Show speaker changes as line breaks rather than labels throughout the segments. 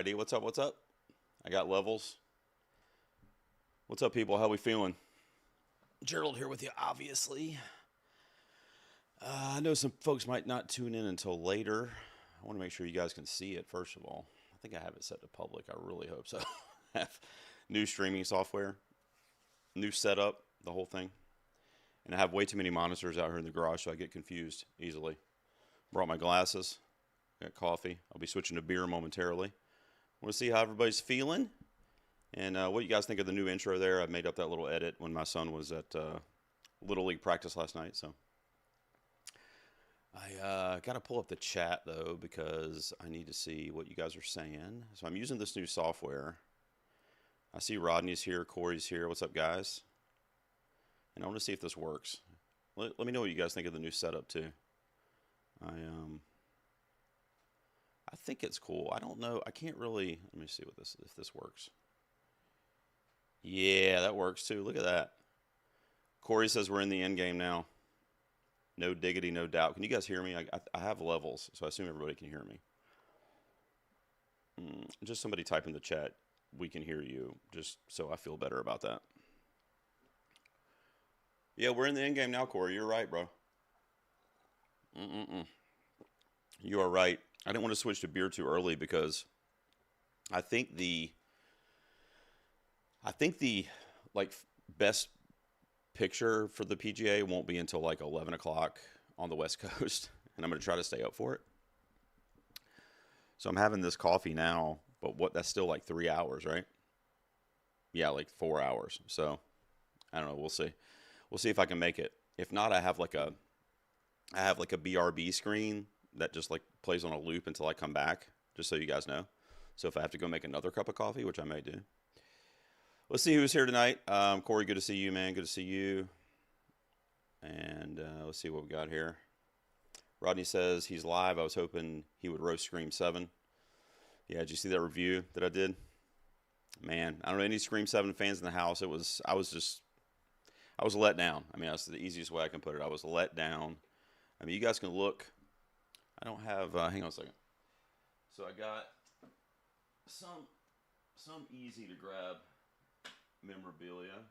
Alrighty, what's up? What's up? I got levels. What's up, people? How we feeling? Gerald here with you, obviously. I know some folks might not tune in until later. I want to make sure you guys can see it, first of all. I think I have it set to public. I really hope so. Have new streaming software, new setup, the whole thing. And I have way too many monitors out here in the garage, so I get confused easily. Brought my glasses, got coffee. I'll be switching to beer momentarily. Want to see how everybody's feeling and what you guys think of the new intro there. I made up that little edit when my son was at Little League practice last night. So I got to pull up the chat, though, because I need to see what you guys are saying. So I'm using this new software. I see Rodney's here, Corey's here. What's up, guys? And I want to see if this works. Let me know what you guys think of the new setup, too. I think it's cool. I don't know. I can't really. Let me see what this if this works. Yeah, that works too. Look at that. Corey says we're in the end game now. No diggity, no doubt. Can you guys hear me? I have levels, so I assume everybody can hear me. Just somebody type in the chat. We can hear you, just so I feel better about that. Yeah, we're in the end game now, Corey. You're right, bro. You are right. I didn't want to switch to beer too early because I think the like best picture for the PGA won't be until like 11 o'clock on the West Coast, and I'm going to try to stay up for it. So I'm having this coffee now, but that's still like 3 hours, right? Yeah, like 4 hours. So I don't know. We'll see. We'll see if I can make it. If not, I have like a BRB screen that just like plays on a loop until I come back, just so you guys know. So if I have to go make another cup of coffee, which I may do. Let's see who's here tonight. Corey, good to see you, man. Good to see you. And let's see what we got here. Rodney says he's live. I was hoping he would roast Scream 7. Yeah, did you see that review that I did? Man, I don't know any Scream 7 fans in the house. I was let down. I mean, that's the easiest way I can put it. I was let down. I mean, you guys can look. I don't have, hang on a second. So I got some easy to grab memorabilia.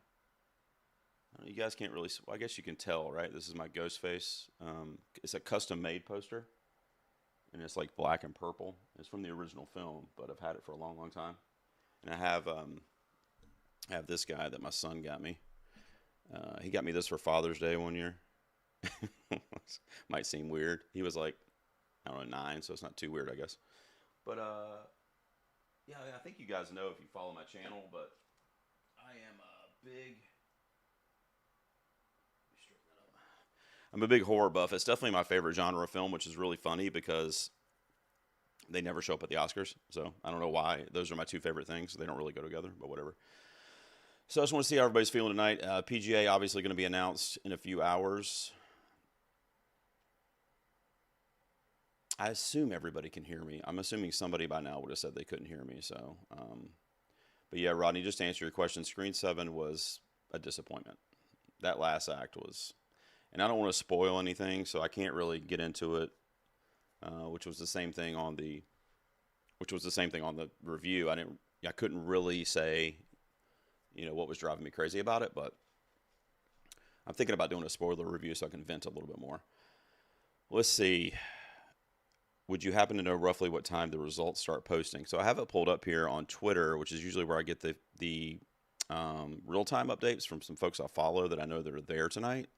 You guys can't really, well, I guess you can tell, right? This is my ghost face. It's a custom made poster, and it's like black and purple. It's from the original film, but I've had it for a long, long time. And I have this guy that my son got me. He got me this for Father's Day one year. Might seem weird. He was like, I don't know, 9, so it's not too weird, I guess. But yeah, I think you guys know if you follow my channel, but I am a big. I'm a big horror buff. It's definitely my favorite genre of film, which is really funny because they never show up at the Oscars. So I don't know why. Those are my two favorite things. They don't really go together, but whatever. So I just want to see how everybody's feeling tonight. PGA obviously going to be announced in a few hours. I assume everybody can hear me. I'm assuming somebody by now would have said they couldn't hear me. So, but yeah, Rodney, just to answer your question, Screen 7 was a disappointment. That last act was, and I don't want to spoil anything, so I can't really get into it. Which was the same thing on the review. I couldn't really say, what was driving me crazy about it, but I'm thinking about doing a spoiler review so I can vent a little bit more. Let's see. Would you happen to know roughly what time the results start posting? So I have it pulled up here on Twitter, which is usually where I get the real-time updates from some folks I follow that I know that are there tonight.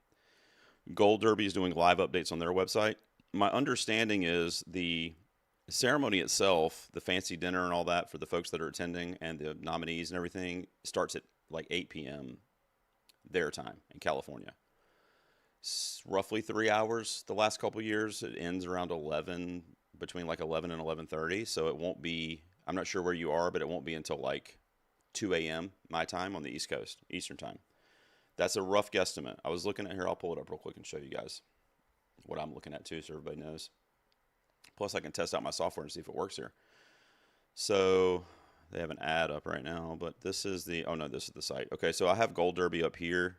Gold Derby is doing live updates on their website. My understanding is the ceremony itself, the fancy dinner and all that for the folks that are attending and the nominees and everything, starts at like 8 p.m. their time in California. It's roughly 3 hours the last couple years. It ends around 11, between like 11 and 11:30. So it won't be, I'm not sure where you are, but it won't be until like 2 a.m. my time on the East Coast, Eastern time. That's a rough guesstimate. I was looking at here. I'll pull it up real quick and show you guys what I'm looking at too, so everybody knows. Plus, I can test out my software and see if it works here. So they have an ad up right now, but this is this is the site. Okay, so I have Gold Derby up here,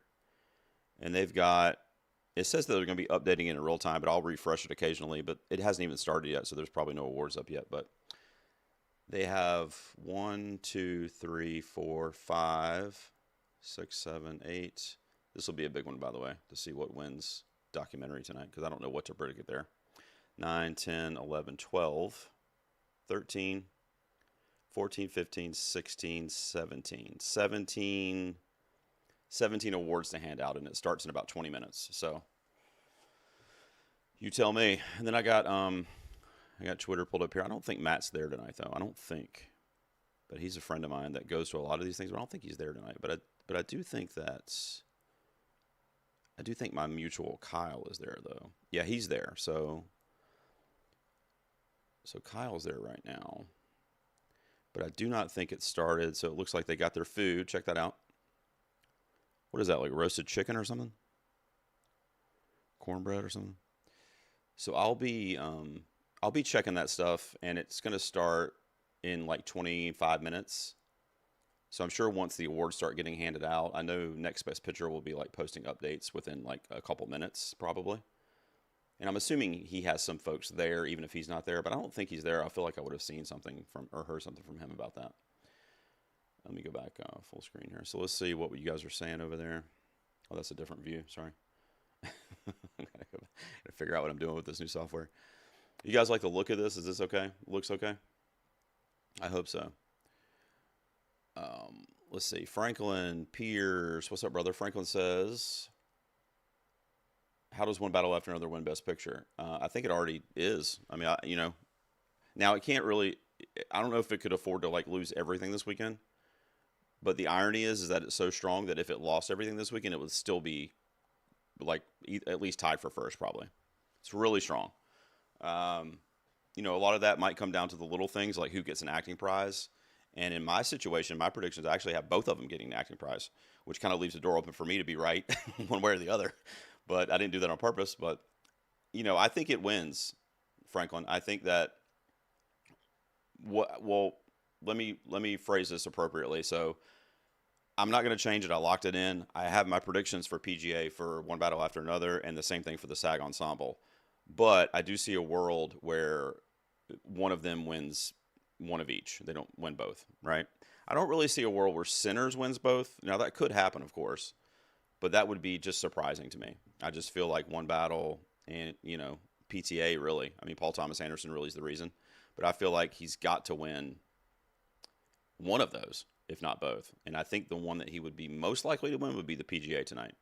and they've got, it says that they're going to be updating it in real time, but I'll refresh it occasionally, but it hasn't even started yet, so there's probably no awards up yet. But They have 1, 2, 3, 4, 5, 6, 7, 8. This will be a big one, by the way, to see what wins documentary tonight, because I don't know what to predict there. 9, 10, 11, 12, 13, 14, 15, 16, 17. 17 awards to hand out, and it starts in about 20 minutes. So you tell me. And then I got Twitter pulled up here. I don't think Matt's there tonight, though. I don't think. But he's a friend of mine that goes to a lot of these things, but I don't think he's there tonight. But I do think my mutual Kyle is there, though. Yeah, he's there. So Kyle's there right now. But I do not think it started. So it looks like they got their food. Check that out. What is that, like roasted chicken or something? Cornbread or something? So I'll be checking that stuff, and it's going to start in like 25 minutes. So I'm sure once the awards start getting handed out, I know Next Best Picture will be like posting updates within like a couple minutes probably. And I'm assuming he has some folks there, even if he's not there, but I don't think he's there. I feel like I would have seen something from, or heard something from him about that. Let me go back full screen here. So let's see what you guys are saying over there. Oh, that's a different view. Sorry. I gotta figure out what I'm doing with this new software. You guys like the look of this? Is this okay? Looks okay? I hope so. Let's see. Franklin Pierce. What's up, brother? Franklin says, how does one battle after another win Best Picture? I think it already is. I mean, now it can't really, I don't know if it could afford to like lose everything this weekend. But the irony is that it's so strong that if it lost everything this weekend, it would still be like at least tied for first, probably. It's really strong. A lot of that might come down to the little things like who gets an acting prize. And in my situation, my predictions, I actually have both of them getting an acting prize, which kind of leaves the door open for me to be right one way or the other. But I didn't do that on purpose. But, I think it wins, Franklin. I think that, let me phrase this appropriately. So I'm not going to change it. I locked it in. I have my predictions for PGA for one battle after another, and the same thing for the SAG ensemble. But I do see a world where one of them wins one of each. They don't win both, right? I don't really see a world where Sinners wins both. Now, that could happen, of course, but that would be just surprising to me. I just feel like one battle and, PTA really. I mean, Paul Thomas Anderson really is the reason. But I feel like he's got to win one of those, if not both. And I think the one that he would be most likely to win would be the PGA tonight.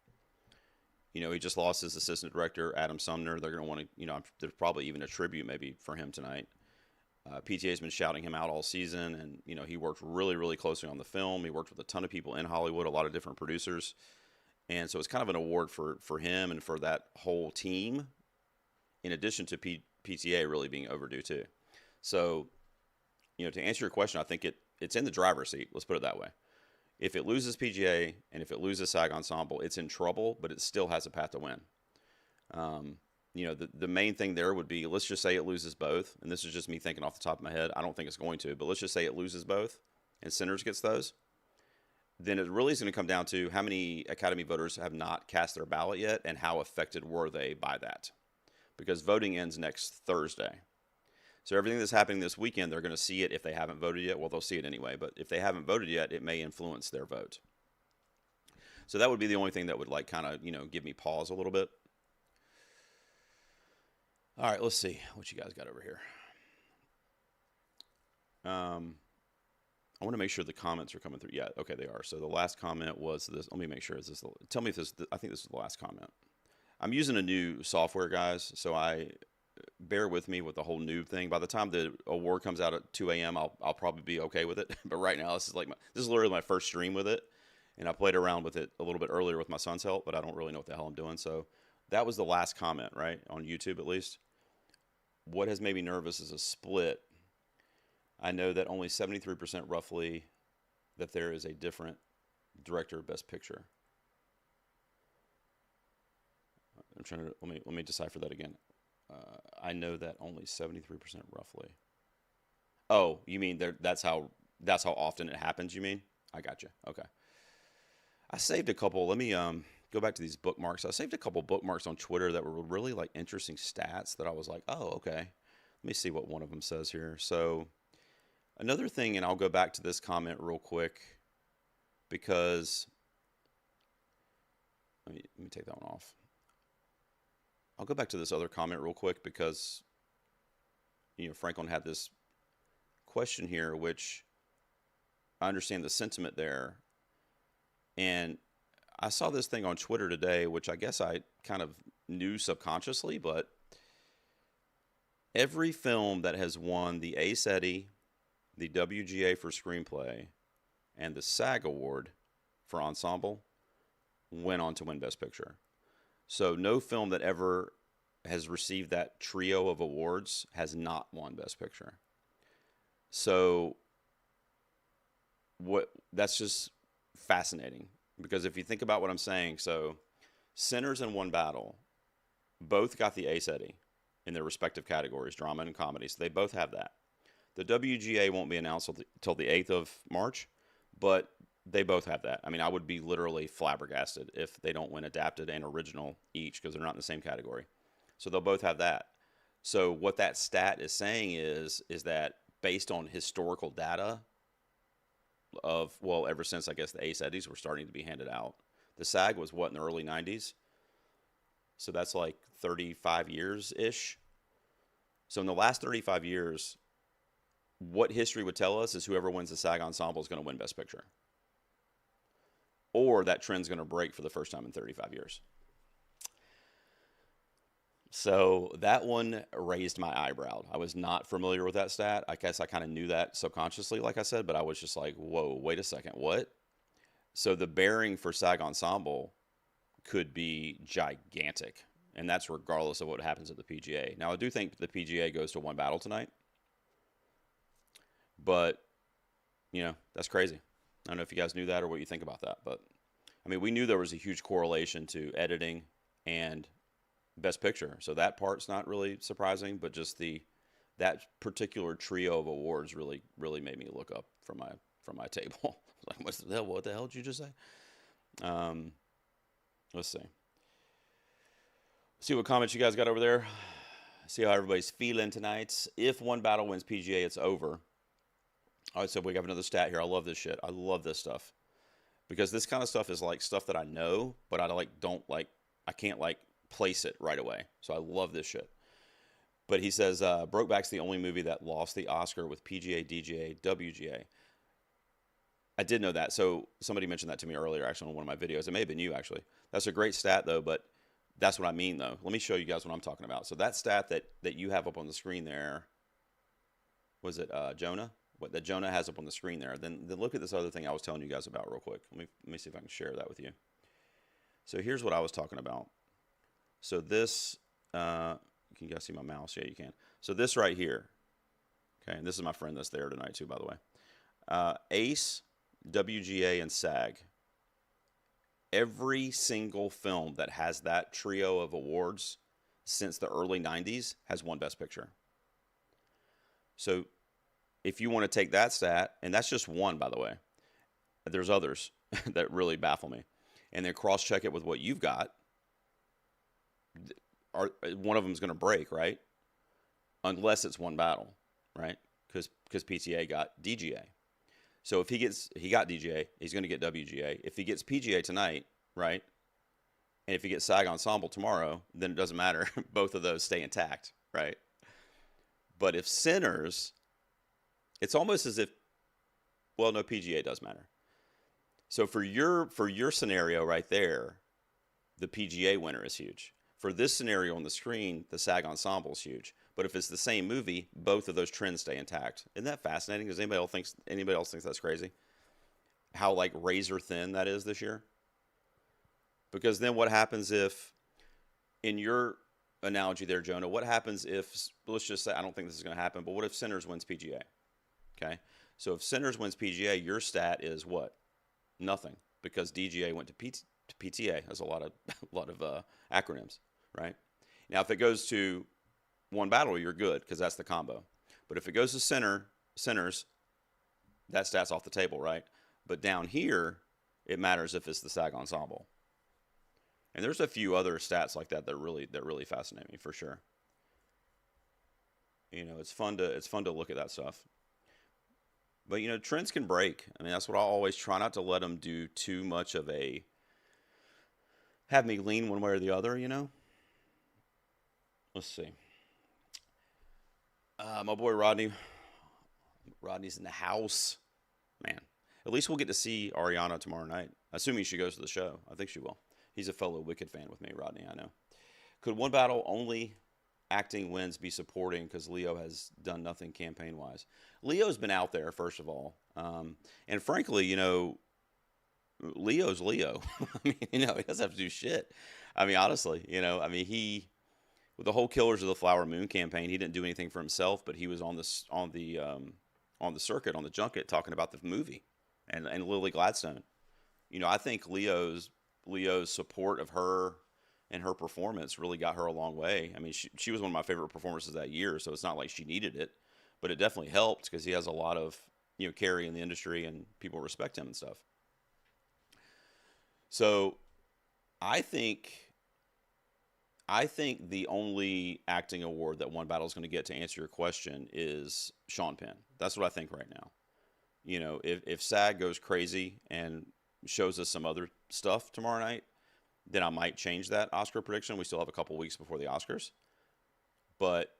He just lost his assistant director, Adam Sumner. They're going to want to, there's probably even a tribute maybe for him tonight. PTA's been shouting him out all season, and, he worked really, really closely on the film. He worked with a ton of people in Hollywood, a lot of different producers. And so it's kind of an award for him and for that whole team, in addition to PTA really being overdue too. So, to answer your question, I think it's in the driver's seat. Let's put it that way. If it loses PGA and if it loses SAG Ensemble, it's in trouble, but it still has a path to win. The main thing there would be, let's just say it loses both, and this is just me thinking off the top of my head. I don't think it's going to, but let's just say it loses both and Sinners gets those. Then it really is going to come down to how many Academy voters have not cast their ballot yet and how affected were they by that. Because voting ends next Thursday. So everything that's happening this weekend, they're going to see it if they haven't voted yet. Well, they'll see it anyway, but if they haven't voted yet, it may influence their vote. So that would be the only thing that would like kind of, give me pause a little bit. All right, let's see what you guys got over here. I want to make sure the comments are coming through. Yeah, okay, they are. So the last comment was this. Let me make sure. Tell me if this, I think this is the last comment. I'm using a new software, guys, so bear with me with the whole noob thing. By the time the award comes out at 2 a.m., I'll probably be okay with it. But right now, this is literally my first stream with it, and I played around with it a little bit earlier with my son's help, but I don't really know what the hell I'm doing. So that was the last comment, right, on YouTube at least. What has made me nervous is a split. I know that only 73% roughly that there is a different director of Best Picture. I'm trying to let me decipher that again. I know that only 73% roughly. Oh, you mean that's how often it happens, you mean? I got you. Okay. I saved a couple. Let me go back to these bookmarks. I saved a couple bookmarks on Twitter that were really like interesting stats that I was like, oh, okay. Let me see what one of them says here. So Another thing, and I'll go back to this comment real quick because let me take that one off. I'll go back to this other comment real quick because Franklin had this question here, which I understand the sentiment there, and I saw this thing on Twitter today, which I guess I kind of knew subconsciously, but every film that has won the ACETI, the WGA for screenplay, and the SAG award for ensemble went on to win Best Picture. So no film that ever has received that trio of awards has not won Best Picture. So that's just fascinating because if you think about what I'm saying, so Sinners and One Battle both got the ACETI in their respective categories, drama and comedy. So they both have that. The WGA won't be announced until the 8th of March, but they both have that. I mean, I would be literally flabbergasted if they don't win adapted and original each because they're not in the same category. So they'll both have that. So what that stat is saying is that based on historical data of, well, ever since I guess the ACETIs were starting to be handed out, the SAG was what, in the early 90s? So that's like 35 years-ish. So in the last 35 years, what history would tell us is whoever wins the SAG Ensemble is going to win Best Picture. Or that trend's going to break for the first time in 35 years. So that one raised my eyebrow. I was not familiar with that stat. I guess I kind of knew that subconsciously, like I said, but I was just like, whoa, wait a second, what? So the bearing for SAG Ensemble could be gigantic, and that's regardless of what happens at the PGA. Now, I do think the PGA goes to One Battle tonight, but, that's crazy. I don't know if you guys knew that or what you think about that, but, I mean, we knew there was a huge correlation to editing and Best Picture, so that part's not really surprising, but just that particular trio of awards really made me look up from my table. Like, what the hell did you just say? Let's see what comments you guys got over there. See how everybody's feeling tonight. If One Battle wins PGA, it's over. All right, so we have another stat here. I love this shit. I love this stuff because this kind of stuff is like stuff that I know, but I can't place it right away. So I love this shit. But he says Brokeback's the only movie that lost the Oscar with PGA, DGA, WGA. I did know that. So somebody mentioned that to me earlier, actually, on one of my videos. It may have been you, actually. That's a great stat, though, but that's what I mean, though. Let me show you guys what I'm talking about. So that stat that you have up on the screen there, was it Jonah? What that Jonah has up on the screen there. Then look at this other thing I was telling you guys about real quick. Let me see if I can share that with you. So here's what I was talking about. So this, can you guys see my mouse? Yeah, you can. So this right here, okay, and this is my friend that's there tonight, too, by the way. ACE, WGA, and SAG. Every single film that has that trio of awards since the early 90s has won Best Picture. So if you want to take that stat, and that's just one, by the way. There's others that really baffle me. And then cross-check it with what you've got. One of them is going to break, right? Unless it's One Battle, right? Because PTA got DGA. So if he got DGA, he's going to get WGA. If he gets PGA tonight, right? And if he gets SAG Ensemble tomorrow, then it doesn't matter. Both of those stay intact, right? But if Sinners, it's almost as if, well, no, PGA does matter. So for your scenario right there, the PGA winner is huge. For this scenario on the screen, the SAG Ensemble is huge. But if it's the same movie, both of those trends stay intact. Isn't that fascinating? Does anybody else thinks that's crazy? How like razor thin that is this year? Because then what happens if, in your analogy there, Jonah, what happens if, let's just say, I don't think this is going to happen, but what if Sinners wins PGA? Okay? So if Sinners wins PGA, your stat is what? Nothing. Because DGA went to PTA. That's a lot of acronyms, right? Now, if it goes to One Battle, you're good because that's the combo. But if it goes to Sinners, that stat's off the table, right? But down here, it matters if it's the SAG Ensemble. And there's a few other stats like that really fascinate me for sure. It's fun to look at that stuff. But trends can break. I mean, that's what I always try not to let them do too much of a have me lean one way or the other. Let's see. My boy Rodney. Rodney's in the house. Man, at least we'll get to see Ariana tomorrow night, assuming she goes to the show. I think she will. He's a fellow Wicked fan with me, Rodney, I know. Could one battle only acting wins be supporting because Leo has done nothing campaign wise? Leo's been out there, first of all. And frankly, Leo's Leo. I mean, he doesn't have to do shit. I mean, honestly, with the whole Killers of the Flower Moon campaign, he didn't do anything for himself, but he was on the circuit, on the junket, talking about the movie and Lily Gladstone. I think Leo's support of her and her performance really got her a long way. I mean, she was one of my favorite performances that year, so it's not like she needed it, but it definitely helped because he has a lot of carry in the industry and people respect him and stuff. So I think the only acting award that One Battle is going to get, to answer your question, is Sean Penn. That's what I think right now. If SAG goes crazy and shows us some other stuff tomorrow night, then I might change that Oscar prediction. We still have a couple weeks before the Oscars. But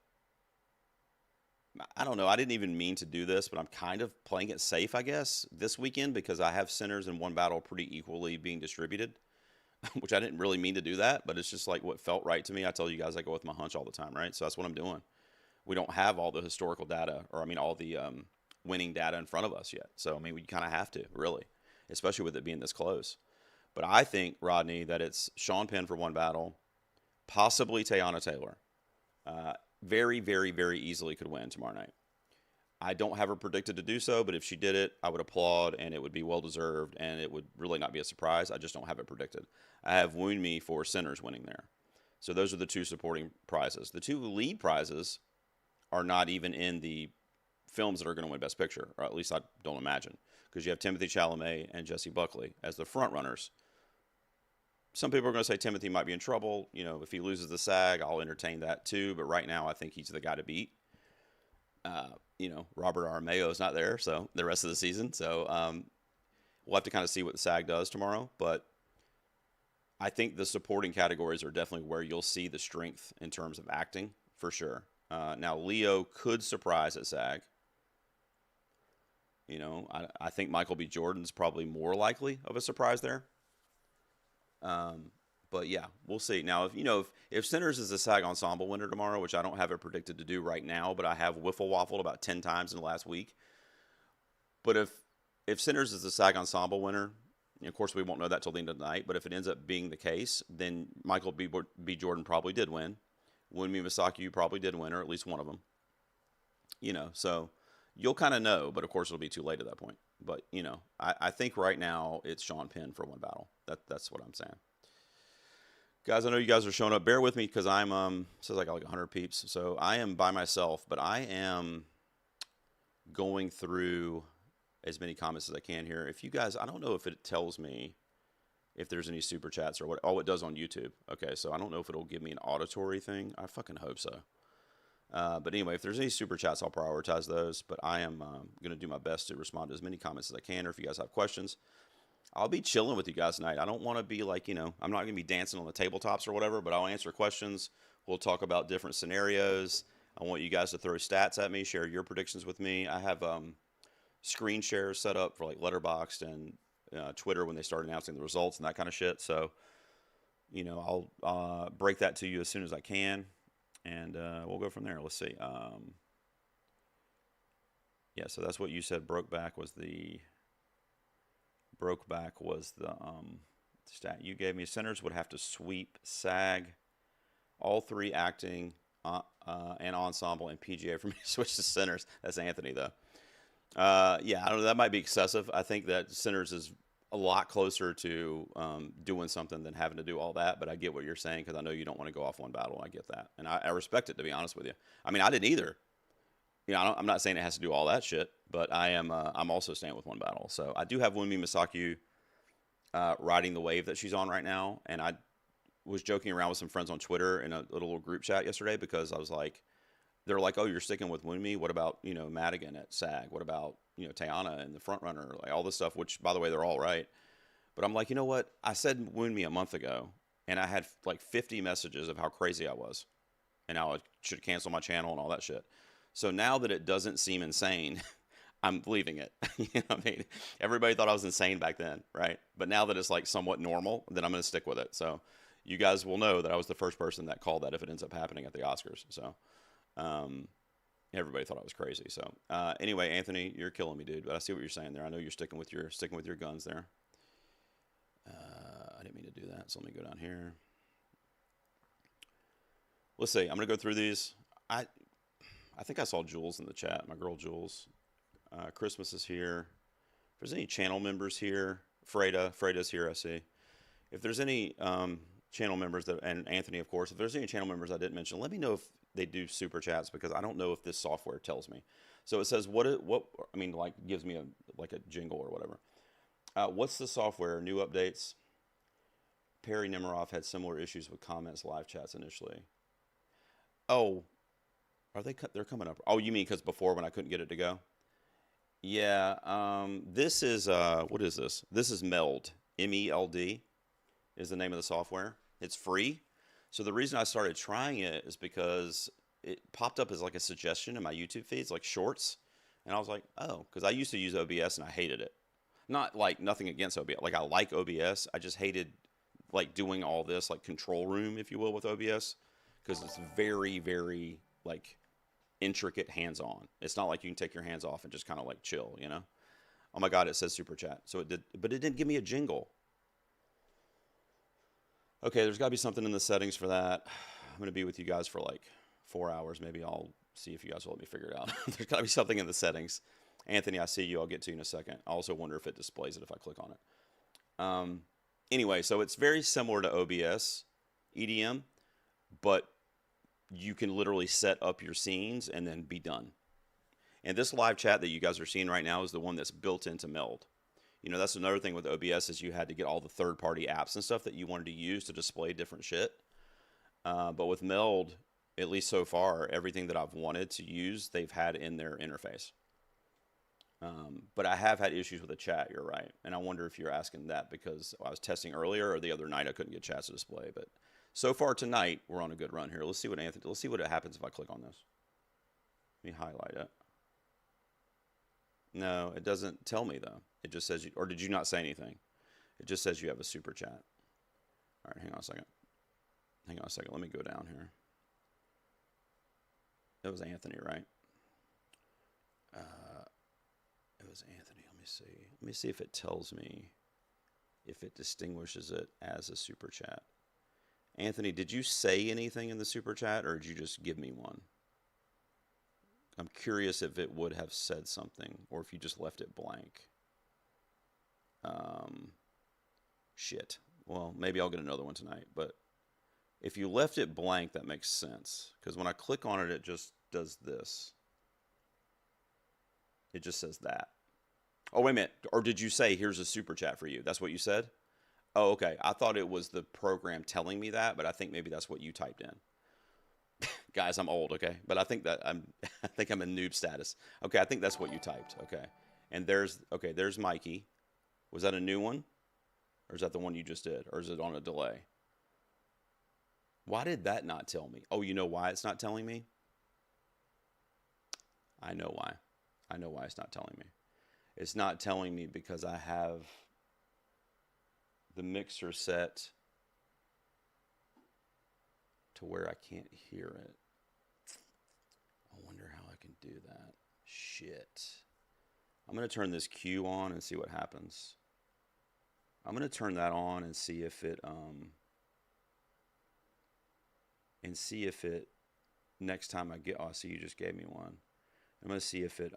I don't know. I didn't even mean to do this, but I'm kind of playing it safe, I guess, this weekend because I have Sinners and One Battle pretty equally being distributed, which I didn't really mean to do that, but it's just like what felt right to me. I tell you guys I go with my hunch all the time, right? So that's what I'm doing. We don't have all the historical data, or I mean all the winning data in front of us yet. So, I mean, we kind of have to, really, especially with it being this close. But I think, Rodney, that it's Sean Penn for One Battle, possibly Teyana Taylor. Very, very, very easily could win tomorrow night. I don't have her predicted to do so, but if she did it, I would applaud, and it would be well-deserved, and it would really not be a surprise. I just don't have it predicted. I have Wound Me for Sinners winning there. So those are the two supporting prizes. The two lead prizes are not even in the films that are going to win Best Picture, or at least I don't imagine, because you have Timothée Chalamet and Jessie Buckley as the front runners. Some people are going to say Timothy might be in trouble. If he loses the SAG, I'll entertain that too. But right now, I think he's the guy to beat. Robert Aramayo is not there, so the rest of the season. So we'll have to kind of see what the SAG does tomorrow. But I think the supporting categories are definitely where you'll see the strength in terms of acting, for sure. Now, Leo could surprise at SAG. I think Michael B. Jordan's probably more likely of a surprise there. But yeah, we'll see. Now, if Sinners is a SAG Ensemble winner tomorrow, which I don't have it predicted to do right now, but I have wiffle waffled about 10 times in the last week. But if Sinners is the SAG Ensemble winner, of course we won't know that till the end of the night. But if it ends up being the case, then Michael B. Jordan probably did win. Wunmi Mosaku probably did win, or at least one of them. So you'll kind of know, but of course it'll be too late at that point. But I think right now it's Sean Penn for One Battle. That's what I'm saying. Guys, I know you guys are showing up. Bear with me because I'm says I got like 100 peeps. So I am by myself, but I am going through as many comments as I can here. If you guys, I don't know if it tells me if there's any super chats or what. Oh, it does on YouTube. Okay, so I don't know if it'll give me an auditory thing. I fucking hope so. But anyway, if there's any super chats, I'll prioritize those. But I am going to do my best to respond to as many comments as I can. Or if you guys have questions, I'll be chilling with you guys tonight. I don't want to be like, I'm not going to be dancing on the tabletops or whatever, but I'll answer questions. We'll talk about different scenarios. I want you guys to throw stats at me, share your predictions with me. I have screen shares set up for like Letterboxd and Twitter when they start announcing the results and that kind of shit. So, I'll break that to you as soon as I can. And we'll go from there. Let's see. Yeah, so that's what you said. Brokeback was the stat you gave me. Sinners would have to sweep SAG, all three acting and ensemble, and PGA for me to switch to Sinners. That's Anthony, though. Yeah, I don't know. That might be excessive. I think that Sinners is a lot closer to doing something than having to do all that. But I get what you're saying because I know you don't want to go off One Battle. I get that, and I respect it, to be honest with you. I mean, I didn't either. I'm not saying it has to do all that shit, but I'm also staying with One Battle. So I do have Wunmi Mosaku riding the wave that she's on right now, and I was joking around with some friends on Twitter in a little group chat yesterday because I was like, they're like, oh, you're sticking with Woonme. What about, Madigan at SAG? What about, Tayana and the front runner? Like all this stuff, which by the way, they're all right. But I'm like, you know what? I said Woonme a month ago, and I had like 50 messages of how crazy I was and how I should cancel my channel and all that shit. So now that it doesn't seem insane, I'm leaving it. What I mean? Everybody thought I was insane back then, right? But now that it's like somewhat normal, then I'm going to stick with it. So you guys will know that I was the first person that called that if it ends up happening at the Oscars. So um, everybody thought I was crazy. So anyway, Anthony, you're killing me, dude. But I see what you're saying there. I know you're sticking with your guns there. I didn't mean to do that. So let me go down here. Let's see. I'm going to go through these. I think I saw Jules in the chat. My girl Jules. Christmas is here. If there's any channel members here, Freda's here, I see. If there's any channel members and Anthony, of course, if there's any channel members I didn't mention, let me know if they do super chats, because I don't know if this software tells me. So it says like gives me a jingle or whatever. What's the software? New updates. Perry Nemiroff had similar issues with comments live chats initially. Oh, they're coming up. Oh, you mean because before when I couldn't get it to go? Yeah, this is, what is this? This is Meld, M-E-L-D is the name of the software. It's free. So the reason I started trying it is because it popped up as like a suggestion in my YouTube feeds, like shorts. And I was like, oh, because I used to use OBS and I hated it. Not like nothing against OBS. Like I like OBS. I just hated like doing all this like control room, if you will, with OBS. Because it's very, very like intricate hands-on. It's not like you can take your hands off and just kind of like chill, Oh my God, it says super chat. So it did, but it didn't give me a jingle. Okay, there's got to be something in the settings for that. I'm going to be with you guys for like 4 hours. Maybe I'll see if you guys will let me figure it out. There's got to be something in the settings. Anthony, I see you. I'll get to you in a second. I also wonder if it displays it if I click on it. Anyway, so it's very similar to OBS EDM, but you can literally set up your scenes and then be done. And this live chat that you guys are seeing right now is the one that's built into Meld. That's another thing with OBS is you had to get all the third-party apps and stuff that you wanted to use to display different shit. But with Meld, at least so far, everything that I've wanted to use, they've had in their interface. But I have had issues with the chat, you're right. And I wonder if you're asking that because I was testing earlier or the other night I couldn't get chats to display. But so far tonight, we're on a good run here. Let's see what happens if I click on this. Let me highlight it. No, it doesn't tell me though. It just says or did you not say anything? It just says you have a super chat. All right, hang on a second. Let me go down here. It was Anthony, right? It was Anthony. Let me see. Let me see if it tells me if it distinguishes it as a super chat. Anthony, did you say anything in the super chat or did you just give me one? I'm curious if it would have said something or if you just left it blank. Shit. Well, maybe I'll get another one tonight. But if you left it blank, that makes sense. Because when I click on it, it just does this. It just says that. Oh, wait a minute. Or did you say, here's a super chat for you? That's what you said? Oh, okay. I thought it was the program telling me that, but I think maybe that's what you typed in. Guys, I'm old, okay? But I think I'm in noob status. Okay, I think that's what you typed. Okay. And there's Mikey. Was that a new one? Or is that the one you just did? Or is it on a delay? Why did that not tell me? Oh, you know why it's not telling me? I know why. I know why it's not telling me. It's not telling me because I have the mixer set to where I can't hear it. I wonder how I can do that. Shit. I'm going to turn this cue on and see what happens. I'm going to turn that on and see if it next time I get, oh, I see you just gave me one. I'm going to see if it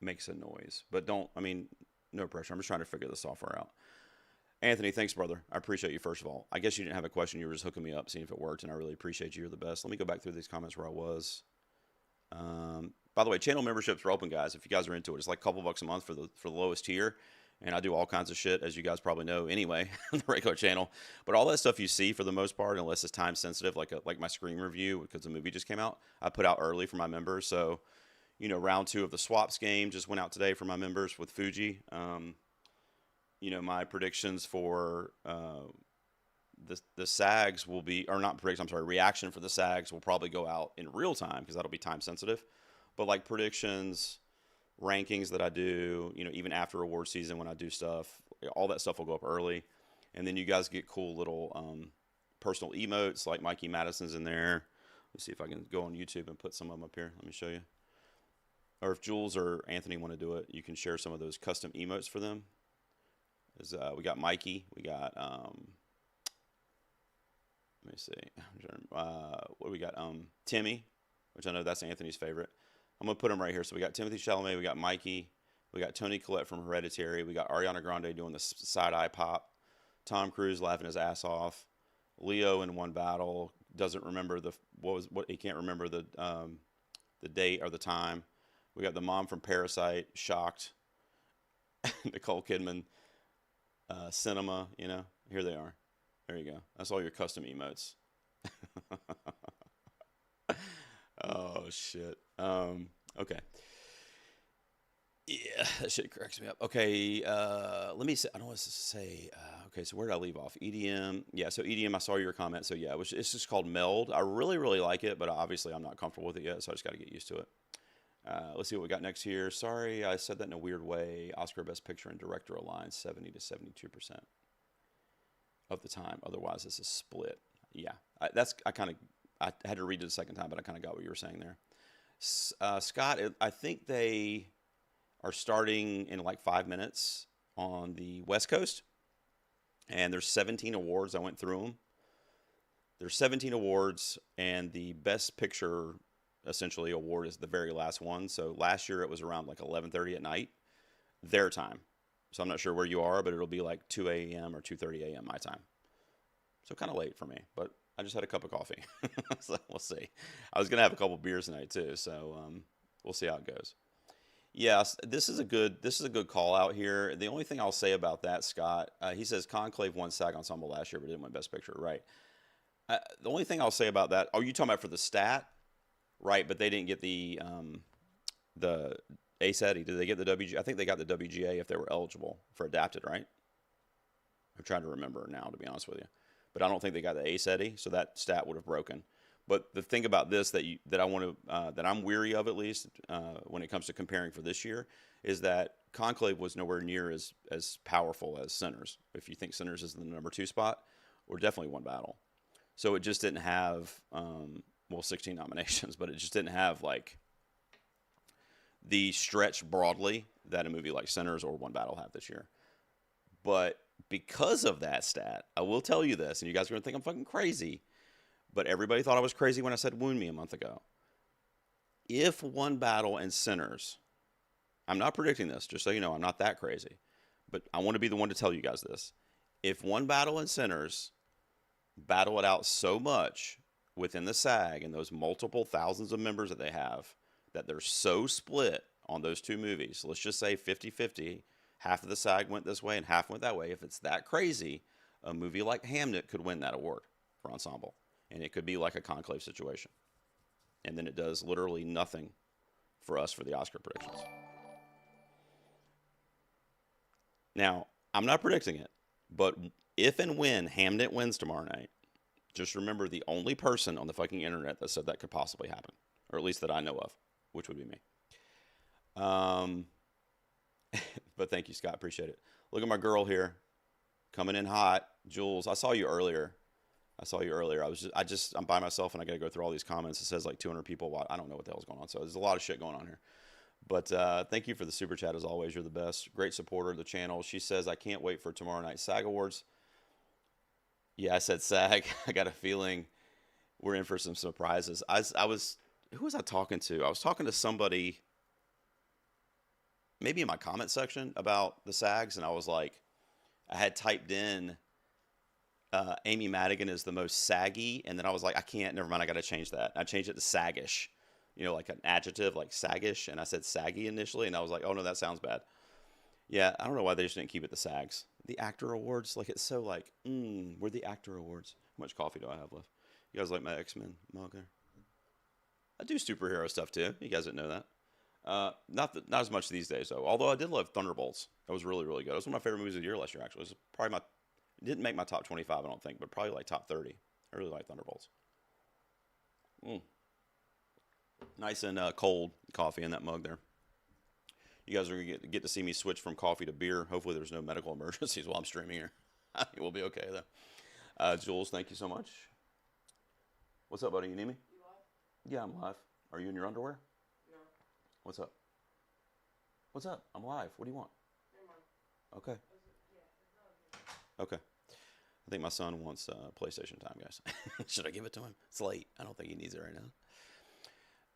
makes a noise. But no pressure. I'm just trying to figure the software out. Anthony, thanks, brother. I appreciate you, first of all. I guess you didn't have a question. You were just hooking me up, seeing if it worked, and I really appreciate you. You're the best. Let me go back through these comments where I was. By the way, channel memberships are open, guys. If you guys are into it, it's like a couple bucks a month for the lowest tier. and I do all kinds of shit, as you guys probably know anyway, on the regular channel. But all that stuff you see, for the most part, unless it's time sensitive, like my Scream review, because the movie just came out, I put out early for my members. So, round 2 of the Swaps game just went out today for my members with Fuji. My predictions for the SAGs will be, or not predictions, I'm sorry, reaction for the SAGs will probably go out in real time because that'll be time sensitive. But like predictions, rankings that I do, even after award season when I do stuff, all that stuff will go up early. And then you guys get cool little personal emotes, like Mikey Madison's in there. Let's see if I can go on YouTube and put some of them up here. Let me show you. Or if Jules or Anthony want to do it, you can share some of those custom emotes for them. We got Mikey. We got, let me see. What do we got? Timmy, which I know that's Anthony's favorite. I'm going to put them right here. So we got Timothy Chalamet. We got Mikey. We got Toni Collette from Hereditary. We got Ariana Grande doing the side eye pop. Tom Cruise laughing his ass off. Leo in one battle doesn't remember he can't remember the date or the time. We got the mom from Parasite shocked. Nicole Kidman, Cinema. Here they are. There you go. That's all your custom emotes. Oh shit. Okay. Yeah, that shit cracks me up. Okay, let me say, I don't want to say, okay, so where did I leave off? EDM. Yeah, so EDM, I saw your comment. So yeah, it's just called Meld. I really, really like it, but obviously I'm not comfortable with it yet, so I just got to get used to it. Let's see what we got next here. Sorry, I said that in a weird way. Oscar Best Picture and Director aligned 70 to 72% of the time. Otherwise, it's a split. Yeah, I had to read it a second time, but I kind of got what you were saying there. Scott, I think they are starting in like 5 minutes on the West Coast, and there's 17 awards. I went through them. There's 17 awards, and the Best Picture essentially award is the very last one. So last year it was around like 11:30 at night, their time. So I'm not sure where you are, but it'll be like 2 a.m. or 2:30 a.m. my time. So kind of late for me, but I just had a cup of coffee. So we'll see. I was going to have a couple beers tonight too, so we'll see how it goes. Yes, this is a good call out here. The only thing I'll say about that, Scott, he says Conclave won SAG Ensemble last year, but didn't win Best Picture, right? The only thing I'll say about that, are you talking about for the stat? Right, but they didn't get the ASETI. Did they get the WGA? I think they got the WGA if they were eligible for adapted, right? I'm trying to remember now, to be honest with you. But I don't think they got the ASETI, so that stat would have broken. But the thing about this that I'm weary of, at least when it comes to comparing for this year, is that Conclave was nowhere near as powerful as Sinners. If you think Sinners is the number 2 spot, or definitely one battle. So it just didn't have 16 nominations, but it just didn't have like the stretch broadly that a movie like Sinners or One Battle have this year. But because of that stat, I will tell you this, and you guys are going to think I'm fucking crazy, but everybody thought I was crazy when I said Wound Me a month ago. If One Battle and Sinners, I'm not predicting this, just so you know, I'm not that crazy, but I want to be the one to tell you guys this. If One Battle and Sinners battle it out so much within the SAG and those multiple thousands of members that they have, that they're so split on those two movies, let's just say 50-50, half of the SAG went this way and half went that way. If it's that crazy, a movie like Hamnet could win that award for ensemble. And it could be like a Conclave situation. And then it does literally nothing for us for the Oscar predictions. Now, I'm not predicting it, but if and when Hamnet wins tomorrow night, just remember the only person on the fucking internet that said that could possibly happen, or at least that I know of, which would be me. But thank you, Scott. Appreciate it. Look at my girl here, coming in hot. Jules, I saw you earlier. I'm by myself and I got to go through all these comments. It says like 200 people. I don't know what the hell's going on. So there's a lot of shit going on here. But thank you for the super chat as always. You're the best. Great supporter of the channel. She says, I can't wait for tomorrow night's SAG Awards. Yeah, I said SAG. I got a feeling we're in for some surprises. Who was I talking to? I was talking to somebody maybe in my comment section about the SAGs, and I was like, I had typed in Amy Madigan is the most saggy, and then I was like, I can't, never mind, I got to change that. I changed it to saggish, like an adjective, like saggish, and I said saggy initially, and I was like, oh no, that sounds bad. Yeah, I don't know why they just didn't keep it the SAGs. The actor awards, like it's so like, we're the actor awards. How much coffee do I have left? You guys like my X-Men mug there? I do superhero stuff too. You guys didn't know that. Not as much these days though. Although I did love Thunderbolts. That was really really good. It was one of my favorite movies of the year last year. Actually, it was probably my it didn't make my top 25, I don't think, but probably like top 30. I really like Thunderbolts. Mm. Nice and cold coffee in that mug there. You guys are gonna get to see me switch from coffee to beer. Hopefully, there's no medical emergencies while I'm streaming here. I think we'll be okay though. Jules, thank you so much. What's up, buddy? You need me? You live? Yeah, I'm live. Are you in your underwear? No. What's up? What's up? I'm live. What do you want? Never mind. Okay. Okay. I think my son wants PlayStation time, guys. Should I give it to him? It's late. I don't think he needs it right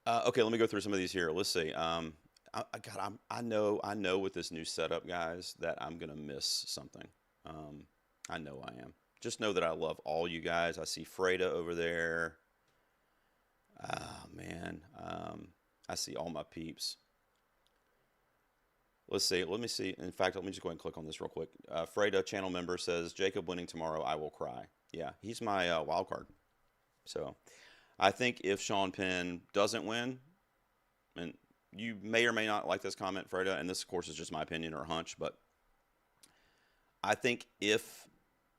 now. Okay, let me go through some of these here. Let's see. I know with this new setup, guys, that I'm gonna miss something. I know I am. Just know that I love all you guys. I see Freda over there. Ah, man. I see all my peeps. Let's see. Let me see. In fact, let me just go ahead and click on this real quick. Freda, channel member, says, Jacob winning tomorrow, I will cry. Yeah, he's my wild card. So I think if Sean Penn doesn't win, and you may or may not like this comment, Freda, and this, of course, is just my opinion or a hunch, but I think if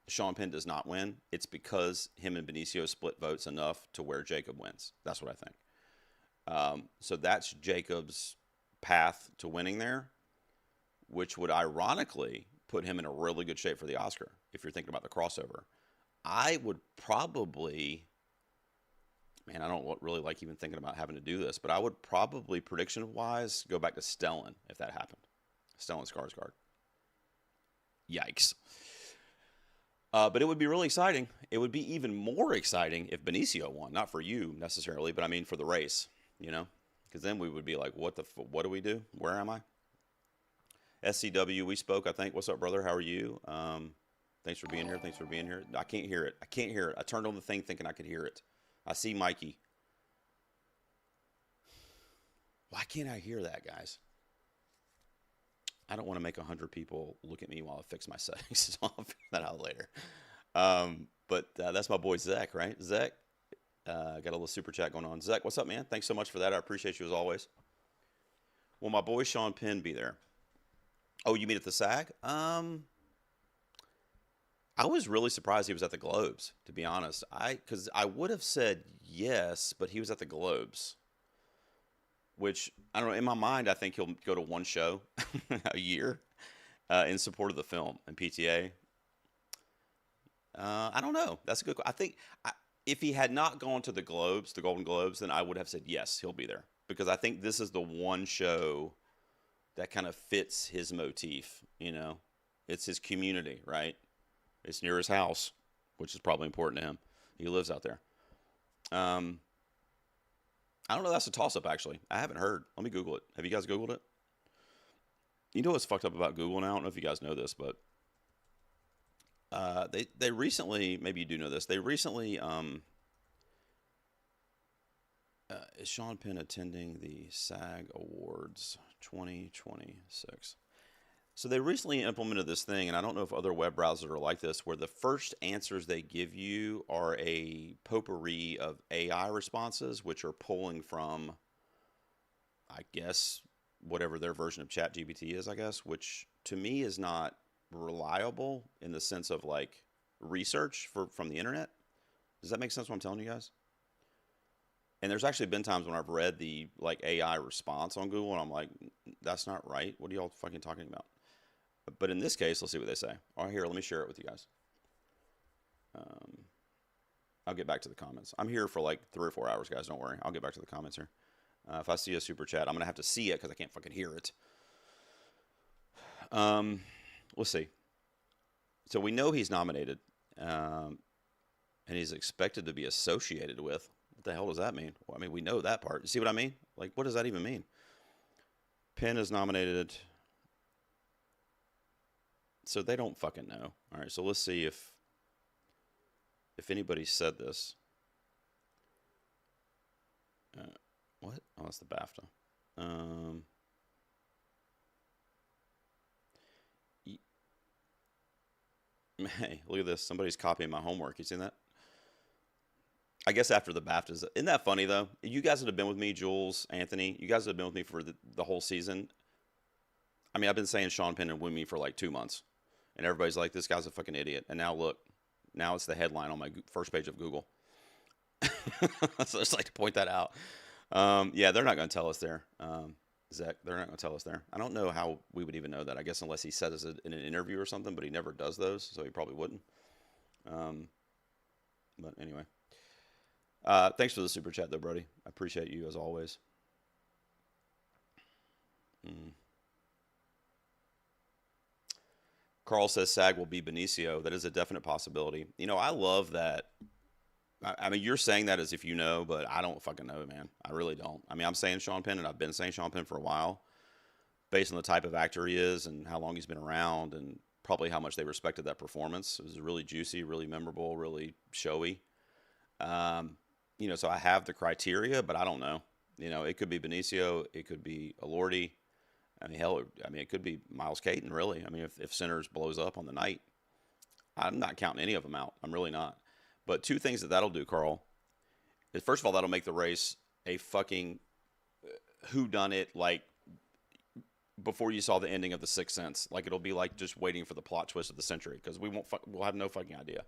Sean Penn does not win, it's because him and Benicio split votes enough to where Jacob wins. That's what I think. So that's Jacob's path to winning there, which would ironically put him in a really good shape for the Oscar if you're thinking about the crossover. I would probably, man, I don't really like even thinking about having to do this, but I would probably, prediction-wise, go back to Stellan if that happened. Stellan Skarsgård. Yikes. But it would be really exciting. It would be even more exciting if Benicio won. Not for you necessarily, but I mean for the race, you know? Because then we would be like, what do we do? Where am I? SCW, we spoke, I think. What's up, brother? How are you? Thanks for being here. Thanks for being here. I can't hear it. I can't hear it. I turned on the thing thinking I could hear it. I see Mikey. Why can't I hear that, guys? I don't want to make 100 people look at me while I fix my settings, so I'll figure that out later. But that's my boy Zach, right? Zach, got a little super chat going on. Zach, what's up, man? Thanks so much for that. I appreciate you as always. Will my boy Sean Penn be there? Oh, you mean at the SAG? I was really surprised he was at the Globes, to be honest. Because I would have said yes, but he was at the Globes. Which, I don't know, in my mind, I think he'll go to one show a year in support of the film and PTA. I don't know. That's a good question. I think if he had not gone to the Globes, the Golden Globes, then I would have said yes, he'll be there. Because I think this is the one show that kind of fits his motif, you know? It's his community, right? It's near his house, which is probably important to him. He lives out there. I don't know. That's a toss-up, actually. I haven't heard. Let me Google it. Have you guys Googled it? You know what's fucked up about Google now? I don't know if you guys know this, but they recently, maybe you do know this, they recently, is Sean Penn attending the SAG Awards 2026? So they recently implemented this thing, and I don't know if other web browsers are like this, where the first answers they give you are a potpourri of AI responses, which are pulling from, I guess, whatever their version of ChatGPT is, I guess, which to me is not reliable in the sense of like research from the internet. Does that make sense what I'm telling you guys? And there's actually been times when I've read the like AI response on Google, and I'm like, that's not right. What are y'all fucking talking about? But in this case, let's see what they say. All right, here, let me share it with you guys. I'll get back to the comments. I'm here for like 3 or 4 hours, guys. Don't worry. I'll get back to the comments here. If I see a super chat, I'm going to have to see it because I can't fucking hear it. Let's see. So we know he's nominated, and he's expected to be associated with. What the hell does that mean? Well, I mean, we know that part. You see what I mean? Like, what does that even mean? Penn is nominated. So they don't fucking know. All right, so let's see if anybody said this. What? Oh, that's the BAFTA. Hey, look at this. Somebody's copying my homework. You seen that? I guess after the BAFTAs. Isn't that funny, though? You guys that have been with me, Jules, Anthony, you guys that have been with me for the whole season. I mean, I've been saying Sean Penn and win me for like 2 months. And everybody's like, this guy's a fucking idiot. And now look, now it's the headline on my first page of Google. So I just like to point that out. Yeah, they're not going to tell us there. Zach, they're not going to tell us there. I don't know how we would even know that. I guess unless he says it in an interview or something, but he never does those, so he probably wouldn't. But anyway. Thanks for the super chat, though, Brody. I appreciate you as always. Carl says SAG will be Benicio. That is a definite possibility. You know, I love that. I mean, you're saying that as if you know, but I don't fucking know, man. I really don't. I mean, I'm saying Sean Penn, and I've been saying Sean Penn for a while, based on the type of actor he is and how long he's been around, and probably how much they respected that performance. It was really juicy, really memorable, really showy. You know, so I have the criteria, but I don't know. You know, it could be Benicio, it could be Elordi. I mean, hell, I mean, it could be Miles Caton, really. I mean, if Sinners blows up on the night, I'm not counting any of them out. I'm really not. But two things that'll do, Carl, is first of all, that'll make the race a fucking whodunit, like before you saw the ending of The Sixth Sense. Like, it'll be like just waiting for the plot twist of the century, because we'll have no fucking idea.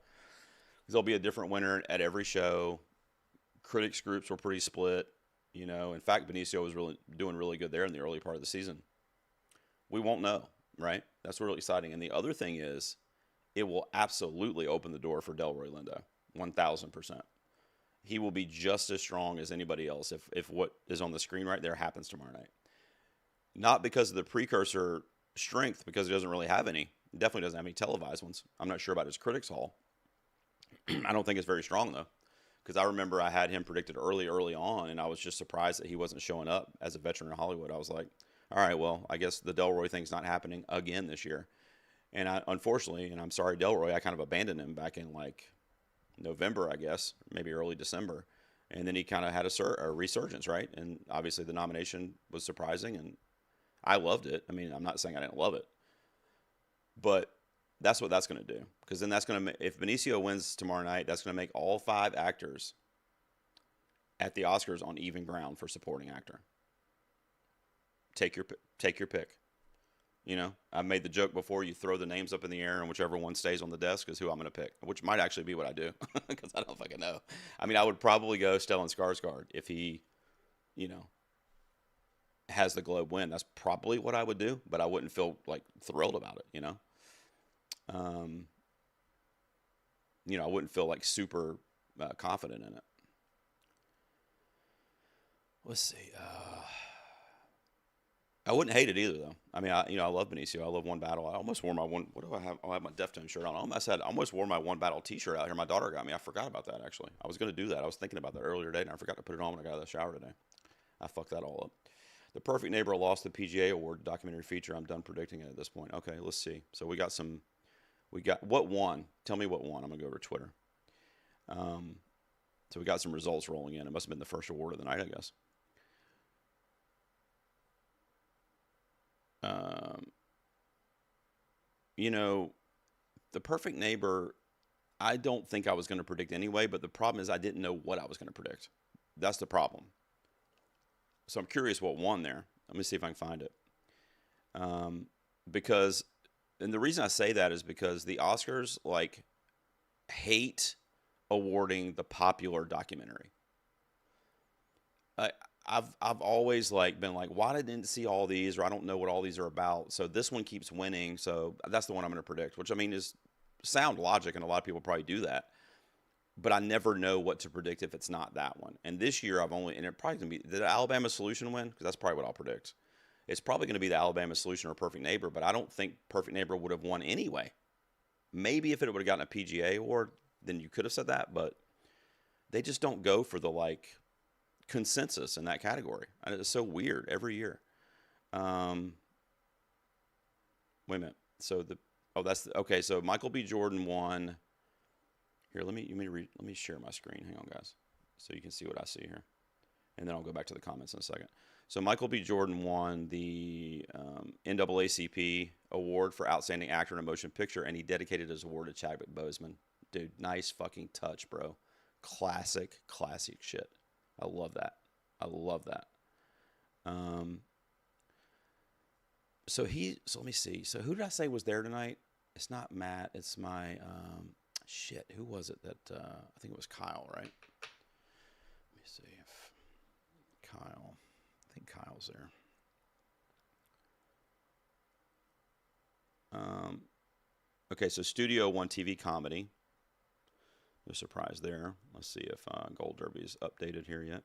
There'll be a different winner at every show. Critics groups were pretty split. You know, in fact, Benicio was doing really good there in the early part of the season. We won't know, right? That's really exciting. And the other thing is, it will absolutely open the door for Delroy Lindo, 1,000%. He will be just as strong as anybody else if what is on the screen right there happens tomorrow night. Not because of the precursor strength, because he doesn't really have any. He definitely doesn't have any televised ones. I'm not sure about his Critics Hall. I don't think it's very strong, though, because I remember I had him predicted early on, and I was just surprised that he wasn't showing up as a veteran in Hollywood. I was like, all right, well, I guess the Delroy thing's not happening again this year. And unfortunately, and I'm sorry, Delroy, I kind of abandoned him back in like November, I guess, maybe early December. And then he kind of had a resurgence, right? And obviously the nomination was surprising, and I loved it. I mean, I'm not saying I didn't love it, but that's what that's going to do. Because then that's going to, if Benicio wins tomorrow night, that's going to make all 5 actors at the Oscars on even ground for supporting actor. Take your pick. You know, I made the joke before, you throw the names up in the air and whichever one stays on the desk is who I'm going to pick, which might actually be what I do, because I don't fucking know. I mean, I would probably go Stellan Skarsgård if he, you know, has the Globe win. That's probably what I would do, but I wouldn't feel like thrilled about it, you know? You know, I wouldn't feel like super confident in it. Let's see. I wouldn't hate it either, though. I mean, I love Benicio. I love One Battle. I almost wore my one. What do I have? I have my Deftones shirt on. I almost wore my One Battle T-shirt out here. My daughter got me. I forgot about that, actually. I was going to do that. I was thinking about that earlier today, and I forgot to put it on when I got out of the shower today. I fucked that all up. The Perfect Neighbor lost the PGA Award documentary feature. I'm done predicting it at this point. Okay, let's see. So we got what won? Tell me what won. I'm going to go over to Twitter. So we got some results rolling in. It must have been the first award of the night, I guess. You know, The Perfect Neighbor, I don't think I was going to predict anyway, but the problem is I didn't know what I was going to predict. That's the problem. So I'm curious what won there. Let me see if I can find it. Because, and the reason I say that is because the Oscars, like, hate awarding the popular documentary. I've always been like, why didn't I see all these, or I don't know what all these are about. So this one keeps winning. So that's the one I'm going to predict, which I mean is sound logic, and a lot of people probably do that. But I never know what to predict if it's not that one. And this year and it probably going to be, did Alabama Solution win? Because that's probably what I'll predict. It's probably going to be the Alabama Solution or Perfect Neighbor, but I don't think Perfect Neighbor would have won anyway. Maybe if it would have gotten a PGA award, then you could have said that, but they just don't go for the consensus in that category. It's so weird every year. Wait a minute. So okay. So Michael B. Jordan won. Here, let me share my screen. Hang on, guys, so you can see what I see here, and then I'll go back to the comments in a second. So Michael B. Jordan won the NAACP award for Outstanding Actor in a Motion Picture, and he dedicated his award to Chadwick Boseman. Dude, nice fucking touch, bro. Classic, classic shit. I love that. I love that. Um, so let me see. So who did I say was there tonight? It's not Matt. It's my shit. Who was it that I think it was Kyle, right? Let me see if Kyle. I think Kyle's there. Okay, so Studio One TV comedy. No surprise there. Let's see if Gold Derby's updated here yet.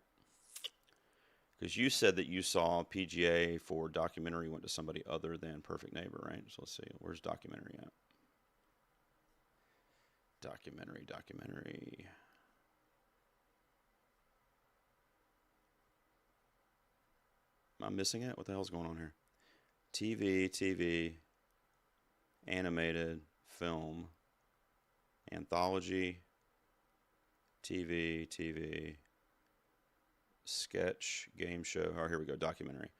Because you said that you saw PGA for documentary went to somebody other than Perfect Neighbor, right? So let's see. Where's documentary at? Documentary. Am I missing it? What the hell's going on here? TV, animated, film, anthology, TV, sketch, game show. Oh, here we go, documentary.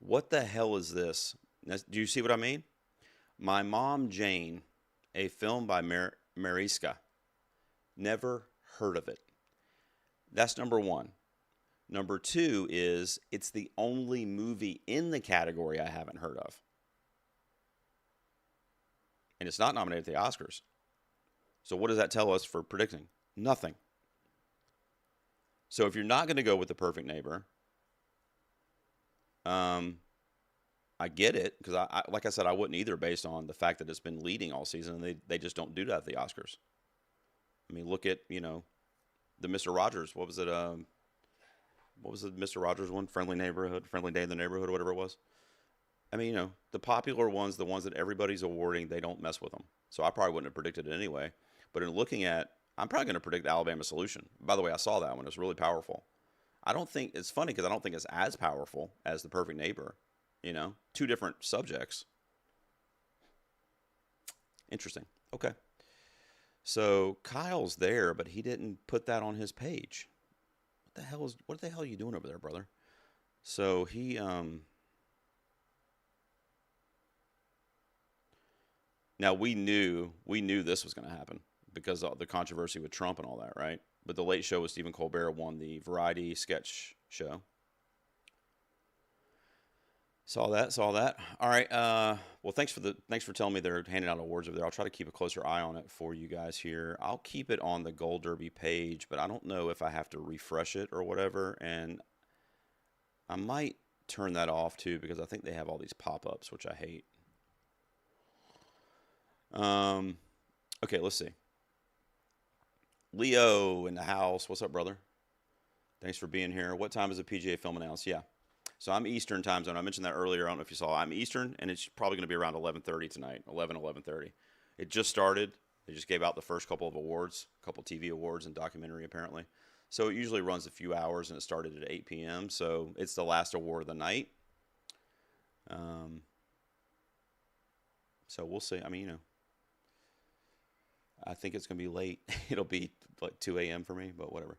What the hell is this? Do you see what I mean? My Mom Jane, a film by Mariska. Never heard of it. That's number one. Number two is it's the only movie in the category I haven't heard of. And it's not nominated at the Oscars. So what does that tell us for predicting? Nothing. So if you're not going to go with The Perfect Neighbor, I get it, because I like I said, I wouldn't either based on the fact that it's been leading all season, and they just don't do that at the Oscars. I mean, look at, the Mr. Rogers. What was it? What was the Mr. Rogers one? Friendly Neighborhood, Friendly Day in the Neighborhood, or whatever it was. I mean, the popular ones, the ones that everybody's awarding, they don't mess with them. So I probably wouldn't have predicted it anyway. But in looking at, I'm probably going to predict Alabama Solution. By the way, I saw that one. It was really powerful. I don't think, it's funny because I don't think it's as powerful as The Perfect Neighbor. Two different subjects. Interesting. Okay. So Kyle's there, but he didn't put that on his page. What the hell are you doing over there, brother? So he, now we knew this was going to happen because of the controversy with Trump and all that, right? But the Late Show with Stephen Colbert won the variety sketch show. Saw that. All right. Well, thanks for telling me they're handing out awards over there. I'll try to keep a closer eye on it for you guys here. I'll keep it on the Gold Derby page, but I don't know if I have to refresh it or whatever. And I might turn that off too because I think they have all these pop-ups, which I hate. Okay, let's see. Leo in the house. What's up, brother? Thanks for being here. What time is the PGA film announced? Yeah. So I'm Eastern time zone. I mentioned that earlier. I don't know if you saw. I'm Eastern, and it's probably going to be around 11:30 tonight, 11:30. It just started. They just gave out the first couple of awards, a couple TV awards and documentary, apparently. So it usually runs a few hours, and it started at 8 p.m., so it's the last award of the night. So we'll see. I mean, I think it's going to be late. It'll be like 2 a.m. for me, but whatever.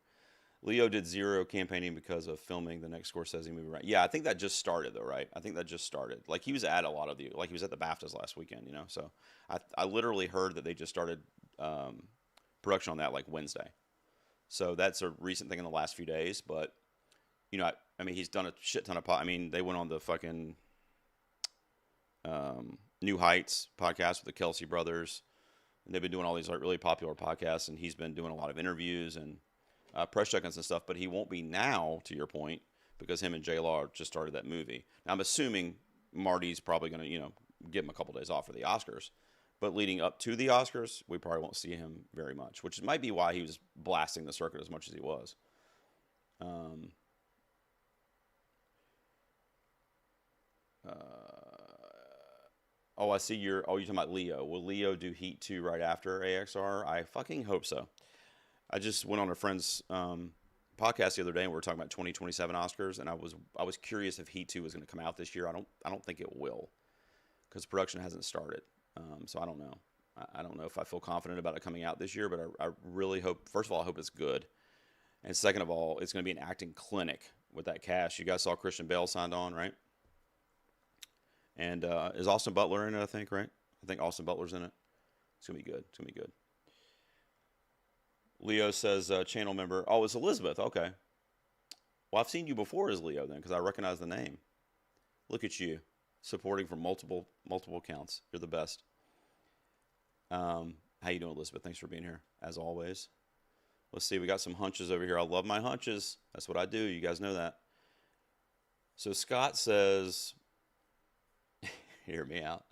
Leo did zero campaigning because of filming the next Scorsese movie, right? Yeah, I think that just started, though, right? I think that just started. Like, he was at a lot of the, like, he was at the BAFTAs last weekend, So I literally heard that they just started production on that, like, Wednesday. So that's a recent thing in the last few days, but, I mean, he's done a shit ton of, I mean, they went on the fucking New Heights podcast with the Kelsey brothers, and they've been doing all these, like, really popular podcasts, and he's been doing a lot of interviews and press check-ins and stuff, but he won't be now, to your point, because him and J-Law just started that movie. Now, I'm assuming Marty's probably going to, give him a couple days off for the Oscars, but leading up to the Oscars, we probably won't see him very much, which might be why he was blasting the circuit as much as he was. I see you're talking about Leo. Will Leo do Heat 2 right after AXR? I fucking hope so. I just went on a friend's podcast the other day, and we were talking about 2027 Oscars, and I was curious if Heat 2 was going to come out this year. I don't think it will, because production hasn't started. So I don't know. I don't know if I feel confident about it coming out this year, but I really hope. First of all, I hope it's good, and second of all, it's going to be an acting clinic with that cash. You guys saw Christian Bale signed on, right? And is Austin Butler in it, I think, right? I think Austin Butler's in it. It's going to be good. It's going to be good. Leo says, channel member. Oh, it's Elizabeth. Okay. Well, I've seen you before as Leo then because I recognize the name. Look at you, supporting from multiple accounts. You're the best. How you doing, Elizabeth? Thanks for being here, as always. Let's see. We got some hunches over here. I love my hunches. That's what I do. You guys know that. So Scott says, hear me out.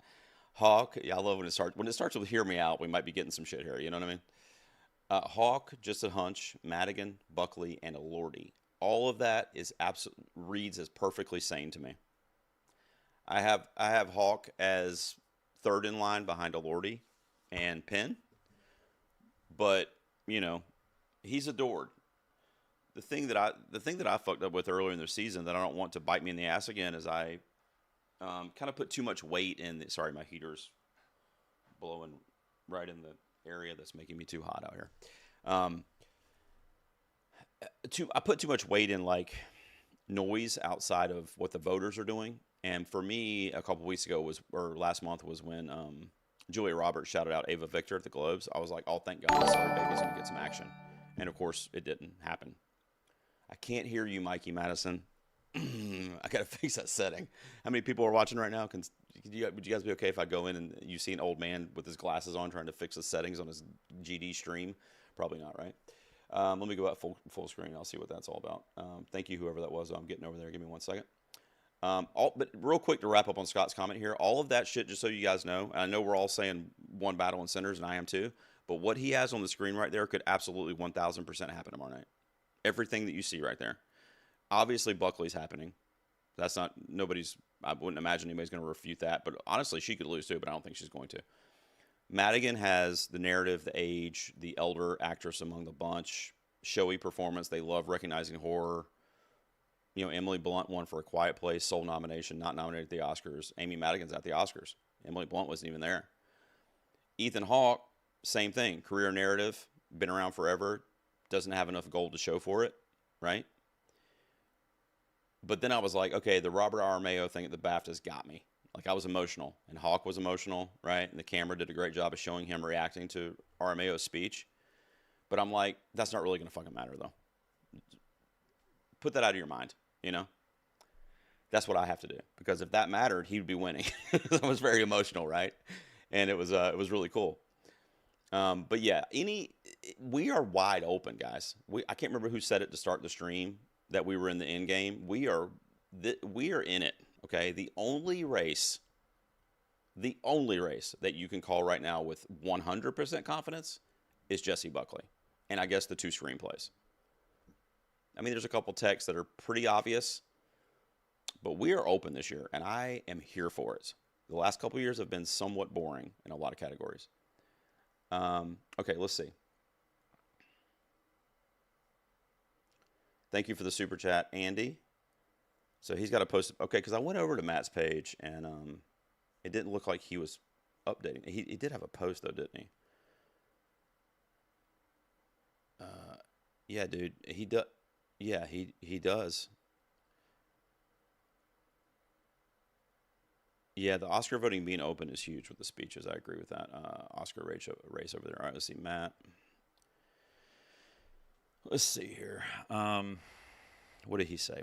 Hawk, yeah, I love when it starts. When it starts with hear me out, we might be getting some shit here. You know what I mean? Hawk, just a hunch, Madigan, Buckley, and a Lordy. All of that is reads as perfectly sane to me. I have Hawk as third in line behind a Lordy and Penn, but you know he's adored. The thing that I fucked up with earlier in the season that I don't want to bite me in the ass again is I kind of put too much weight in. Sorry, my heater's blowing right in the area that's making me too hot out here. I put too much weight in like noise outside of what the voters are doing. And for me, a couple weeks ago last month was when Julia Roberts shouted out Ava Victor at the Globes. I was like, oh, thank God, Sorry Baby's going to get some action. And of course, it didn't happen. I can't hear you, Mikey Madison. I got to fix that setting. How many people are watching right now? Would you guys be okay if I go in and you see an old man with his glasses on trying to fix the settings on his GD stream? Probably not, right? Let me go out full screen. I'll see what that's all about. Thank you, whoever that was. I'm getting over there. Give me 1 second. But real quick to wrap up on Scott's comment here, all of that shit, just so you guys know, and I know we're all saying one battle in centers, and I am too, but what he has on the screen right there could absolutely 1,000% happen tomorrow night. Everything that you see right there. Obviously, Buckley's happening. That's not, I wouldn't imagine anybody's going to refute that, but honestly, she could lose too, but I don't think she's going to. Madigan has the narrative, the age, the elder actress among the bunch, showy performance. They love recognizing horror. You know, Emily Blunt won for A Quiet Place, sole nomination, not nominated at the Oscars. Amy Madigan's at the Oscars. Emily Blunt wasn't even there. Ethan Hawke, same thing. Career narrative, been around forever, doesn't have enough gold to show for it, right? But then I was like, okay, the Robert Aramayo thing at the BAFTAs got me. Like, I was emotional, and Hawke was emotional, right? And the camera did a great job of showing him reacting to Aramayo's speech. But I'm like, that's not really going to fucking matter, though. Put that out of your mind, you know? That's what I have to do. Because if that mattered, he would be winning. I was very emotional, right? And it was really cool. But yeah, we are wide open, guys. I can't remember who said it to start the stream that we were in the end game. We are in it. Okay, the only race that you can call right now with 100% confidence is Jesse Buckley, and I guess the 2 screenplays. I mean, there's a couple texts that are pretty obvious, but we are open this year, and I am here for it. The last couple of years have been somewhat boring in a lot of categories. Okay, let's see. Thank you for the super chat, Andy. So he's got a post. Okay, because I went over to Matt's page, and it didn't look like he was updating. He did have a post, though, didn't he? Yeah, dude. He does. Yeah, he does. Yeah, the Oscar voting being open is huge with the speeches. I agree with that. Oscar race over there. All right, let's see, Matt. Let's see here. What did he say?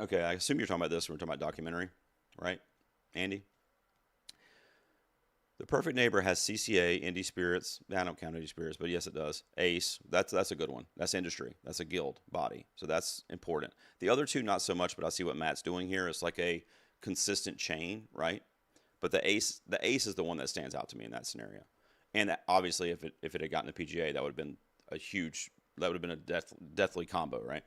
Okay, I assume you're talking about this when we're talking about documentary, right, Andy? The Perfect Neighbor has CCA, Indie Spirits. I don't count Indie Spirits, but yes, it does. ACE, that's a good one. That's industry. That's a guild body. So that's important. The other two, not so much, but I see what Matt's doing here. It's like a consistent chain, right? But the ACE is the one that stands out to me in that scenario. And that, obviously, if it had gotten the PGA, that would have been a deathly combo, right?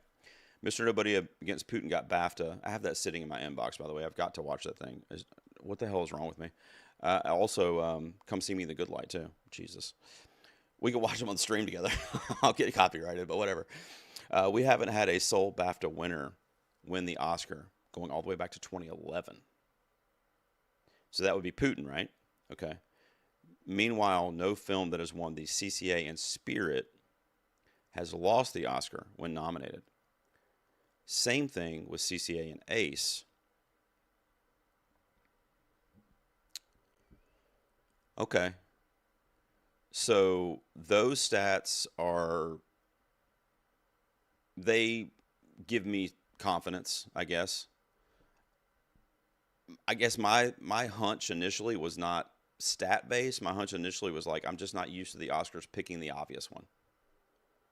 Mr. Nobody against Putin got BAFTA. I have that sitting in my inbox, by the way. I've got to watch that thing. What the hell is wrong with me? Also, Come See Me in the Good Light, too. Jesus. We can watch them on the stream together. I'll get copyrighted, but whatever. We haven't had a sole BAFTA winner win the Oscar going all the way back to 2011. So that would be Putin, right? Okay. Meanwhile, no film that has won the CCA and Spirit has lost the Oscar when nominated. Same thing with CCA and ACE. Okay. So those stats they give me confidence, I guess. I guess my hunch initially was not stat based. My hunch initially was like, I'm just not used to the Oscars picking the obvious one.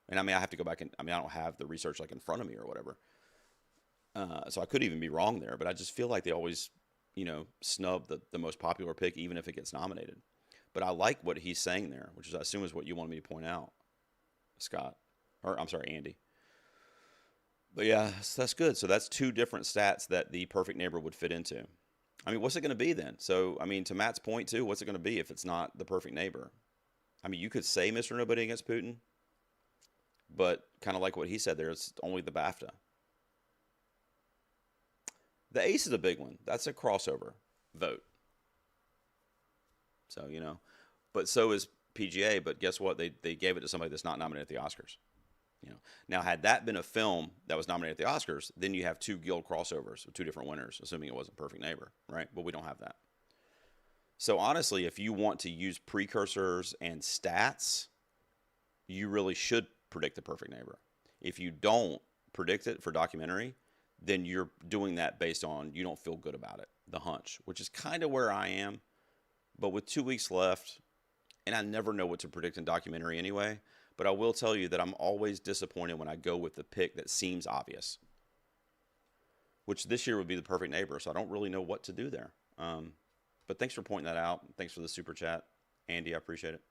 And I mean, I have to go back and I don't have the research like in front of me or whatever. So I could even be wrong there, but I just feel like they always, snub the most popular pick, even if it gets nominated. But I like what he's saying there, which is I assume is what you wanted me to point out, Scott, or I'm sorry, Andy. But yeah, that's good. So that's two different stats that the perfect neighbor would fit into. I mean, what's it going to be then? So, I mean, to Matt's point too, what's it going to be if it's not the perfect neighbor? I mean, you could say Mr. Nobody against Putin, but kind of like what he said there, it's only the BAFTA. The ACE is a big one. That's a crossover vote. So, but so is PGA. But guess what? They gave it to somebody that's not nominated at the Oscars. Now, had that been a film that was nominated at the Oscars, then you have two guild crossovers with two different winners, assuming it wasn't Perfect Neighbor, right? But we don't have that. So honestly, if you want to use precursors and stats, you really should predict the Perfect Neighbor. If you don't predict it for documentary, then you're doing that based on you don't feel good about it, the hunch, which is kind of where I am. But with 2 weeks left, and I never know what to predict in documentary anyway, but I will tell you that I'm always disappointed when I go with the pick that seems obvious, which this year would be the Perfect Neighbor, so I don't really know what to do there. But thanks for pointing that out. Thanks for the super chat, Andy. I appreciate it.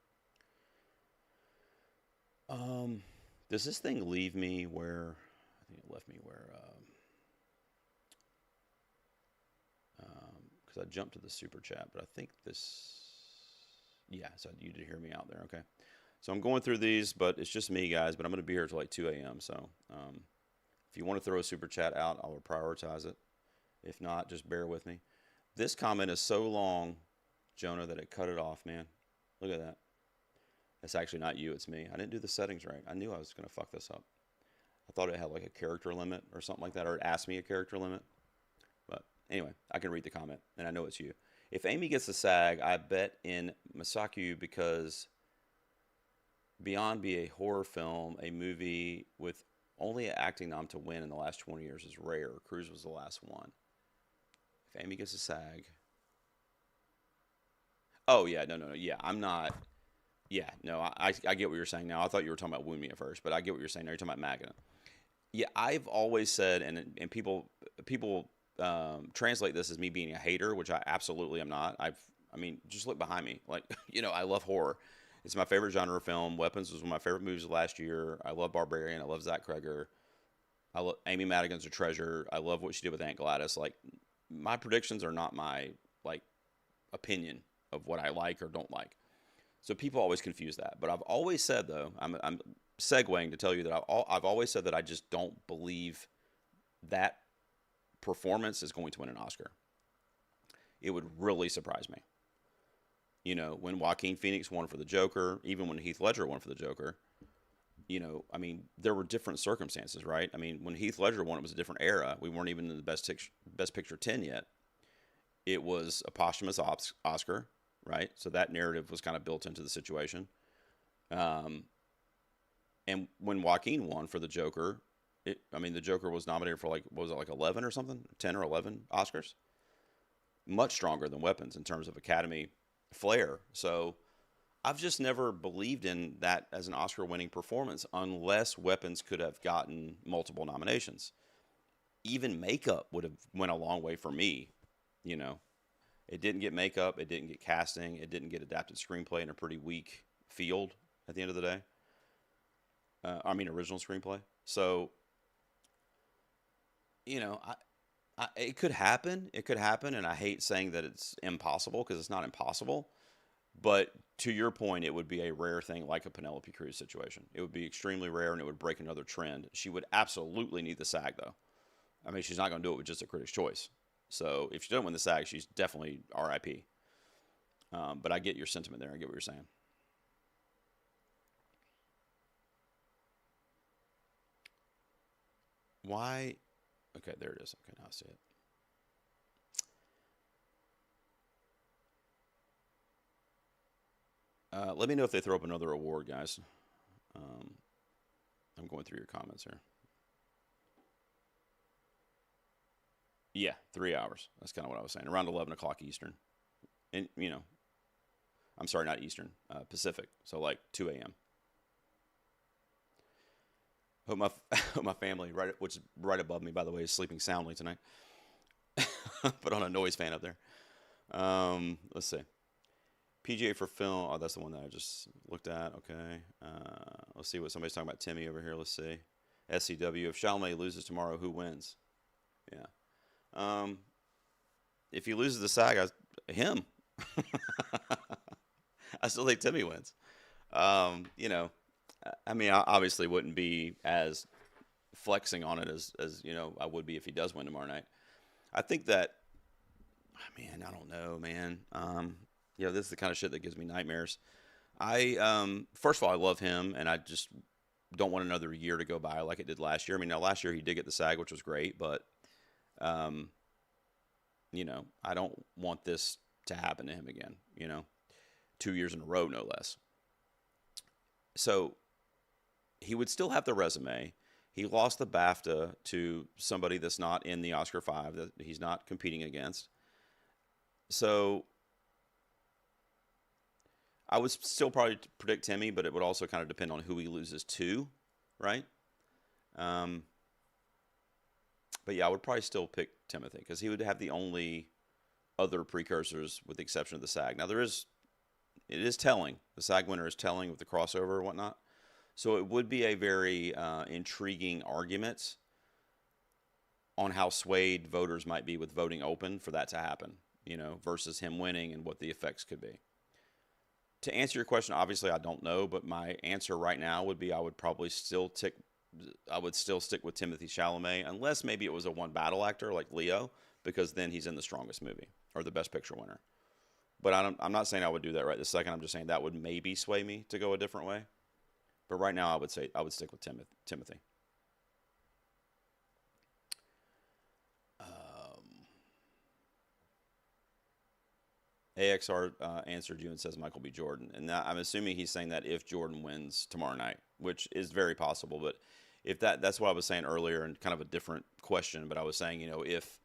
Does this thing leave me where? I think it left me where. Because I jumped to the super chat, but I think this. Yeah, so you did hear me out there. Okay. So I'm going through these, but it's just me, guys. But I'm going to be here till like 2 a.m. So if you want to throw a super chat out, I will prioritize it. If not, just bear with me. This comment is so long, Jonah, that it cut it off, man. Look at that. It's actually not you, it's me. I didn't do the settings right. I knew I was going to fuck this up. I thought it had like a character limit or something like that, or it asked me a character limit. But anyway, I can read the comment, and I know it's you. If Amy gets the SAG, I bet in Masaki because beyond be a horror film, a movie with only an acting nom to win in the last 20 years is rare. Cruise was the last one. If Amy gets a SAG. Oh, yeah, no. Yeah, I'm not. Yeah, no, I get what you're saying now. I thought you were talking about Wound Me at first, but I get what you're saying now. You're talking about Magna. Yeah, I've always said, and people translate this as me being a hater, which I absolutely am not. I mean, just look behind me. Like, I love horror. It's my favorite genre of film. Weapons was one of my favorite movies of last year. I love Barbarian. I love Zach Kreger. I love Amy Madigan's a treasure. I love what she did with Aunt Gladys. Like, my predictions are not my opinion of what I like or don't like. So people always confuse that. But I've always said, though, I'm segueing to tell you that I've always said that I just don't believe that performance is going to win an Oscar. It would really surprise me. When Joaquin Phoenix won for the Joker, even when Heath Ledger won for the Joker, I mean, there were different circumstances, right? I mean, when Heath Ledger won, it was a different era. We weren't even in the Best Picture 10 yet. It was a posthumous Oscar, right? So that narrative was kind of built into the situation. And when Joaquin won for the Joker, the Joker was nominated for what was it, 11 or something? 10 or 11 Oscars? Much stronger than Weapons in terms of Academy flair. So I've just never believed in that as an Oscar-winning performance unless Weapons could have gotten multiple nominations. Even makeup would have went a long way for me, It didn't get makeup. It didn't get casting. It didn't get adapted screenplay in a pretty weak field at the end of the day. Original screenplay. So, it could happen. It could happen, and I hate saying that it's impossible because it's not impossible. But to your point, it would be a rare thing like a Penelope Cruz situation. It would be extremely rare, and it would break another trend. She would absolutely need the SAG, though. I mean, she's not going to do it with just a Critics' Choice. So if she doesn't win the SAG, she's definitely RIP. But I get your sentiment there. I get what you're saying. Why? Okay, there it is. Okay, now I see it. Let me know if they throw up another award, guys. Um, I'm going through your comments here. Yeah, 3 hours. That's kind of what I was saying. Around 11 o'clock Eastern. And, I'm sorry, not Eastern, Pacific. So like 2 a.m. Hope my, hope my family, right, which is right above me, by the way, is sleeping soundly tonight. Put on a noise fan up there. Let's see. PGA for film. Oh, that's the one that I just looked at. Okay. Let's see what somebody's talking about. Timmy over here. Let's see. SCW. If Chalamet loses tomorrow, who wins? Yeah. Um, if he loses the SAG, him. I still think Timmy wins. I mean, I obviously wouldn't be as flexing on it as I would be if he does win tomorrow night. I think that, man, I don't know, man. This is the kind of shit that gives me nightmares. First of all, I love him, and I just don't want another year to go by like it did last year. I mean, now last year he did get the SAG, which was great, but um, I don't want this to happen to him again. 2 years in a row, no less. So he would still have the resume. He lost the BAFTA to somebody that's not in the Oscar 5 that he's not competing against. So I would still probably predict Timmy, but it would also kind of depend on who he loses to, right? Um, but yeah, I would probably still pick Timothy because he would have the only other precursors with the exception of the SAG. Now it is telling. The SAG winner is telling with the crossover and whatnot. So it would be a very intriguing argument on how swayed voters might be with voting open for that to happen, versus him winning and what the effects could be. To answer your question, obviously I don't know, but my answer right now would be I would still stick with Timothy Chalamet unless maybe it was a one battle actor like Leo, because then he's in the strongest movie or the best picture winner. But I'm not saying I would do that right this second. I'm just saying that would maybe sway me to go a different way. But right now, I would say I would stick with Timothy. AXR answered you and says Michael B. Jordan. And I'm assuming he's saying that if Jordan wins tomorrow night, which is very possible. But if that's what I was saying earlier and kind of a different question. But I was saying, if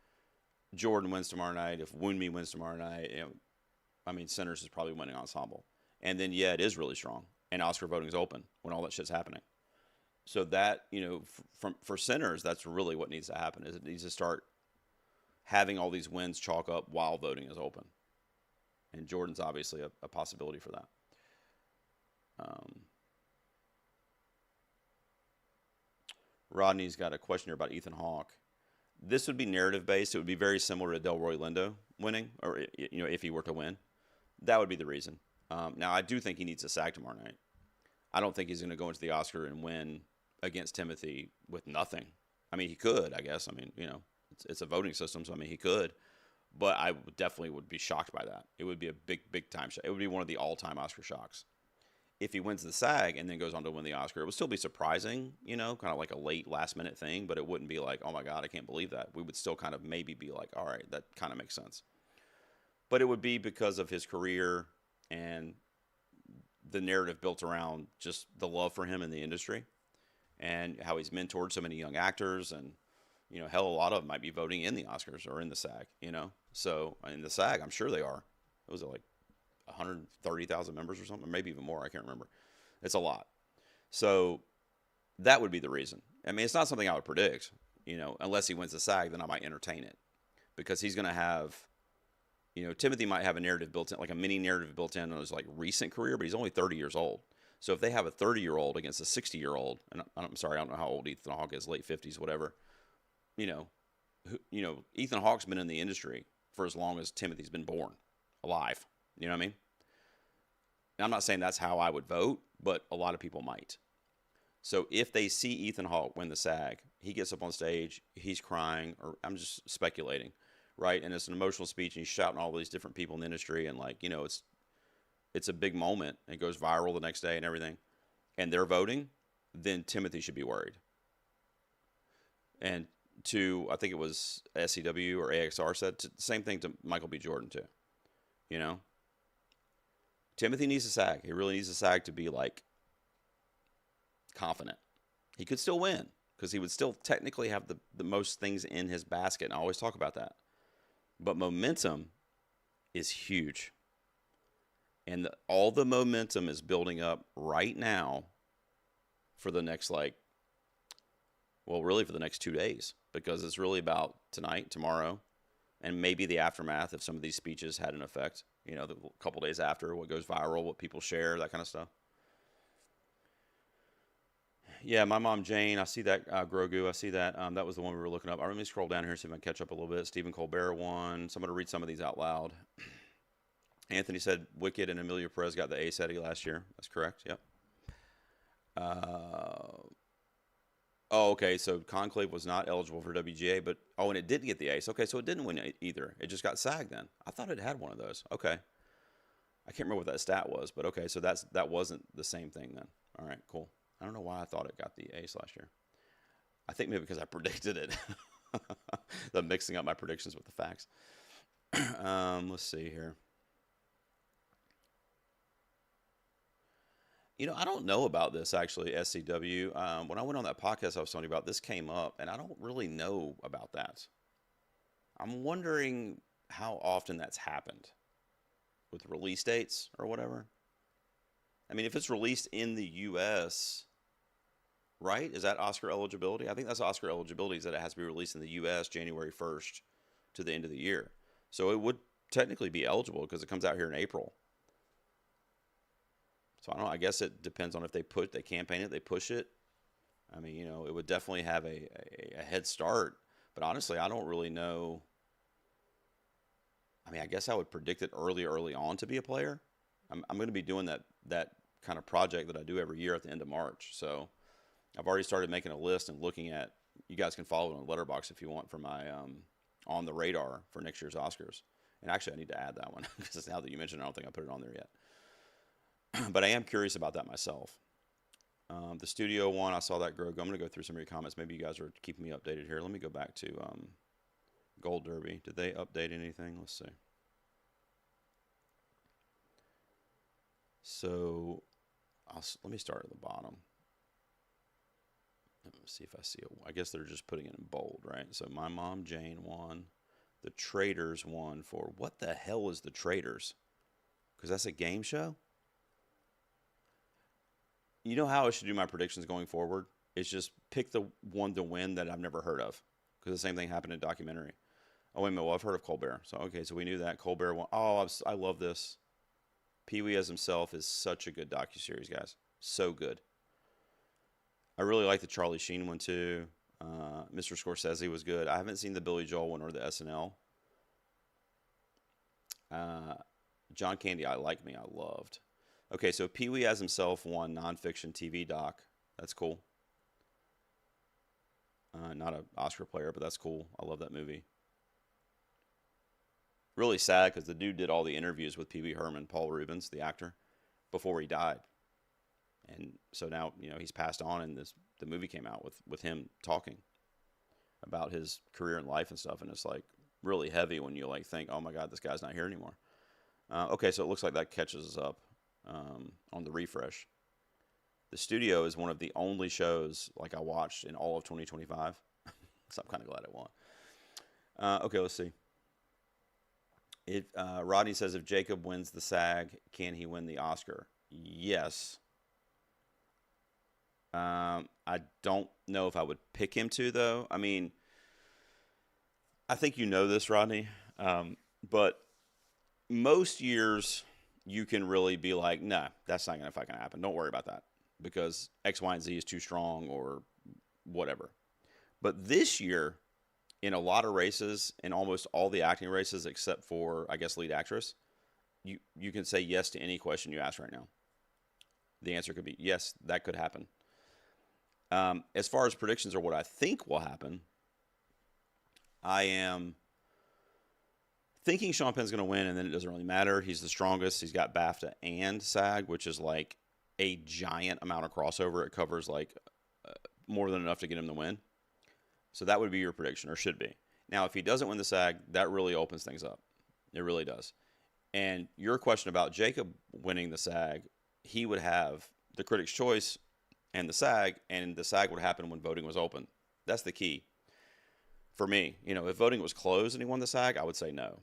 Jordan wins tomorrow night, if Woonmi wins tomorrow night, I mean, Sinners is probably winning ensemble. And then, yeah, it is really strong. And Oscar voting is open when all that shit's happening. So that, for Sinners, that's really what needs to happen. Is it needs to start having all these wins chalk up while voting is open. And Jordan's obviously a possibility for that. Rodney's got a question here about Ethan Hawke. This would be narrative based. It would be very similar to Delroy Lindo winning, or if he were to win, that would be the reason. Now I do think he needs a SAG tomorrow night. I don't think he's going to go into the Oscar and win against Timothy with nothing. I mean, he could, I guess. I mean, it's a voting system, so I mean, he could. But I definitely would be shocked by that. It would be a big, big time shock. It would be one of the all-time Oscar shocks. If he wins the SAG and then goes on to win the Oscar, it would still be surprising, kind of like a late last-minute thing, but it wouldn't be like, oh my God, I can't believe that. We would still kind of maybe be like, all right, that kind of makes sense. But it would be because of his career and the narrative built around just the love for him in the industry and how he's mentored so many young actors. And, hell, a lot of them might be voting in the Oscars or in the SAG, So in the SAG, I'm sure they are. It was like 130,000 members or something, maybe even more. I can't remember. It's a lot. So that would be the reason. I mean, it's not something I would predict, unless he wins the SAG, then I might entertain it because he's going to have, Timothy might have a narrative built in, like a mini narrative built in on his like recent career, but he's only 30 years old. So if they have a 30-year-old against a 60-year-old, and I'm sorry, I don't know how old Ethan Hawke is, late 50s, whatever, Ethan Hawke's been in the industry for as long as Timothy's been born, alive. You know what I mean? And I'm not saying that's how I would vote, but a lot of people might. So if they see Ethan Hawke win the SAG, he gets up on stage, he's crying, or I'm just speculating, right? And it's an emotional speech, and he's shouting all these different people in the industry, and it's a big moment. It goes viral the next day and everything. And they're voting, then Timothy should be worried. And to, I think it was SCW or AXR said the same thing to Michael B. Jordan too. You know, Timothy needs to sag. He really needs to sag to be like confident. He could still win because he would still technically have the most things in his basket. And I always talk about that. But momentum is huge. And all the momentum is building up right now for the next, like, well, really for the next 2 days, because it's really about tonight, tomorrow, and maybe the aftermath if some of these speeches had an effect, you know, the couple days after, what goes viral, what people share, that kind of stuff. Yeah, my mom, Jane, I see that. Grogu, I see that. That was the one we were looking up. Let me scroll down here and see if I can catch up a little bit. Stephen Colbert won. So I'm going to read some of these out loud. Anthony said Wicked and Emilio Perez got the ace Eddie last year. That's correct. Yep. Oh, okay. So Conclave was not eligible for WGA, but and it did get the ace. Okay, so it didn't win either. It just got SAG then. I thought it had one of those. Okay. I can't remember what that stat was, but okay, so that wasn't the same thing then. All right, cool. I don't know why I thought it got the ace last year. I think maybe because I predicted it. I'm mixing up my predictions with the facts. Let's see here. You know, I don't know about this actually, SCW. When I went on that podcast I was talking about, this came up, and I don't really know about that. I'm wondering how often that's happened with release dates or whatever. I mean, if it's released in the U.S., right? Is that Oscar eligibility? I think that's Oscar eligibility, is that it has to be released in the U.S. January 1st to the end of the year. So it would technically be eligible because it comes out here in April. So I don't know. I guess it depends on if they campaign it, they push it. I mean, you know, it would definitely have a head start. But honestly, I don't really know. I mean, I guess I would predict it early on to be a player. I'm going to be doing that kind of project that I do every year at the end of March. So I've already started making a list and looking at. You guys can follow it on Letterboxd if you want for my on the radar for next year's Oscars. And actually, I need to add that one because now that you mentioned it, I don't think I put it on there yet. But I am curious about that myself. The studio one, I saw that grow. I'm going to go through some of your comments. Maybe you guys are keeping me updated here. Let me go back to Gold Derby. Did they update anything? Let's see. So let me start at the bottom. Let me see if I see it. I guess they're just putting it in bold, right? So my mom, Jane, won. The Traders won for, what the hell is the Traders? Because that's a game show? You know how I should do my predictions going forward? It's just pick the one to win that I've never heard of. Because the same thing happened in documentary. Oh, wait a minute. Well, I've heard of Colbert. So, okay, so we knew that. Colbert won. Oh, I love this. Pee-wee as himself is such a good docuseries, guys. So good. I really like the Charlie Sheen one, too. Mr. Scorsese was good. I haven't seen the Billy Joel one or the SNL. John Candy, I Like Me, I loved. Okay, so Pee-wee as himself won nonfiction TV doc. That's cool. Not an Oscar player, but that's cool. I love that movie. Really sad because the dude did all the interviews with Pee Wee Herman, Paul Reubens, the actor, before he died. And so now, you know, he's passed on, and the movie came out with him talking about his career and life and stuff, and it's like really heavy when you like think, oh my God, this guy's not here anymore. Okay, so it looks like that catches us up on the refresh. The Studio is one of the only shows like I watched in all of 2025, so I'm kind of glad it won. Okay, let's see. Rodney says, if Jacob wins the SAG, can he win the Oscar? Yes. I don't know if I would pick him to, though. I mean, I think you know this, Rodney, but most years you can really be like, nah, that's not going to fucking happen. Don't worry about that because X, Y, and Z is too strong or whatever. But this year, in a lot of races, in almost all the acting races except for, I guess, lead actress, you can say yes to any question you ask right now. The answer could be yes, that could happen. As far as predictions or what I think will happen, I am thinking Sean Penn's going to win, and then it doesn't really matter. He's the strongest. He's got BAFTA and SAG, which is like a giant amount of crossover. It covers like more than enough to get him the win. So that would be your prediction, or should be. Now, if he doesn't win the SAG, that really opens things up. It really does. And your question about Jacob winning the SAG, he would have the Critics' Choice and the SAG would happen when voting was open. That's the key for me. If voting was closed and he won the SAG, I would say no.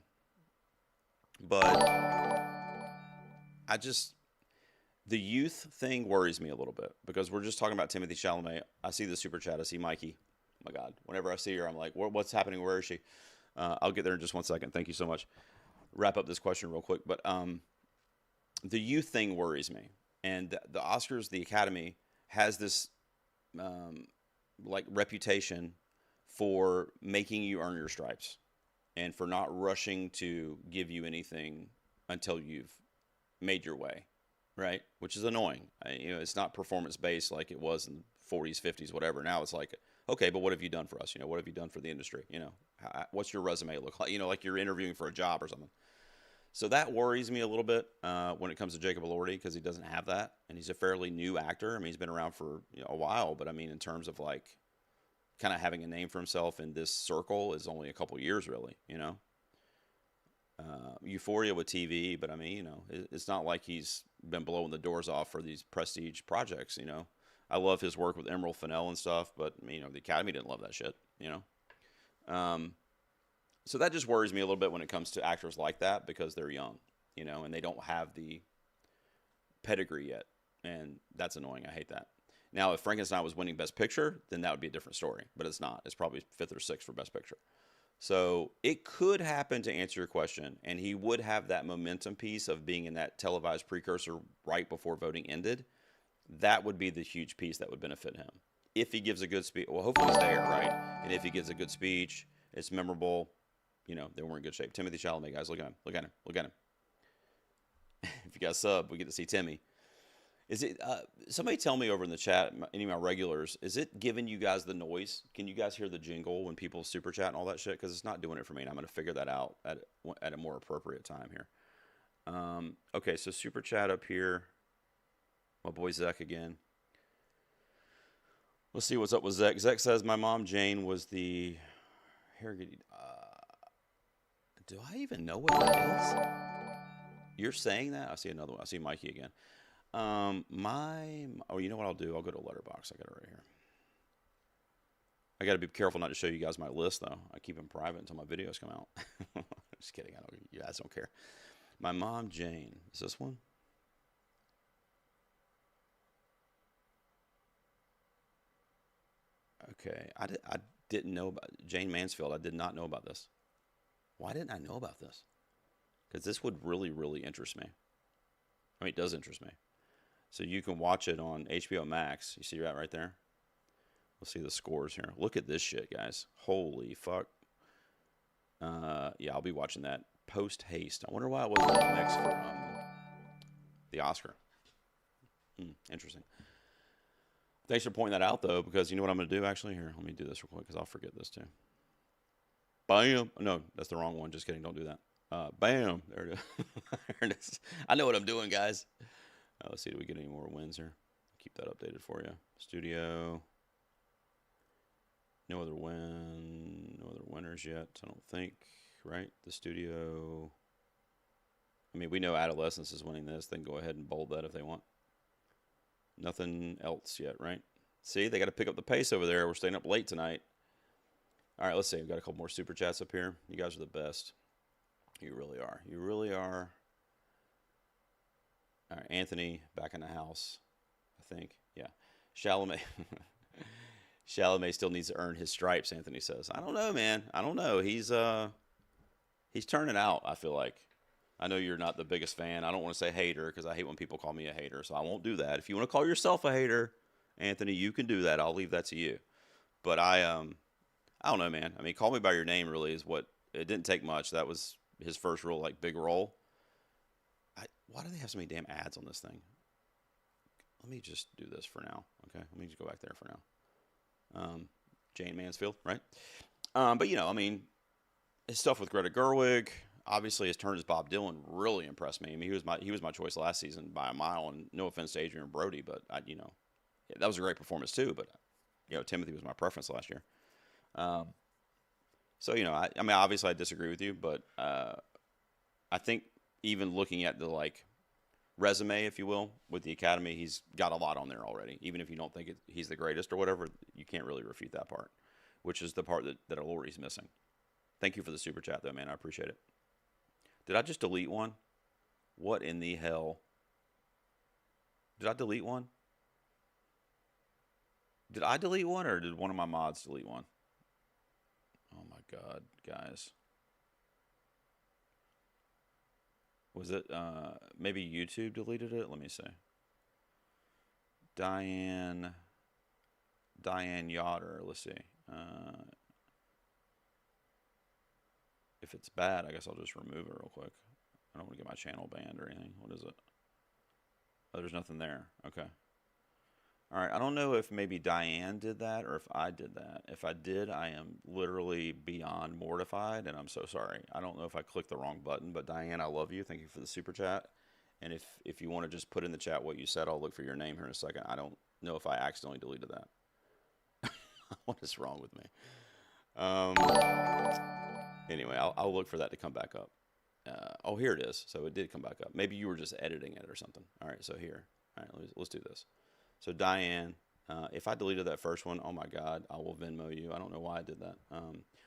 But the youth thing worries me a little bit because we're just talking about Timothy Chalamet. I see the super chat. I see Mikey. Oh my God. Whenever I see her, I'm like, what's happening? Where is she? I'll get there in just 1 second. Thank you so much. Wrap up this question real quick. But the youth thing worries me. And the Oscars, the Academy, has this reputation for making you earn your stripes and for not rushing to give you anything until you've made your way, right? Which is annoying. It's not performance based like it was in the 40s, 50s, whatever. Now it's like, okay, but what have you done for us? What have you done for the industry? What's your resume look like? Like you're interviewing for a job or something. So that worries me a little bit when it comes to Jacob Elordi because he doesn't have that, and he's a fairly new actor. I mean, he's been around for a while, but I mean, in terms of like kind of having a name for himself in this circle is only a couple years, really. Euphoria with TV, but I mean, it's not like he's been blowing the doors off for these prestige projects. I love his work with Emerald Fennell and stuff, but the Academy didn't love that shit. So that just worries me a little bit when it comes to actors like that because they're young, and they don't have the pedigree yet, and that's annoying. I hate that. Now, if Frankenstein was winning Best Picture, then that would be a different story, but it's not. It's probably 5th or 6th for Best Picture. So it could happen, to answer your question, and he would have that momentum piece of being in that televised precursor right before voting ended. That would be the huge piece that would benefit him. If he gives a good speech, well, hopefully he's there, right? And if he gives a good speech, it's memorable, then we're in good shape. Timothy Chalamet, guys, look at him, look at him, look at him. If you guys sub, we get to see Timmy. Is it, somebody tell me over in the chat, any of my regulars, is it giving you guys the noise? Can you guys hear the jingle when people super chat and all that shit? Because it's not doing it for me, and I'm going to figure that out at a more appropriate time here. Okay, so super chat up here. My boy Zek again. Let's see what's up with Zek. Zek says, my mom Jane was the Harrogate. Do I even know what that is? You're saying that? I see another one. I see Mikey again. You know what I'll do? I'll go to Letterboxd. I got it right here. I got to be careful not to show you guys my list, though. I keep them private until my videos come out. Just kidding. You guys don't care. My mom, Jane. Is this one? Okay. I didn't know about Jane Mansfield. I did not know about this. Why didn't I know about this? Because this would really, really interest me. I mean, it does interest me. So you can watch it on HBO Max. You see that right there? We'll see the scores here. Look at this shit, guys. Holy fuck. Yeah, I'll be watching that post haste. I wonder why it wasn't in the mix for the Oscar. Interesting. Thanks for pointing that out, though, because you know what I'm going to do, actually? Here, let me do this real quick, because I'll forget this, too. Bam! No, that's the wrong one. Just kidding. Don't do that. Bam! There it is. There it is. I know what I'm doing, guys. Let's see. Do we get any more wins here? Keep that updated for you. Studio. No other winners yet, I don't think. Right? The studio. I mean, we know Adolescence is winning this. They can go ahead and bold that if they want. Nothing else yet, right? See, they got to pick up the pace over there. We're staying up late tonight. All right, let's see. We've got a couple more super chats up here. You guys are the best. You really are. You really are. All right, Anthony, back in the house, I think. Yeah. Chalamet. Chalamet still needs to earn his stripes, Anthony says. I don't know, man. I don't know. He's turning out, I feel like. I know you're not the biggest fan. I don't want to say hater because I hate when people call me a hater, so I won't do that. If you want to call yourself a hater, Anthony, you can do that. I'll leave that to you. But I don't know, man. I mean, call me by your name really is what – it didn't take much. That was his first real, like, big role. Why do they have so many damn ads on this thing? Let me just do this for now, okay? Let me just go back there for now. Jane Mansfield, right? But, you know, I mean, his stuff with Greta Gerwig – obviously, his turn as Bob Dylan really impressed me. I mean, he was my choice last season by a mile, and no offense to Adrian Brody, but that was a great performance too. But Timothy was my preference last year. Um, so I mean, obviously I disagree with you, but I think even looking at the like resume, if you will, with the academy, he's got a lot on there already. Even if you don't think he's the greatest or whatever, you can't really refute that part, which is the part that Lori's missing. Thank you for the super chat, though, man. I appreciate it. Did I just delete one? What in the hell? Did I delete one? Did I delete one, or did one of my mods delete one? Oh my God, guys. Was it maybe YouTube deleted it? Let me see. Diane Yoder. Let's see. If it's bad, I guess I'll just remove it real quick. I don't want to get my channel banned or anything. What is it? Oh, there's nothing there. Okay. All right. I don't know if maybe Diane did that or if I did that. If I did, I am literally beyond mortified, and I'm so sorry. I don't know if I clicked the wrong button, but Diane, I love you. Thank you for the super chat. And if you want to just put in the chat what you said, I'll look for your name here in a second. I don't know if I accidentally deleted that. What is wrong with me? Anyway, I'll look for that to come back up. Oh, here it is. So it did come back up. Maybe you were just editing it or something. All right, so here. All right, let's do this. So Diane, if I deleted that first one, oh my God, I will Venmo you. I don't know why I did that.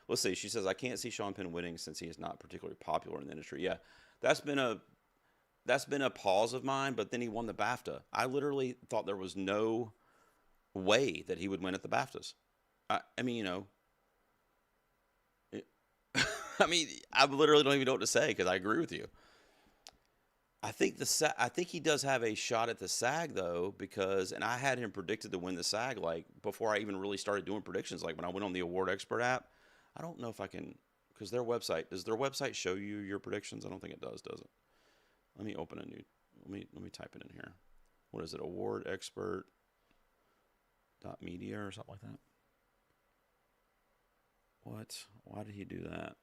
Let's see. She says, I can't see Sean Penn winning since he is not particularly popular in the industry. Yeah, that's been a pause of mine, but then he won the BAFTA. I literally thought there was no way that he would win at the BAFTAs. I mean, I mean, I literally don't even know what to say because I agree with you. I think he does have a shot at the SAG though, because I had him predicted to win the SAG like before I even really started doing predictions. Like when I went on the Award Expert app, I don't know if I can, because does their website show you your predictions? I don't think it does it? Let me open a new. Let me type it in here. What is it? Award Expert .media or something like that. What? Why did he do that?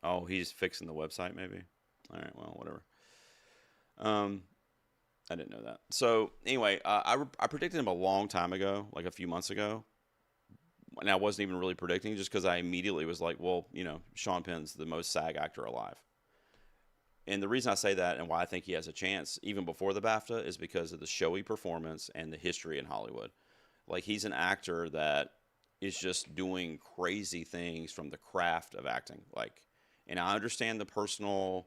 Oh, he's fixing the website maybe. All right, well, whatever. I didn't know that. So anyway, I predicted him a long time ago, like a few months ago. And I wasn't even really predicting just because I immediately was like, well, Sean Penn's the most SAG actor alive. And the reason I say that and why I think he has a chance, even before the BAFTA, is because of the showy performance and the history in Hollywood. Like, he's an actor that is just doing crazy things from the craft of acting. Like, and I understand the personal,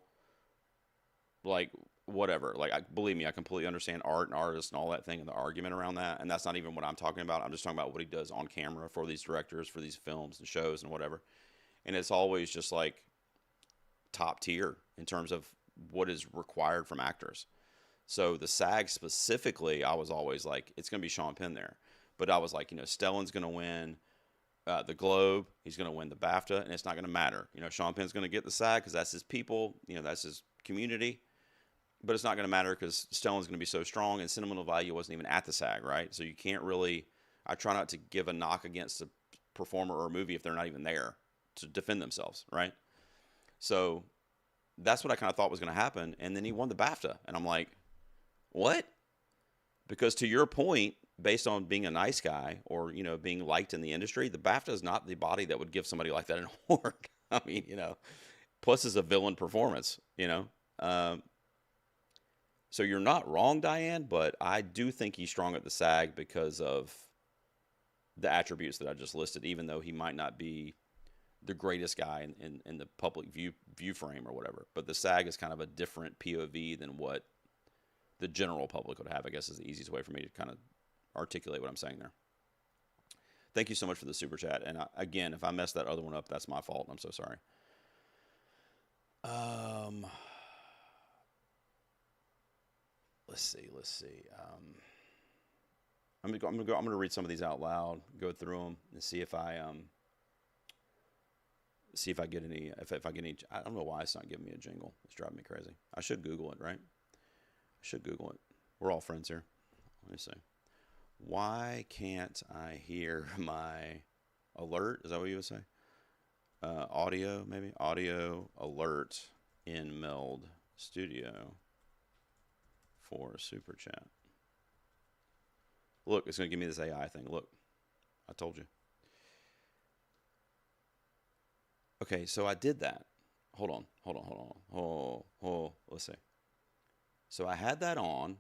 like, whatever. Like, believe me, I completely understand art and artists and all that thing and the argument around that. And that's not even what I'm talking about. I'm just talking about what he does on camera for these directors, for these films and shows and whatever. And it's always just like top tier in terms of what is required from actors. So the SAG specifically, I was always like, it's going to be Sean Penn there. But I was like, Stellan's going to win the Globe. He's going to win the BAFTA, and it's not going to matter. Sean Penn's going to get the SAG because that's his people. That's his community. But it's not going to matter because Stellan's going to be so strong, and sentimental value wasn't even at the SAG, right? So you can't really – I try not to give a knock against a performer or a movie if they're not even there to defend themselves, right? So that's what I kind of thought was going to happen. And then he won the BAFTA. And I'm like, what? Because to your point, based on being a nice guy or, being liked in the industry, the BAFTA is not the body that would give somebody like that an award. I mean, plus it's a villain performance, So you're not wrong, Diane, but I do think he's strong at the SAG because of the attributes that I just listed, even though he might not be the greatest guy in the public view frame or whatever. But the SAG is kind of a different POV than what the general public would have, I guess, is the easiest way for me to kind of articulate what I'm saying there. Thank you so much for the super chat. And again, if I messed that other one up, that's my fault. I'm so sorry. Let's see. I'm gonna read some of these out loud, go through them, and see if I get any. If I get any, I don't know why it's not giving me a jingle. It's driving me crazy. I should Google it, right? I should Google it. We're all friends here. Let me see. Why can't I hear my alert? Is that what you would say? Audio, maybe? Audio alert in Meld Studio for a super chat. Look, it's going to give me this AI thing. Look, I told you. Okay, so I did that. Hold on. Let's see. So I had that on.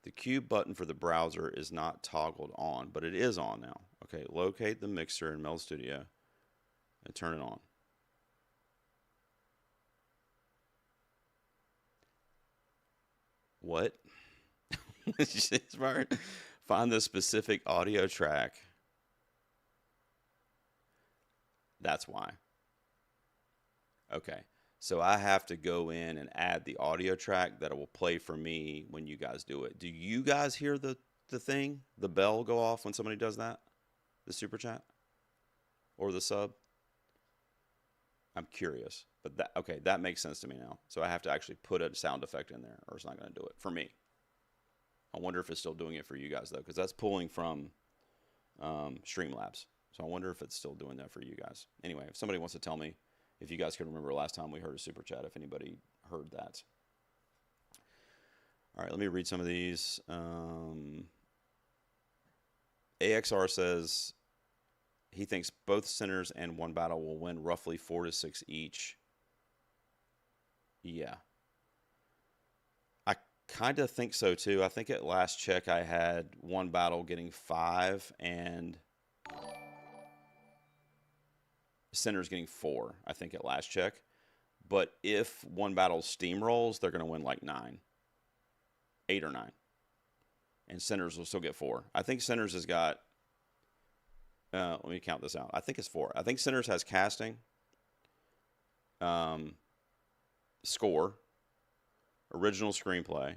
The cube button for the browser is not toggled on, but it is on now. Okay, locate the mixer in Mel Studio and turn it on. What? Find the specific audio track. That's why. Okay. So I have to go in and add the audio track that it will play for me when you guys do it. Do you guys hear the thing, the bell go off when somebody does that? The super chat or the sub? I'm curious. But that makes sense to me now. So I have to actually put a sound effect in there or it's not going to do it for me. I wonder if it's still doing it for you guys though, because that's pulling from Streamlabs. So I wonder if it's still doing that for you guys. Anyway, if somebody wants to tell me, if you guys can remember last time we heard a super chat, if anybody heard that. All right, let me read some of these. AXR says he thinks both centers and one battle will win roughly 4 to 6 each. Yeah. I kind of think so too. I think at last check I had one battle getting 5 and center's getting 4, I think, at last check. But if one battle steamrolls, they're going to win like 9, 8 or 9. And centers will still get 4. I think centers has got, let me count this out. I think it's 4. I think centers has casting, score, original screenplay,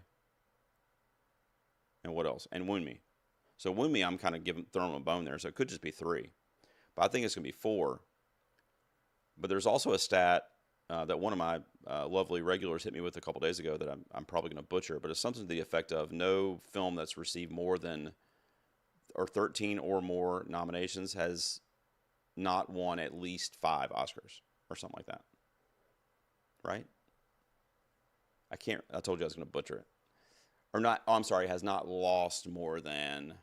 and what else? And Wound Me. So Wound Me, I'm kind of throwing him a bone there, so it could just be 3. But I think it's going to be 4. But there's also a stat that one of my lovely regulars hit me with a couple days ago that I'm probably going to butcher, but it's something to the effect of no film that's received more than or 13 or more nominations has not won at least 5 Oscars or something like that. Right? I told you I was going to butcher it. Or not, oh, I'm sorry, has not lost more than,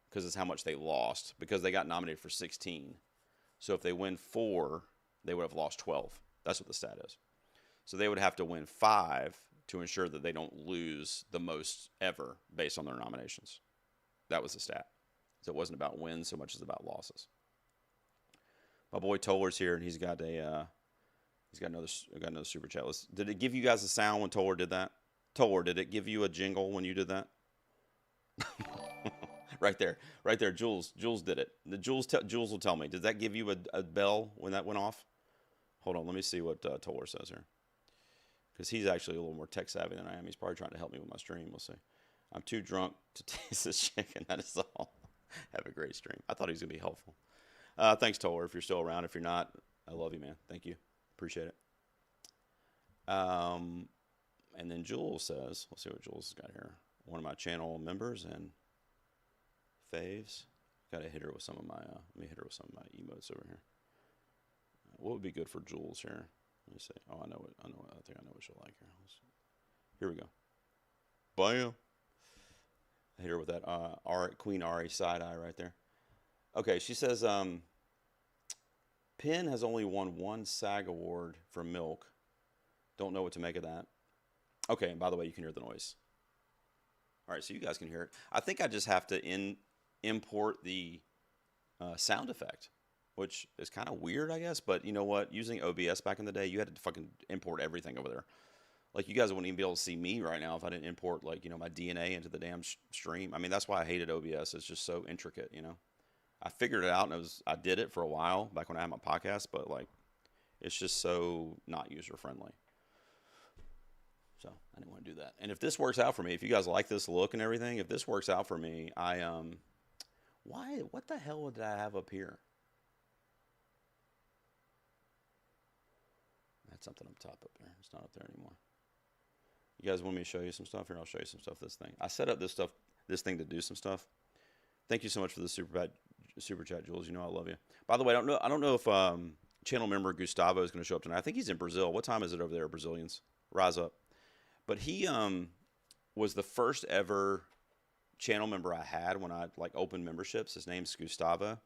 because it's how much they lost, because they got nominated for 16. So if they win 4, they would have lost 12. That's what the stat is. So they would have to win 5 to ensure that they don't lose the most ever based on their nominations. That was the stat. So it wasn't about wins so much as about losses. My boy Toller's here, and he's got another super chat. Did it give you guys a sound when Toller did that? Toller, did it give you a jingle when you did that? Right there. Jules did it. Jules will tell me. Did that give you a bell when that went off? Hold on, let me see what Toller says here. Because he's actually a little more tech savvy than I am. He's probably trying to help me with my stream. We'll see. I'm too drunk to taste this chicken. That is all. Have a great stream. I thought he was going to be helpful. Thanks, Toller, if you're still around. If you're not, I love you, man. Thank you. Appreciate it. And then Jules says, let's see what Jules has got here. One of my channel members and faves. Got to hit her with some of my, let me hit her with some of my emotes over here. What would be good for Jules here? Let me see. Oh, I think I know what she'll like here. Here we go. Bam. I hit her with that Queen Ari side eye right there. Okay, she says, Penn has only won 1 SAG award for Milk. Don't know what to make of that. Okay, and by the way, you can hear the noise. All right, so you guys can hear it. I think I just have to import the sound effect, which is kind of weird, I guess. But you know what? Using OBS back in the day, you had to fucking import everything over there. Like, you guys wouldn't even be able to see me right now if I didn't import, like, my DNA into the damn stream. I mean, that's why I hated OBS. It's just so intricate, I figured it out, and I did it for a while back when I had my podcast, but, like, it's just so not user-friendly. So I didn't want to do that. And if this works out for me, if you guys like this look and everything, if this works out for me, what the hell did I have up here? That's something up top up there. It's not up there anymore. You guys want me to show you some stuff here? I'll show you some stuff. This thing. I set up this thing to do some stuff. Thank you so much for the super chat, Jules. I love you. By the way, I don't know if channel member Gustavo is going to show up tonight. I think he's in Brazil. What time is it over there, Brazilians? Rise up. But he was the first ever channel member I had when I opened memberships. His name's Gustavo.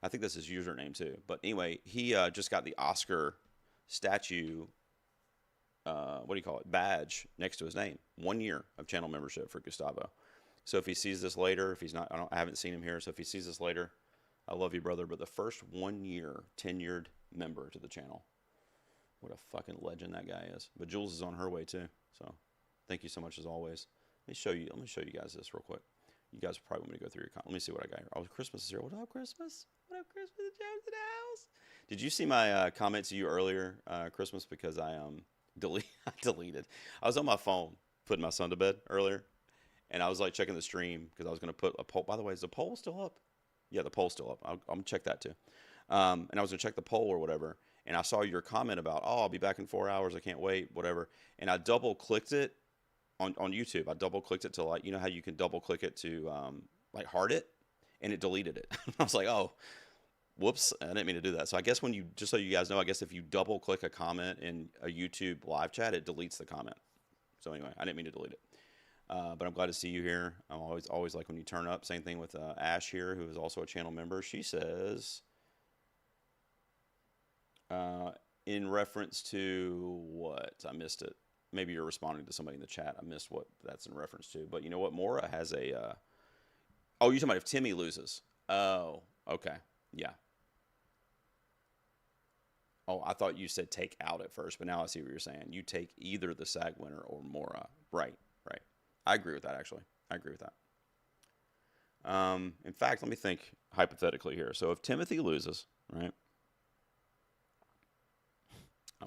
I think that's his username too. But anyway, he just got the Oscar statue. What do you call it? Badge next to his name. 1 year of channel membership for Gustavo. So if he sees this later, if he's not, I haven't seen him here. So if he sees this later, I love you, brother. But the first 1 year tenured member to the channel. What a fucking legend that guy is. But Jules is on her way too. So thank you so much as always. Let me show you guys this real quick. You guys probably want me to go through your Let me see what I got here. Oh, Christmas is here. What up, Christmas? What up, Christmas? Joe's in the house. Did you see my comment to you earlier, Christmas? Because I deleted. I was on my phone putting my son to bed earlier, and I was like checking the stream because I was going to put a poll. By the way, is the poll still up? Yeah, the poll's still up. I'm going to check that too. And I was going to check the poll or whatever, and I saw your comment about, oh, I'll be back in 4 hours. I can't wait, whatever. And I double-clicked it on YouTube. I double-clicked it to, like, you know how you can double-click it to, like, heart it? And it deleted it. I was like, oh, whoops, I didn't mean to do that. So I guess when you, just so you guys know, I guess if you double-click a comment in a YouTube live chat, it deletes the comment. So anyway, I didn't mean to delete it. But I'm glad to see you here. I'm always like when you turn up. Same thing with Ash here, who is also a channel member. She says, in reference to what? I missed it. Maybe you're responding to somebody in the chat. I missed what that's in reference to. But you know what? Mora has a... oh, you're talking about if Timmy loses. Oh, okay. Yeah. Oh, I thought you said take out at first, but now I see what you're saying. You take either the SAG winner or Mora. Right, right. I agree with that, actually. I agree with that. In fact, let me think hypothetically here. So if Timothy loses, right?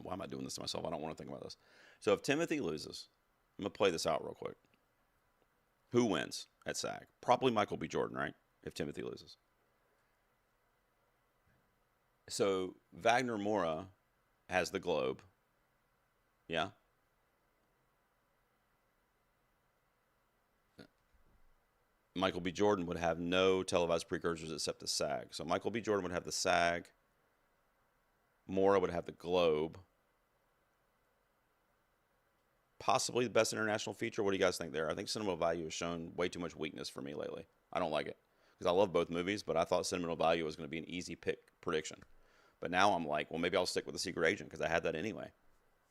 Why am I doing this to myself? I don't want to think about this. So if Timothy loses, I'm going to play this out real quick. Who wins at SAG? Probably Michael B. Jordan, right? If Timothy loses. So Wagner Mora has the Globe. Yeah? Michael B. Jordan would have no televised precursors except the SAG. So Michael B. Jordan would have the SAG. Mora would have the Globe. Possibly the best international feature. What do you guys think there? I think Sentimental Value has shown way too much weakness for me lately. I don't like it. Because I love both movies, but I thought Sentimental Value was going to be an easy pick prediction. But now I'm like, well, maybe I'll stick with The Secret Agent because I had that anyway.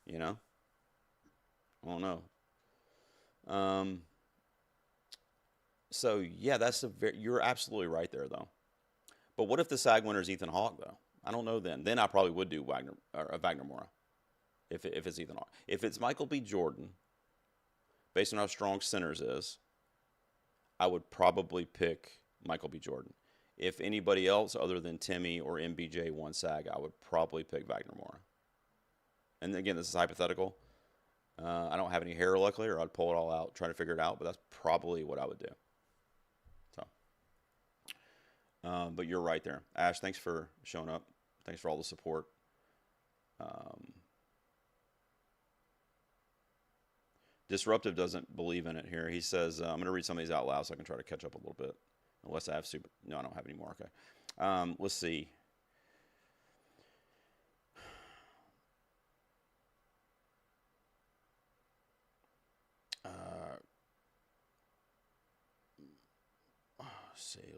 You know? I don't know. So, yeah, you're absolutely right there, though. But what if the SAG winner is Ethan Hawke, though? I don't know then. Then I probably would do Wagner Mora if it's Ethan Hawke. If it's Michael B. Jordan, based on how strong Sinners is, I would probably pick Michael B. Jordan. If anybody else other than Timmy or MBJ won SAG, I would probably pick Wagner Mora. And again, this is hypothetical. I don't have any hair, luckily, or I'd pull it all out, try to figure it out, but that's probably what I would do. But you're right there. Ash, thanks for showing up. Thanks for all the support. Disruptive doesn't believe in it here. He says, I'm going to read some of these out loud so I can try to catch up a little bit. Unless I have super... No, I don't have any more. Okay. Let's see.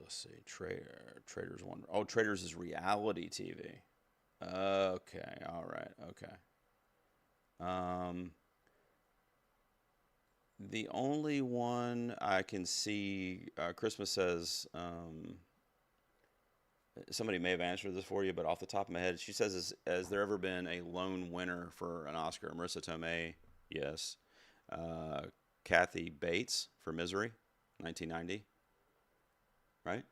Let's see. Traders one. Oh, Traders is reality TV. Okay. All right. Okay. The only one I can see, Christmas says, somebody may have answered this for you, but off the top of my head, she says, has there ever been a lone winner for an Oscar? Marissa Tomei, yes. Kathy Bates for Misery, 1990. Right?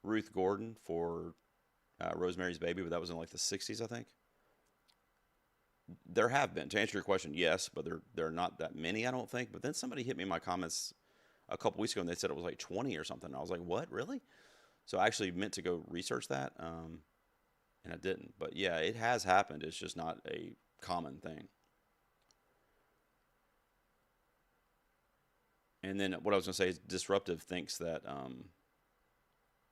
Ruth Gordon for Rosemary's Baby, but that was in like the 60s, I think. There have been. To answer your question, yes, but there are not that many, I don't think. But then somebody hit me in my comments a couple weeks ago, and they said it was like 20 or something. And I was like, what? Really? So I actually meant to go research that, and I didn't. But yeah, it has happened. It's just not a common thing. And then what I was going to say is Disruptive thinks that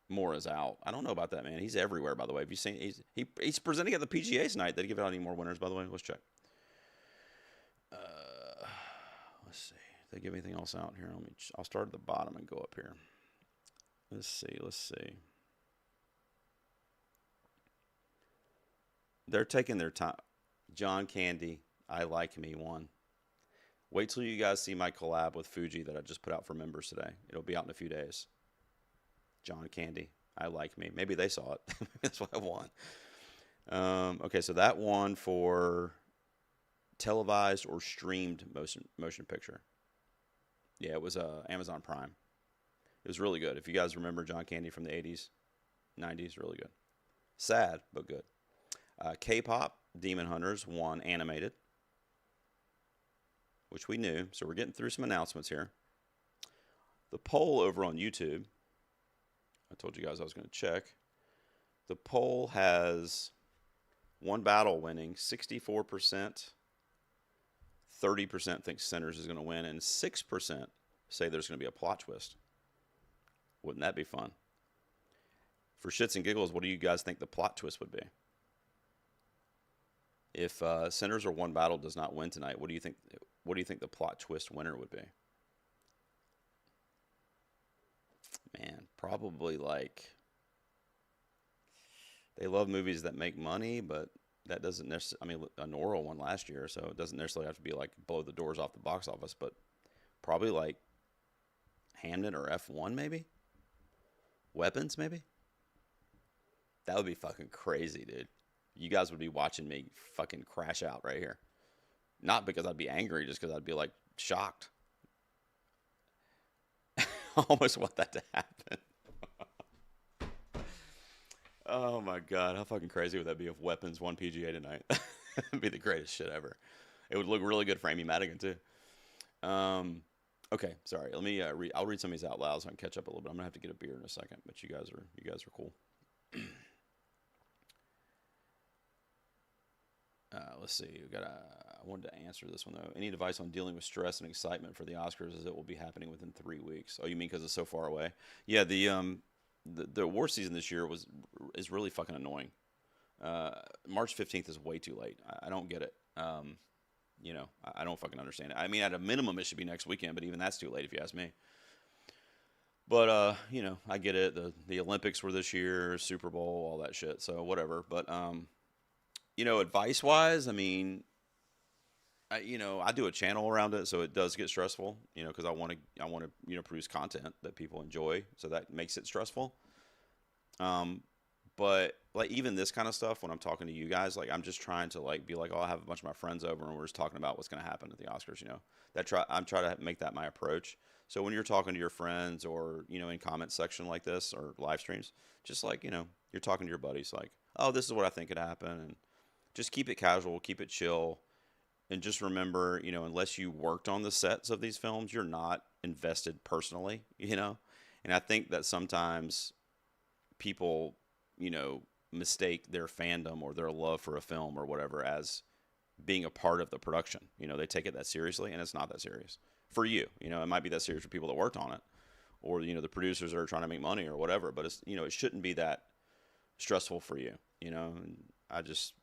Moore is out. I don't know about that, man. He's everywhere, by the way. Have you seen? He's presenting at the PGA tonight. They didn't give out any more winners, by the way. Let's check. Let's see. If they give anything else out here, I'll start at the bottom and go up here. Let's see. Let's see. They're taking their time. John Candy, I Like Me one. Wait till you guys see my collab with Fuji that I just put out for members today. It'll be out in a few days. John Candy, I Like Me. Maybe they saw it. That's what I want. Okay, so that one for televised or streamed motion picture. Yeah, it was Amazon Prime. It was really good. If you guys remember John Candy from the 80s, 90s, really good. Sad, but good. K-pop, Demon Hunters, one animated, which we knew. So we're getting through some announcements here. The poll over on YouTube, I told you guys I was going to check. The poll has one battle winning, 64%. 30% think Sinners is going to win, and 6% say there's going to be a plot twist. Wouldn't that be fun? For shits and giggles, what do you guys think the plot twist would be? If Sinners or One Battle does not win tonight, what do you think? What do you think the plot twist winner would be? Man, probably like they love movies that make money, but that doesn't necessarily. I mean, Nora won last year, so it doesn't necessarily have to be like blow the doors off the box office, but probably like Hamnet or F1 maybe. Weapons maybe. That would be fucking crazy, dude. You guys would be watching me fucking crash out right here. Not because I'd be angry, just because I'd be like shocked. I almost want that to happen. Oh my God, how fucking crazy would that be if Weapons won PGA tonight? It'd be the greatest shit ever. It would look really good for Amy Madigan too. Okay, sorry. Let me I'll read some of these out loud so I can catch up a little bit. I'm gonna have to get a beer in a second, but you guys are cool. Let's see. I wanted to answer this one though. Any advice on dealing with stress and excitement for the Oscars as it will be happening within 3 weeks? Oh, you mean because it's so far away? Yeah. The award season this year is really fucking annoying. March 15th is way too late. I don't get it. I don't fucking understand it. I mean, at a minimum, it should be next weekend, but even that's too late if you ask me. But I get it. The Olympics were this year, Super Bowl, all that shit. So whatever. But advice wise, I mean, I do a channel around it, so it does get stressful. Because I want to produce content that people enjoy, so that makes it stressful. But like even this kind of stuff, when I'm talking to you guys, like I'm just trying to like be like, oh, I have a bunch of my friends over, and we're just talking about what's going to happen at the Oscars. I'm trying to make that my approach. So when you're talking to your friends, or in comment section like this or live streams, just like you're talking to your buddies, like, oh, this is what I think could happen, and just keep it casual, keep it chill, and just remember, unless you worked on the sets of these films, you're not invested personally, And I think that sometimes people mistake their fandom or their love for a film or whatever as being a part of the production. They take it that seriously, and it's not that serious for you. It might be that serious for people that worked on it, or the producers that are trying to make money or whatever. But it's it shouldn't be that stressful for you. And I just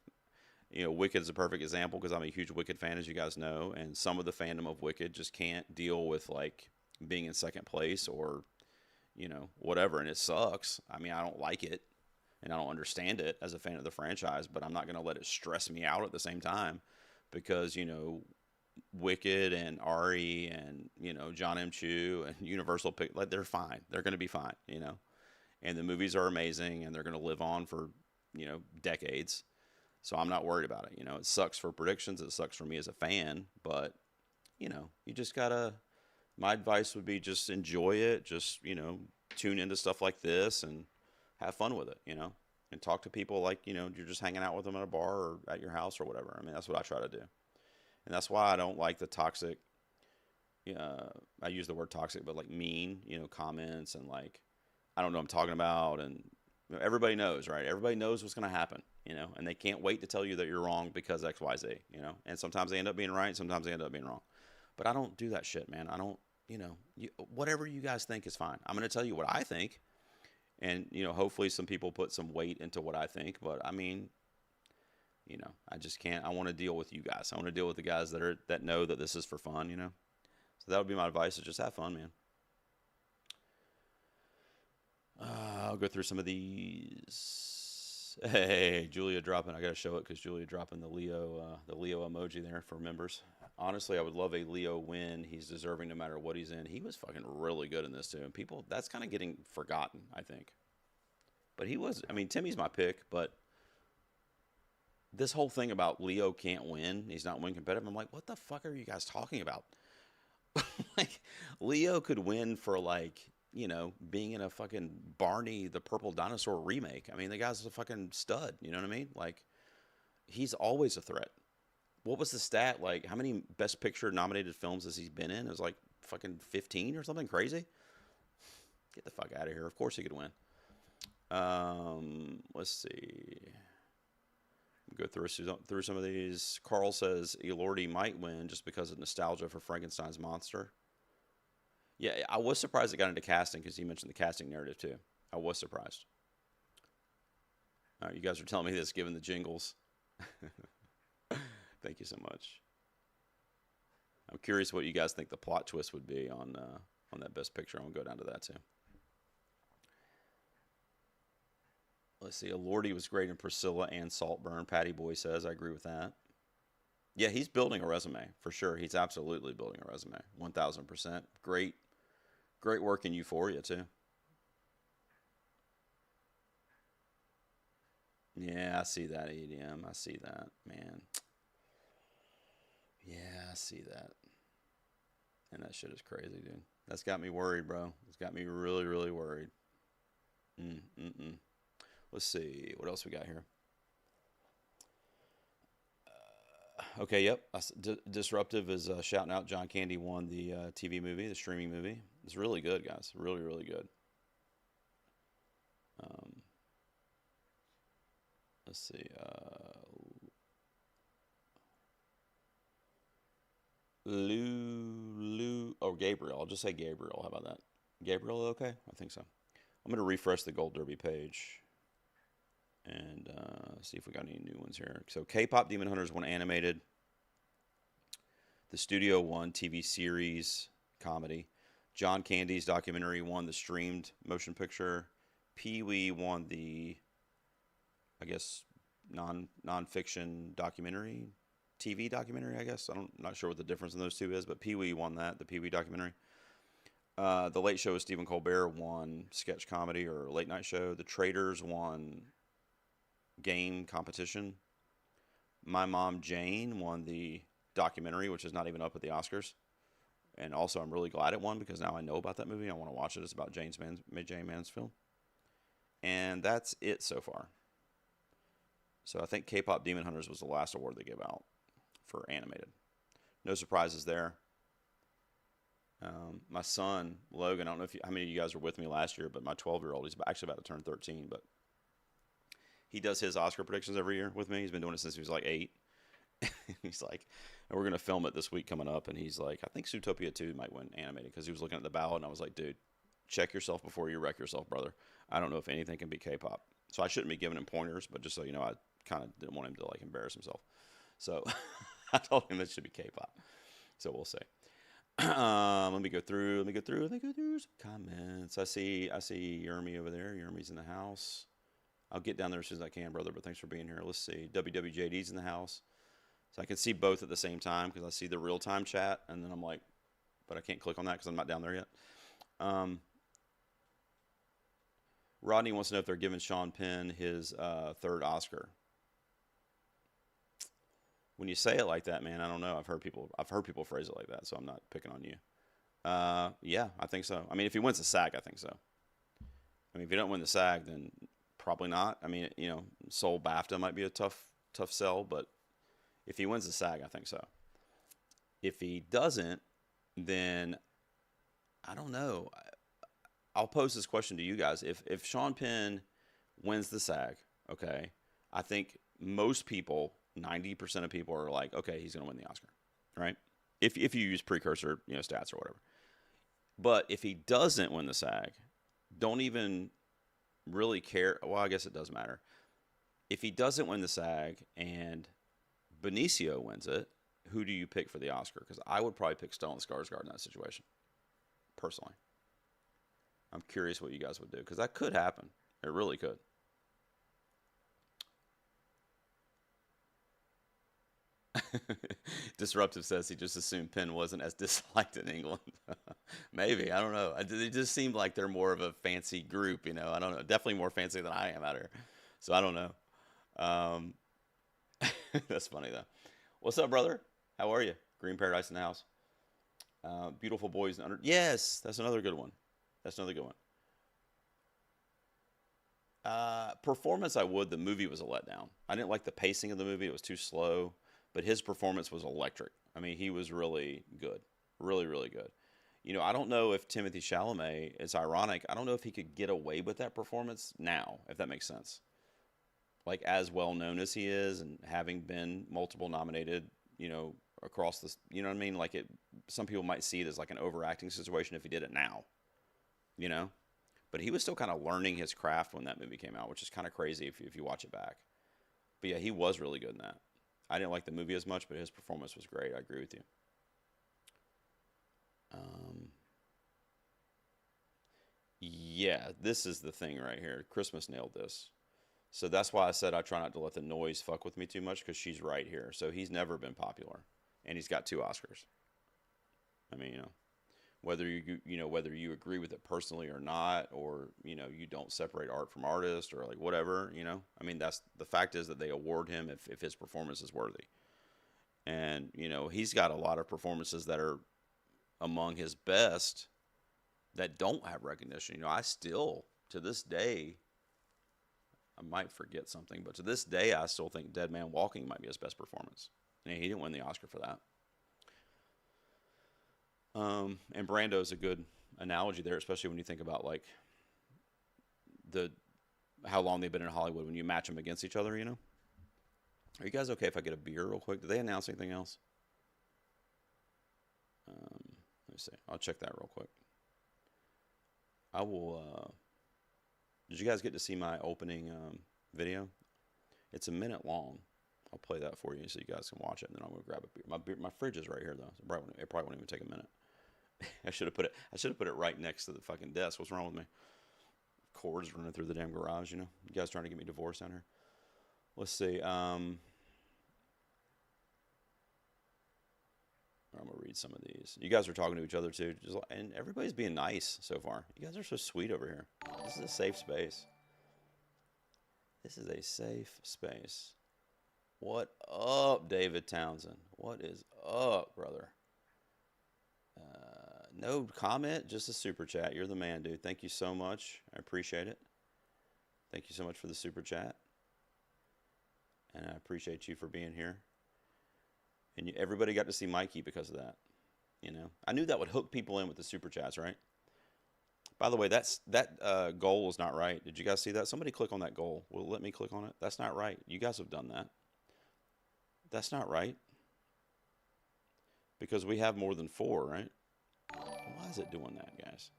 Wicked is a perfect example because I'm a huge Wicked fan, as you guys know, and some of the fandom of Wicked just can't deal with like being in second place or whatever, and it sucks. I mean, I don't like it. And I don't understand it as a fan of the franchise, but I'm not going to let it stress me out at the same time because, Wicked and Ari and, John M. Chu and Universal, like, they're fine. They're going to be fine, And the movies are amazing, and they're going to live on for, decades. So I'm not worried about it. It sucks for predictions. It sucks for me as a fan, but, you just got to, my advice would be just enjoy it. Just, tune into stuff like this and have fun with it, and talk to people like, you're just hanging out with them at a bar or at your house or whatever. I mean, that's what I try to do. And that's why I don't like the toxic, I use the word toxic, but like mean, comments and like, I don't know what I'm talking about. And everybody knows, right? Everybody knows what's going to happen, and they can't wait to tell you that you're wrong because X, Y, Z, and sometimes they end up being right. Sometimes they end up being wrong, but I don't do that shit, man. I don't, whatever you guys think is fine. I'm going to tell you what I think. And, hopefully some people put some weight into what I think. But, I mean, I just can't. I want to deal with you guys. I want to deal with the guys that know that this is for fun, So that would be my advice, is just have fun, man. I'll go through some of these. Hey, Julia dropping. I gotta show it because Julia dropping the Leo emoji there for members. Honestly, I would love a Leo win. He's deserving no matter what he's in. He was fucking really good in this too. And people, that's kind of getting forgotten, I think. But he was. I mean, Timmy's my pick, but this whole thing about Leo can't win, he's not win competitive. I'm like, what the fuck are you guys talking about? Like, Leo could win for like, being in a fucking Barney the Purple Dinosaur remake. I mean, the guy's a fucking stud. You know what I mean? Like, he's always a threat. What was the stat? Like, how many Best Picture nominated films has he been in? It was like fucking 15 or something crazy. Get the fuck out of here. Of course he could win. Let's see. Go through some of these. Carl says Elordi might win just because of nostalgia for Frankenstein's monster. Yeah, I was surprised it got into casting because he mentioned the casting narrative too. I was surprised. All right, you guys are telling me this given the jingles. Thank you so much. I'm curious what you guys think the plot twist would be on that Best Picture. I'm going to go down to that too. Let's see. Elordi was great in Priscilla and Saltburn. Patty Boy says, I agree with that. Yeah, he's building a resume for sure. He's absolutely building a resume. 1,000%. Great work in Euphoria too. Yeah, I see that, EDM. I see that, man. Yeah, I see that. And that shit is crazy, dude. That's got me worried, bro. It's got me really, really worried. Let's see. What else we got here? Okay, yep. Disruptive is shouting out John Candy won the TV movie, the streaming movie. It's really good, guys. Really, really good. Let's see. Gabriel. I'll just say Gabriel. How about that? Gabriel, okay? I think so. I'm going to refresh the Gold Derby page and see if we got any new ones here. So K-Pop Demon Hunters won animated. The Studio won TV series comedy. John Candy's documentary won the streamed motion picture. Pee-wee won the, I guess, non-fiction documentary, TV documentary, I guess. I'm not sure what the difference in those two is, but Pee-wee won that, the Pee-wee documentary. The Late Show with Stephen Colbert won sketch comedy or late night show. The Traders won game competition. My Mom Jane won the documentary, which is not even up at the Oscars. And also, I'm really glad it won because now I know about that movie. I want to watch it. It's about Jane Mansfield. And that's it so far. So I think K-Pop Demon Hunters was the last award they gave out for animated. No surprises there. My son, Logan, I don't know how many of you guys were with me last year, but my 12-year-old, he's actually about to turn 13, but he does his Oscar predictions every year with me. He's been doing it since he was like 8. He's like, and we're going to film it this week coming up, and he's like, I think Zootopia 2 might win animated because he was looking at the ballot, and I was like, dude, check yourself before you wreck yourself, brother. I don't know if anything can be K-pop. So I shouldn't be giving him pointers, but just so you know, I kind of didn't want him to like embarrass himself. So I told him it should be K-pop. So we'll see. Let me go through some comments. I see Yermi over there. Yermi's in the house. I'll get down there as soon as I can, brother, but thanks for being here. Let's see. WWJD's in the house. So I can see both at the same time because I see the real-time chat, and then I'm like, but I can't click on that because I'm not down there yet. Rodney wants to know if they're giving Sean Penn his third Oscar. When you say it like that, man, I don't know. I've heard people phrase it like that, so I'm not picking on you. Yeah, I think so. I mean, if he wins the SAG, I think so. I mean, if he don't win the SAG, then probably not. I mean, Soul BAFTA might be a tough sell, but if he wins the SAG, I think so. If he doesn't, then I don't know. I'll pose this question to you guys. If Sean Penn wins the SAG, okay, I think most people, 90% of people are like, okay, he's going to win the Oscar, right? If you use precursor, stats or whatever. But if he doesn't win the SAG, don't even really care. Well, I guess it does matter. If he doesn't win the SAG and Benicio wins it, who do you pick for the Oscar? Because I would probably pick Stellan Skarsgård in that situation, personally. I'm curious what you guys would do because that could happen. It really could. Disruptive says he just assumed Penn wasn't as disliked in England. Maybe, I don't know. It just seemed like they're more of a fancy group, you know. I don't know. Definitely more fancy than I am out here. So I don't know. Um, that's funny though. What's up, brother? How are you? Green Paradise in the house. Beautiful boys under. Yes, that's another good one. That's another good one. Performance, I would. The movie was a letdown. I didn't like the pacing of the movie. It was too slow. But his performance was electric. I mean, he was really good. Really, really good. You know, I don't know if Timothy Chalamet, it's ironic, I don't know if he could get away with that performance now, if that makes sense. Like, as well known as he is and having been multiple nominated, you know, across this, you know what I mean? Like, some people might see it as like an overacting situation if he did it now, you know? But he was still kind of learning his craft when that movie came out, which is kind of crazy if you watch it back. But yeah, he was really good in that. I didn't like the movie as much, but his performance was great. I agree with you. Yeah, this is the thing right here. Christmas nailed this. So that's why I said I try not to let the noise fuck with me too much because she's right here. So he's never been popular, and he's got 2 Oscars. I mean, you know, whether you agree with it personally or not, or you know you don't separate art from artist or like whatever, you know. I mean, that's the fact is that they award him if his performance is worthy, and you know he's got a lot of performances that are among his best that don't have recognition. You know, I still to this day. I might forget something, but to this day, I still think Dead Man Walking might be his best performance. And he didn't win the Oscar for that. And Brando's a good analogy there, especially when you think about like how long they've been in Hollywood when you match them against each other. You know, are you guys okay if I get a beer real quick? Did they announce anything else? Let me see. I'll check that real quick. I will. Did you guys get to see my opening video? It's a minute long. I'll play that for you so you guys can watch it, and then I'm gonna grab a beer. My fridge is right here though. So it probably won't even take a minute. I should have put it right next to the fucking desk. What's wrong with me? Cords running through the damn garage. You know, you guys trying to get me divorced down here. Let's see. I'm gonna read some of these. You guys are talking to each other too, and everybody's being nice so far. You guys are so sweet over here. This is a safe space. This is a safe space. What up, David Townsend? What is up, brother? No comment, just a super chat. You're the man, dude. Thank you so much. I appreciate it. Thank you so much for the super chat. And I appreciate you for being here. And everybody got to see Mikey because of that. You know, I knew that would hook people in with the super chats, right? By the way, that goal is not right. Did you guys see that? Somebody click on that goal. Will it let me click on it? That's not right. You guys have done that. That's not right. Because we have more than 4, right? Why is it doing that, guys?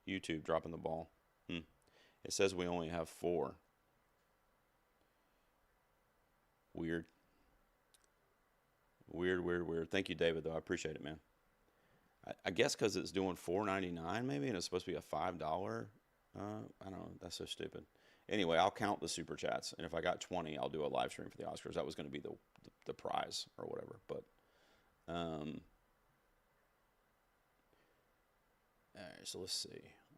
YouTube dropping the ball. It says we only have 4. Weird. Weird. Thank you, David, though. I appreciate it, man. I guess because it's doing $4.99 maybe, and it's supposed to be a $5. I don't know. That's so stupid. Anyway, I'll count the super chats, and if I got 20, I'll do a live stream for the Oscars. That was going to be the prize or whatever. But all right, so let's see.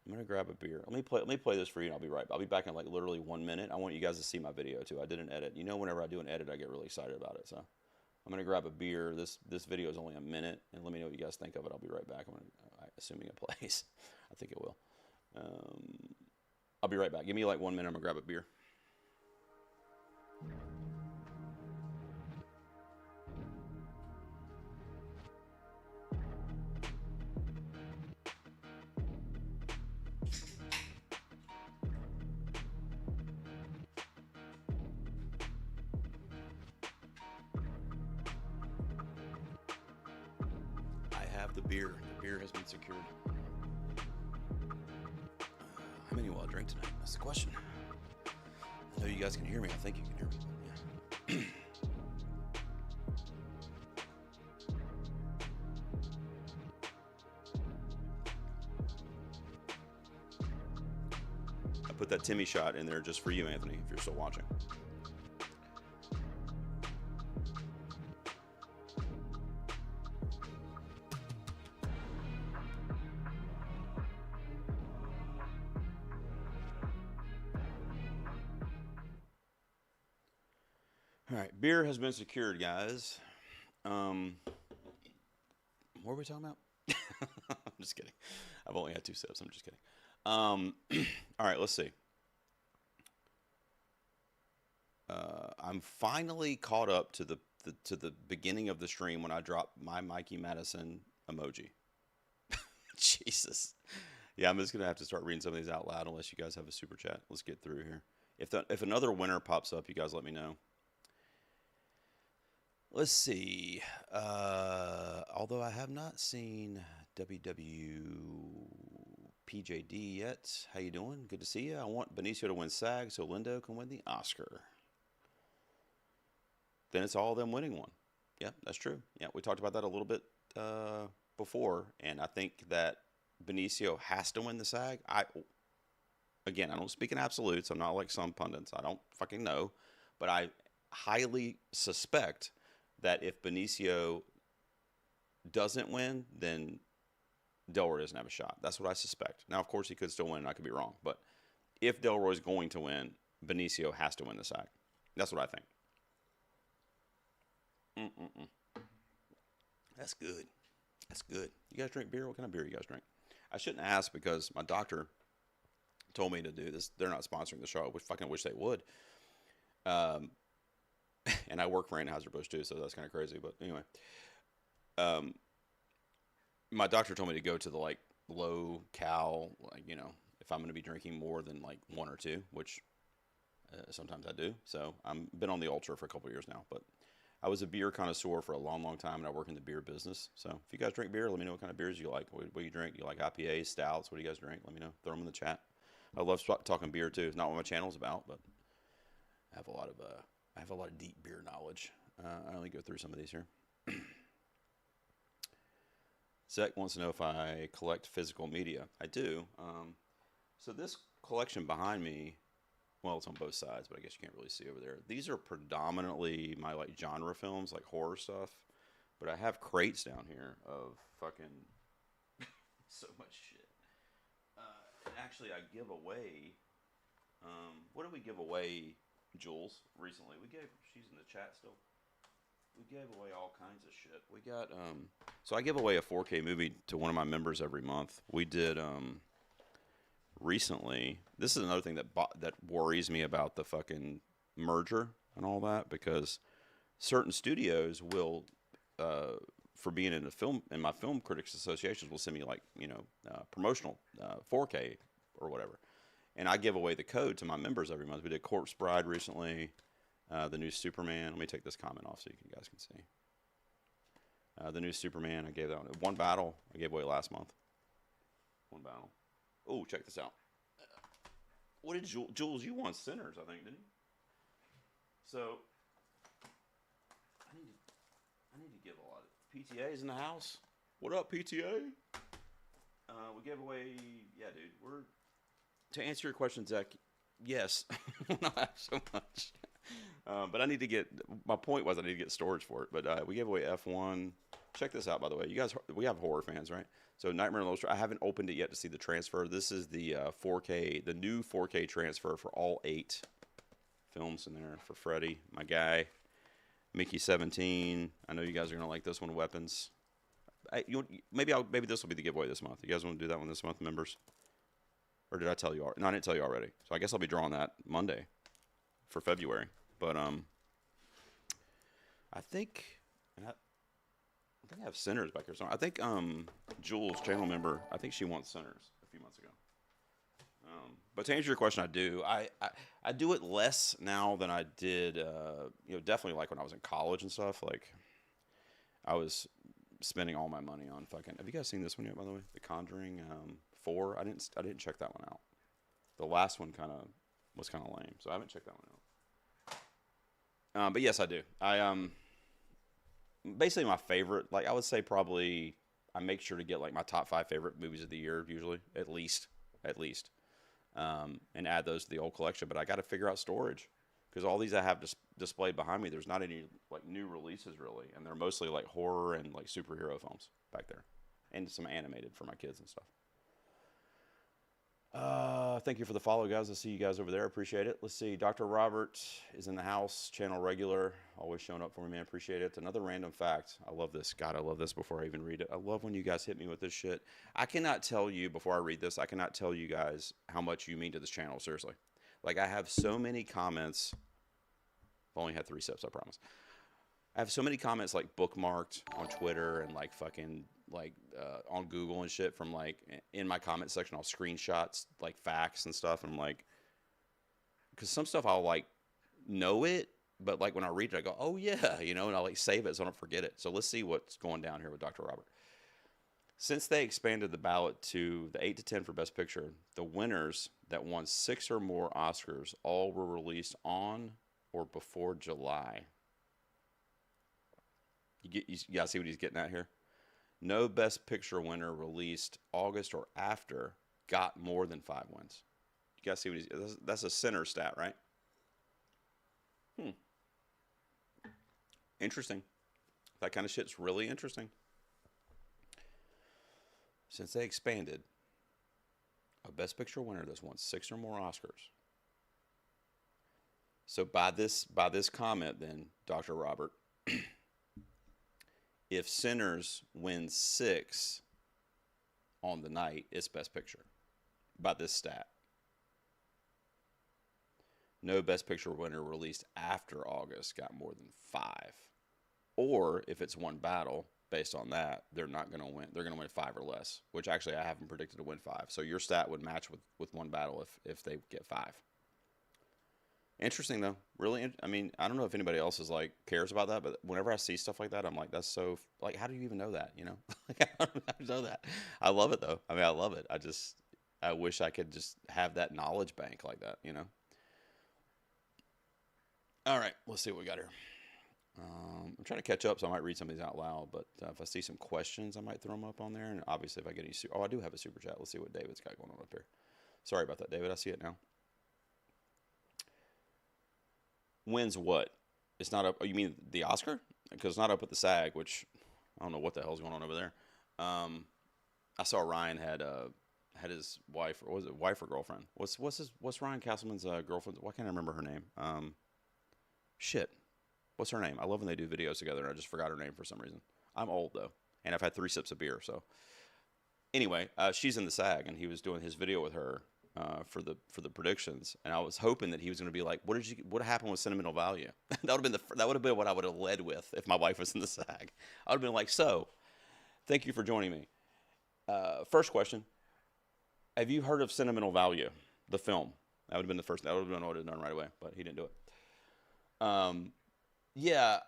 I'm gonna grab a beer. Let me play this for you, and I'll be right. I'll be back in like literally 1 minute. I want you guys to see my video too. I did an edit. You know, whenever I do an edit, I get really excited about it. So I'm gonna grab a beer. This video is only a minute, and let me know what you guys think of it. I'll be right back. Assuming it plays. I think it will. I'll be right back. Give me like 1 minute. I'm gonna grab a beer. The beer. The beer has been secured. How many will I drink tonight? That's the question. I know you guys can hear me. I think you can hear me. Yeah. put that Timmy shot in there just for you, Anthony, if you're still watching. All right, beer has been secured, guys. What were we talking about? I'm just kidding. I've only had 2 sips. I'm just kidding. All right, let's see. I'm finally caught up to the beginning of the stream when I dropped my Mikey Madison emoji. Jesus. Yeah, I'm just gonna have to start reading some of these out loud unless you guys have a super chat. Let's get through here. If another winner pops up, you guys let me know. Let's see. Although I have not seen WWPJD yet. How you doing? Good to see you. I want Benicio to win SAG so Lindo can win the Oscar. Then it's all of them winning one. Yeah, that's true. Yeah, we talked about that a little bit before, and I think that Benicio has to win the SAG. Again, I don't speak in absolutes. I'm not like some pundits. I don't fucking know, but I highly suspect that if Benicio doesn't win, then Delroy doesn't have a shot. That's what I suspect. Now, of course, he could still win, and I could be wrong. But if Delroy's going to win, Benicio has to win the SAG. That's what I think. That's good. That's good. You guys drink beer? What kind of beer you guys drink? I shouldn't ask because my doctor told me to do this. They're not sponsoring the show. I fucking wish they would. And I work for Anheuser-Busch too, so that's kind of crazy. But anyway, my doctor told me to go to the like low cal, like, you know, if I'm going to be drinking more than like 1 or 2, which sometimes I do. So I've been on the ultra for a couple of years now, but I was a beer connoisseur for a long, long time, and I work in the beer business. So if you guys drink beer, let me know what kind of beers you like. What do you drink? You like IPAs, stouts? What do you guys drink? Let me know. Throw them in the chat. I love talking beer too. It's not what my channel's about, but I have a lot of deep beer knowledge. I only go through some of these here. Zach wants to know if I collect physical media. I do. So this collection behind me, well, it's on both sides, but I guess you can't really see over there. These are predominantly my like genre films, like horror stuff. But I have crates down here of fucking so much shit. And actually, I give away. What did we give away, Jules? Recently, she's in the chat still. We gave away all kinds of shit. We got so I give away a 4K movie to one of my members every month. We did recently. This is another thing that worries me about the fucking merger and all that, because certain studios will for being in my film critics associations will send me like, you know, promotional 4K or whatever, and I give away the code to my members every month. We did Corpse Bride recently. The new Superman. Let me take this comment off so you guys can see. The new Superman, I gave that one battle. I gave away last month. One battle. Oh, check this out. What did Jules? You won Sinners, I think, didn't you? So I need to give a lot of PTA's in the house. What up, PTA? We gave away. Yeah, dude. To answer your question, Zach. Yes, not so much. But I need to get. My point was I need to get storage for it. But we gave away F1. Check this out, by the way. You guys, we have horror fans, right? So Nightmare on Elm Street. I haven't opened it yet to see the transfer. This is the 4K, the new 4K transfer for all 8 films in there for Freddy, my guy, Mickey 17. I know you guys are gonna like this one. Weapons. Maybe this will be the giveaway this month. You guys want to do that one this month, members? Or did I tell you already? No, I didn't tell you already. So I guess I'll be drawing that Monday for February. But I think I have Sinners back here. So I think Jules, channel member, I think she won Sinners a few months ago. But to answer your question, I do. I do it less now than I did. Definitely like when I was in college and stuff. Like I was spending all my money on fucking. Have you guys seen this one yet? By the way, The Conjuring 4. I didn't check that one out. The last one was kind of lame, so I haven't checked that one out. But yes, I do. Basically my favorite, like I would say probably I make sure to get like my top 5 favorite movies of the year usually, at least. and add those to the old collection. But I got to figure out storage because all these I have displayed behind me, there's not any like new releases really, and they're mostly like horror and like superhero films back there, and some animated for my kids and stuff. Thank you for the follow, guys. I see you guys over there. Appreciate it. Let's see. Dr. Robert is in the house. Channel regular. Always showing up for me, man. Appreciate it. Another random fact. I love this. God, I love this before I even read it. I love when you guys hit me with this shit. I cannot tell you, before I read this, I cannot tell you guys how much you mean to this channel. Seriously. Like, I have so many comments. I've only had 3 sips, I promise. I have so many comments like bookmarked on Twitter and like fucking like on Google and shit from like in my comment section. I'll screenshots like facts and stuff. And I'm like, because some stuff I'll like know it, but like when I read it, I go, oh yeah, you know, and I'll like save it so I don't forget it. So let's see what's going down here with Dr. Robert. Since they expanded the ballot to the 8 to 10 for Best Picture, the winners that won 6 or more Oscars all were released on or before July. You guys see what he's getting at here? No Best Picture winner released August or after got more than 5 wins. You guys see what he's... That's a center stat, right? Interesting. That kind of shit's really interesting. Since they expanded, a Best Picture winner that's won 6 or more Oscars. So by this comment then, Dr. Robert... If Sinners wins 6 on the night, it's Best Picture. By this stat. No Best Picture winner released after August got more than 5. Or if it's one battle, based on that, they're not going to win. They're going to win 5 or less, which actually I haven't predicted to win 5. So your stat would match with one battle if they get 5. Interesting though, really. I mean, I don't know if anybody else is like cares about that, but whenever I see stuff like that, I'm like, that's so like, how do you even know that? You know, like I don't know that. I love it though. I mean, I love it. I wish I could just have that knowledge bank like that. You know. All right, let's see what we got here. I'm trying to catch up, so I might read some of these out loud. But if I see some questions, I might throw them up on there. And obviously, if I get any, I do have a super chat. Let's see what David's got going on up here. Sorry about that, David. I see it now. Wins what? It's not up. Oh, you mean the Oscar? Because it's not up at the SAG, which I don't know what the hell's going on over there. I saw Ryan had his wife, or was it wife or girlfriend? What's Ryan Castleman's girlfriend? Why can't I remember her name? Shit. What's her name? I love when they do videos together, and I just forgot her name for some reason. I'm old though, and I've had 3 sips of beer. So anyway, she's in the SAG, and he was doing his video with her. For the predictions, and I was hoping that he was going to be like, what happened with sentimental value? That would have been what I would have led with if my wife was in the SAG. I would have been like, so, thank you for joining me. First question: have you heard of Sentimental Value, the film? That would have been the first. That would have been what I would have done right away, but he didn't do it. Yeah,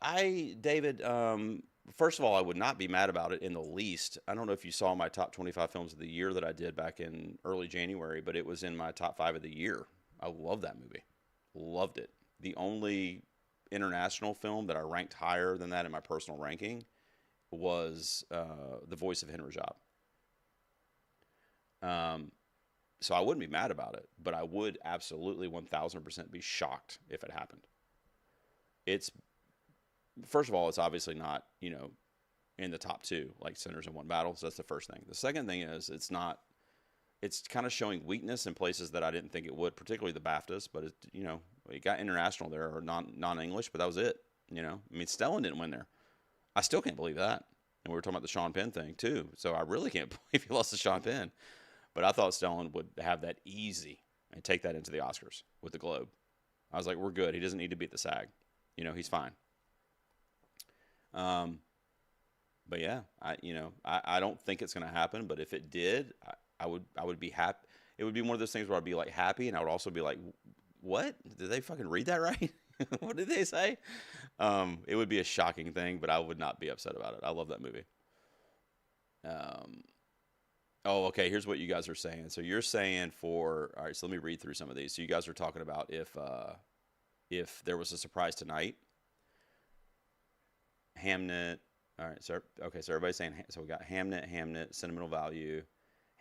David. First of all, I would not be mad about it in the least. I don't know if you saw my top 25 films of the year that I did back in early January, but it was in my top 5 of the year. I love that movie. Loved it. The only international film that I ranked higher than that in my personal ranking was The Voice of Henry Job. So I wouldn't be mad about it, but I would absolutely 1000% be shocked if it happened. First of all, it's obviously not, you know, in the top 2, like Sinners in One Battle. So that's the first thing. The second thing is it's kind of showing weakness in places that I didn't think it would, particularly the BAFTAs. But, it got international there or non-English, but that was it. You know, I mean, Stellan didn't win there. I still can't believe that. And we were talking about the Sean Penn thing too. So I really can't believe he lost to Sean Penn. But I thought Stellan would have that easy and take that into the Oscars with the Globe. I was like, we're good. He doesn't need to beat the SAG. You know, he's fine. But yeah, I don't think it's going to happen, but if it did, I would be happy. It would be one of those things where I'd be like happy, and I would also be like, what? Did they fucking read that right? What did they say? It would be a shocking thing, but I would not be upset about it. I love that movie. Oh, okay. Here's what you guys are saying. So you're saying all right, so let me read through some of these. So you guys are talking about if there was a surprise tonight, Hamnet. All right. So everybody's saying, so we got Hamnet, Sentimental Value,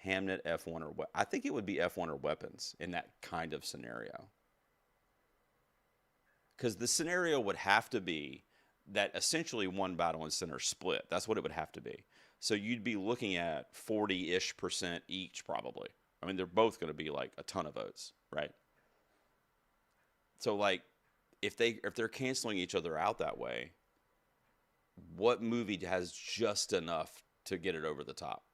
Hamnet F1 or I think it would be F1 or weapons in that kind of scenario. Because the scenario would have to be that essentially one battle and center split. That's what it would have to be. So you'd be looking at 40-ish% each probably. I mean, they're both going to be like a ton of votes, right? So like if they're canceling each other out that way, what movie has just enough to get it over the top?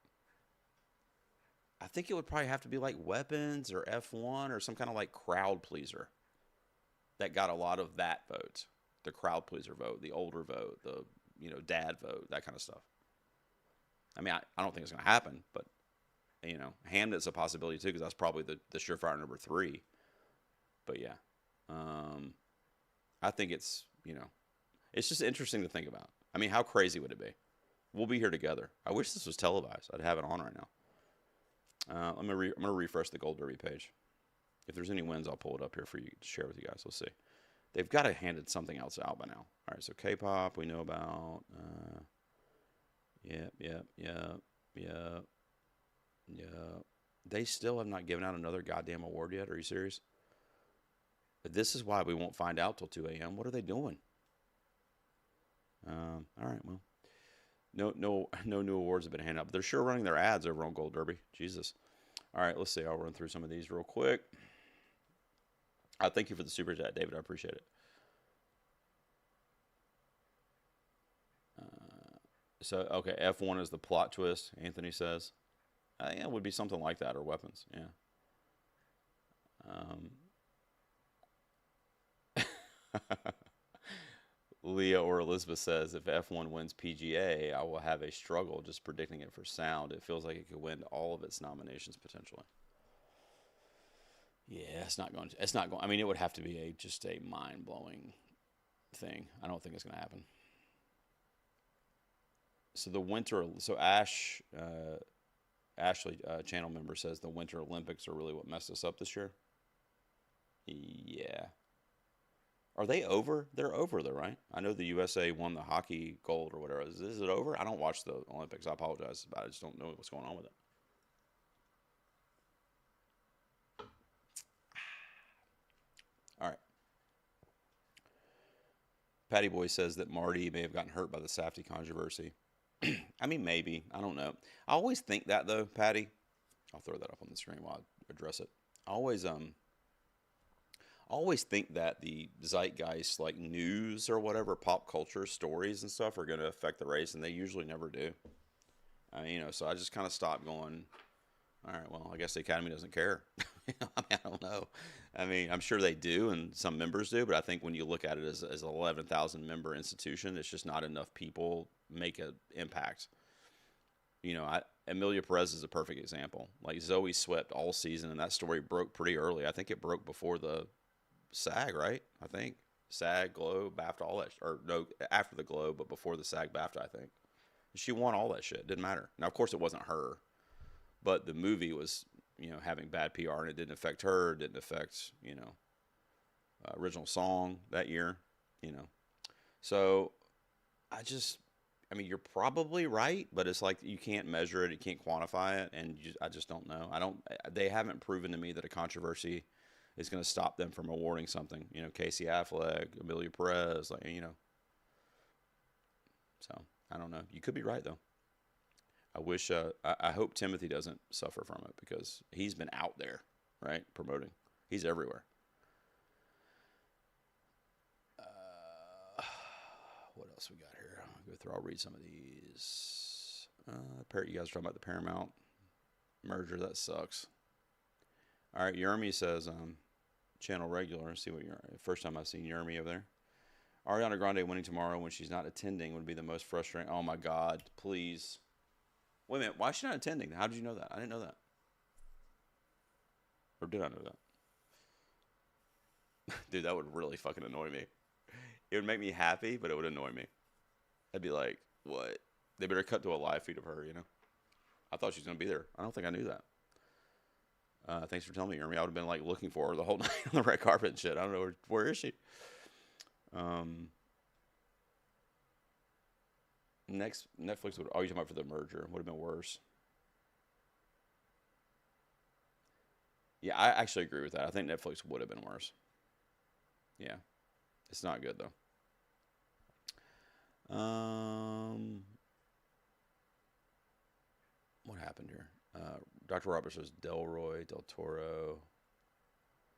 I think it would probably have to be like Weapons or F1 or some kind of like crowd pleaser that got a lot of that vote. The crowd pleaser vote, the older vote, the dad vote, that kind of stuff. I mean, I don't think it's going to happen, but Hamnet's a possibility too because that's probably the surefire number 3. But yeah, I think it's it's just interesting to think about. I mean, how crazy would it be? We'll be here together. I wish this was televised. I'd have it on right now. I'm gonna refresh the Gold Derby page. If there's any wins, I'll pull it up here for you to share with you guys. Let's see. They've got to handed something else out by now. All right, so K-pop we know about. Yep. They still have not given out another goddamn award yet. Are you serious? But this is why we won't find out till 2 a.m. What are they doing? All right, well, no new awards have been handed out, but they're sure running their ads over on Gold Derby. Jesus. All right, let's see. I'll run through some of these real quick. Thank you for the super chat, David. I appreciate it. Okay, F1 is the plot twist, Anthony says. Yeah, it would be something like that, or Weapons, yeah. Leah or Elizabeth says, if F1 wins PGA, I will have a struggle just predicting it for sound. It feels like it could win all of its nominations potentially. Yeah, it's not going. I mean, it would have to be just a mind-blowing thing. I don't think it's going to happen. So Ashley, channel member, says the Winter Olympics are really what messed us up this year. Yeah. Are they over? They're over though, right? I know the USA won the hockey gold or whatever. Is it over? I don't watch the Olympics. I apologize, but I just don't know what's going on with it. All right. Patty Boy says that Marty may have gotten hurt by the Safety controversy. I mean, maybe. I don't know. I always think that, though, Patty. I'll throw that up on the screen while I address it. I always think that the zeitgeist, like news or whatever, pop culture stories and stuff, are going to affect the race, and they usually never do. So I just kind of stopped going, all right, well, I guess the Academy doesn't care. I don't know. I mean, I'm sure they do, and some members do, but I think when you look at it as an 11,000 member institution, it's just not enough people make an impact. Amelia Perez is a perfect example. Like, Zoe swept all season, and that story broke pretty early. I think it broke before the SAG, right? I think SAG, Globe, BAFTA, all that, or no, after the Globe, but before the SAG, BAFTA, I think. She won all that shit. Didn't matter. Now, of course, it wasn't her, but the movie was, having bad PR, and it didn't affect her. It didn't affect, original song that year, So you're probably right, but it's like you can't measure it, you can't quantify it, and I just don't know. They haven't proven to me that a controversy is going to stop them from awarding something. Casey Affleck, Amelia Perez, So I don't know. You could be right though. I wish. I hope Timothy doesn't suffer from it because he's been out there, right, promoting. He's everywhere. What else we got here? I'll read some of these. You guys are talking about the Paramount merger. That sucks. All right, Yermi says, channel regular. Let's see what first time I've seen Yermi over there. Ariana Grande winning tomorrow when she's not attending would be the most frustrating. Oh my God, please. Wait a minute, why is she not attending? How did you know that? I didn't know that. Or did I know that? Dude, that would really fucking annoy me. It would make me happy, but it would annoy me. I'd be like, what? They better cut to a live feed of her, I thought she was going to be there. I don't think I knew that. Thanks for telling me, Jeremy. I would have been like looking for her the whole night on the red carpet and shit. I don't know. Where is she? Next, Netflix would, you're talking about for the merger. Would have been worse. Yeah, I actually agree with that. I think Netflix would have been worse. Yeah, it's not good though. What happened here? Dr. Roberts says Delroy, Del Toro.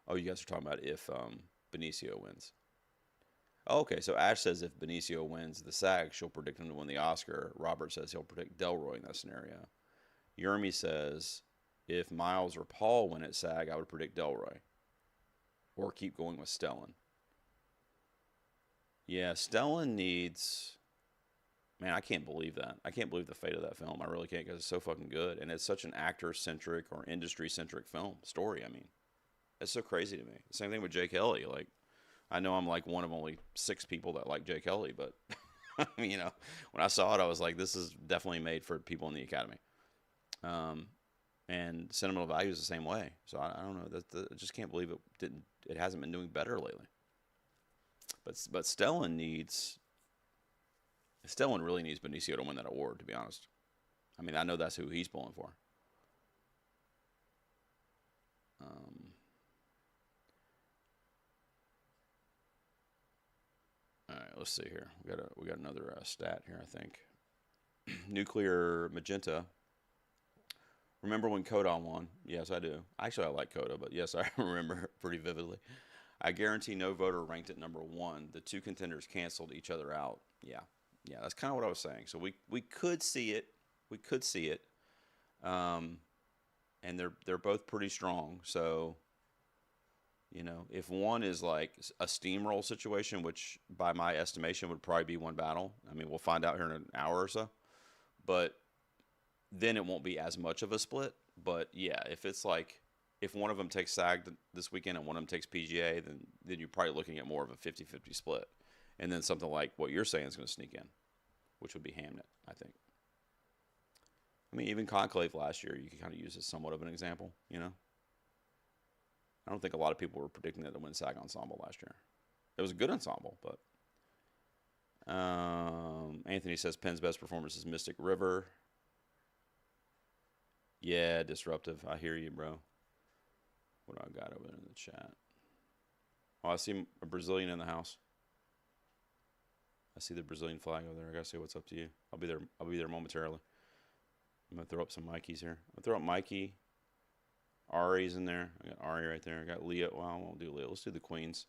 Oh, you guys are talking about if Benicio wins. Oh, okay, so Ash says if Benicio wins the SAG, she'll predict him to win the Oscar. Robert says he'll predict Delroy in that scenario. Yermi says if Miles or Paul win at SAG, I would predict Delroy. Or keep going with Stellan. Yeah, Stellan needs. Man, I can't believe that. I can't believe the fate of that film. I really can't because it's so fucking good. And it's such an actor centric or industry centric film story. I mean, it's so crazy to me. Same thing with Jake Kelly. Like, I know I'm like one of only 6 people that like Jake Kelly, but, you know, when I saw it, I was like, this is definitely made for people in the Academy. And Sentimental Value is the same way. So I don't know. I just can't believe it hasn't been doing better lately. But Stellan really needs Benicio to win that award, to be honest. I mean, I know that's who he's pulling for. All right, let's see here. We got another stat here, I think. Nuclear Magenta. Remember when Coda won? Yes, I do. Actually, I like Coda, but yes, I remember pretty vividly. I guarantee no voter ranked at number 1. The 2 contenders canceled each other out. Yeah, that's kind of what I was saying. So we could see it. We could see it. And they're both pretty strong. So, you know, if one is like a steamroll situation, which by my estimation would probably be one battle. I mean, we'll find out here in an hour or so. But then it won't be as much of a split. But yeah, if it's like if one of them takes SAG this weekend and one of them takes PGA, then you're probably looking at more of a 50-50 split. And then something like what you're saying is going to sneak in, which would be Hamnet, I think. I mean, even Conclave last year, you could kind of use as somewhat of an example, you know? I don't think a lot of people were predicting that to win SAG Ensemble last year. It was a good ensemble, but... Anthony says Penn's best performance is Mystic River. Yeah, disruptive. I hear you, bro. What do I got over there in the chat? Oh, I see a Brazilian in the house. I see the Brazilian flag over there. I gotta say what's up to you. I'll be there momentarily. I'm gonna throw up some Mikeys here. I'll throw up Mikey. Ari's in there. I got Ari right there. I got Leah. Well, I won't do Leah. Let's do the Queens.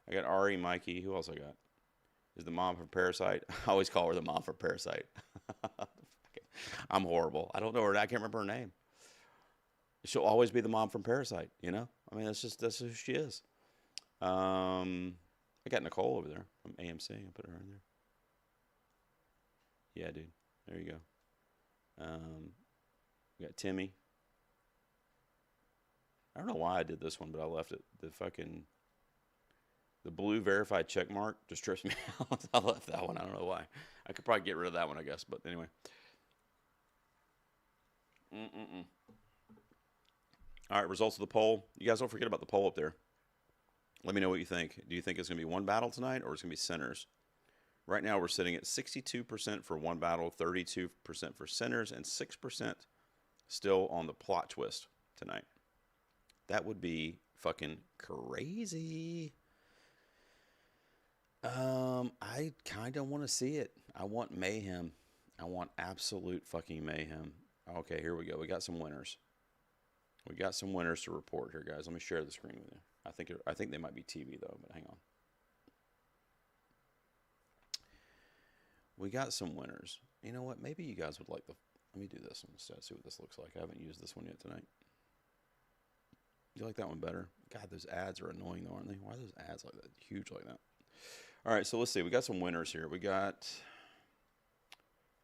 I got Ari, Mikey. Who else I got? Is the mom from Parasite? I always call her the mom from Parasite. I'm horrible. I don't know her. I can't remember her name. She'll always be the mom from Parasite, you know? I mean, that's who she is. I got Nicole over there from AMC. I'll put her in there. Yeah, dude. There you go. We got Timmy. I don't know why I did this one, but I left it. The blue verified check mark just trips me out. I left that one. I don't know why. I could probably get rid of that one, I guess. But anyway. All right, results of the poll. You guys don't forget about the poll up there. Let me know what you think. Do you think it's going to be one battle tonight or it's going to be Sinners? Right now we're sitting at 62% for one battle, 32% for Sinners, and 6% still on the plot twist tonight. That would be fucking crazy. I kind of want to see it. I want mayhem. I want absolute fucking mayhem. Okay, here we go. We got some winners. We got some winners to report here, guys. Let me share the screen with you. I think they might be TV though, but hang on. We got some winners. You know what? Maybe you guys would like let me do this one instead. See what this looks like. I haven't used this one yet tonight. You like that one better? God, those ads are annoying though, aren't they? Why are those ads like that? Huge like that. All right, so let's see. We got some winners here.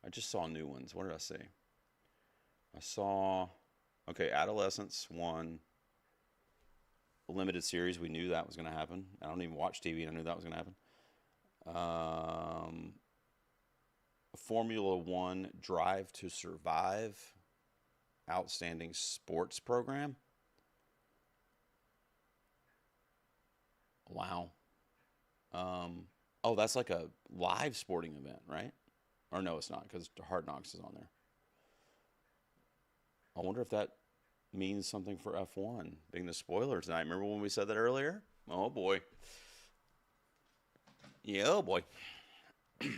I just saw new ones. What did I see? I saw, okay, Adolescence won a limited series. We knew that was going to happen. I don't even watch TV, and I knew that was going to happen. Formula One Drive to Survive Outstanding Sports Program. Wow. Oh, that's like a live sporting event, right? Or no, it's not, because Hard Knocks is on there. I wonder if that means something for F1 being the spoiler tonight. Remember when we said that earlier? Oh boy. Yeah, oh boy. Did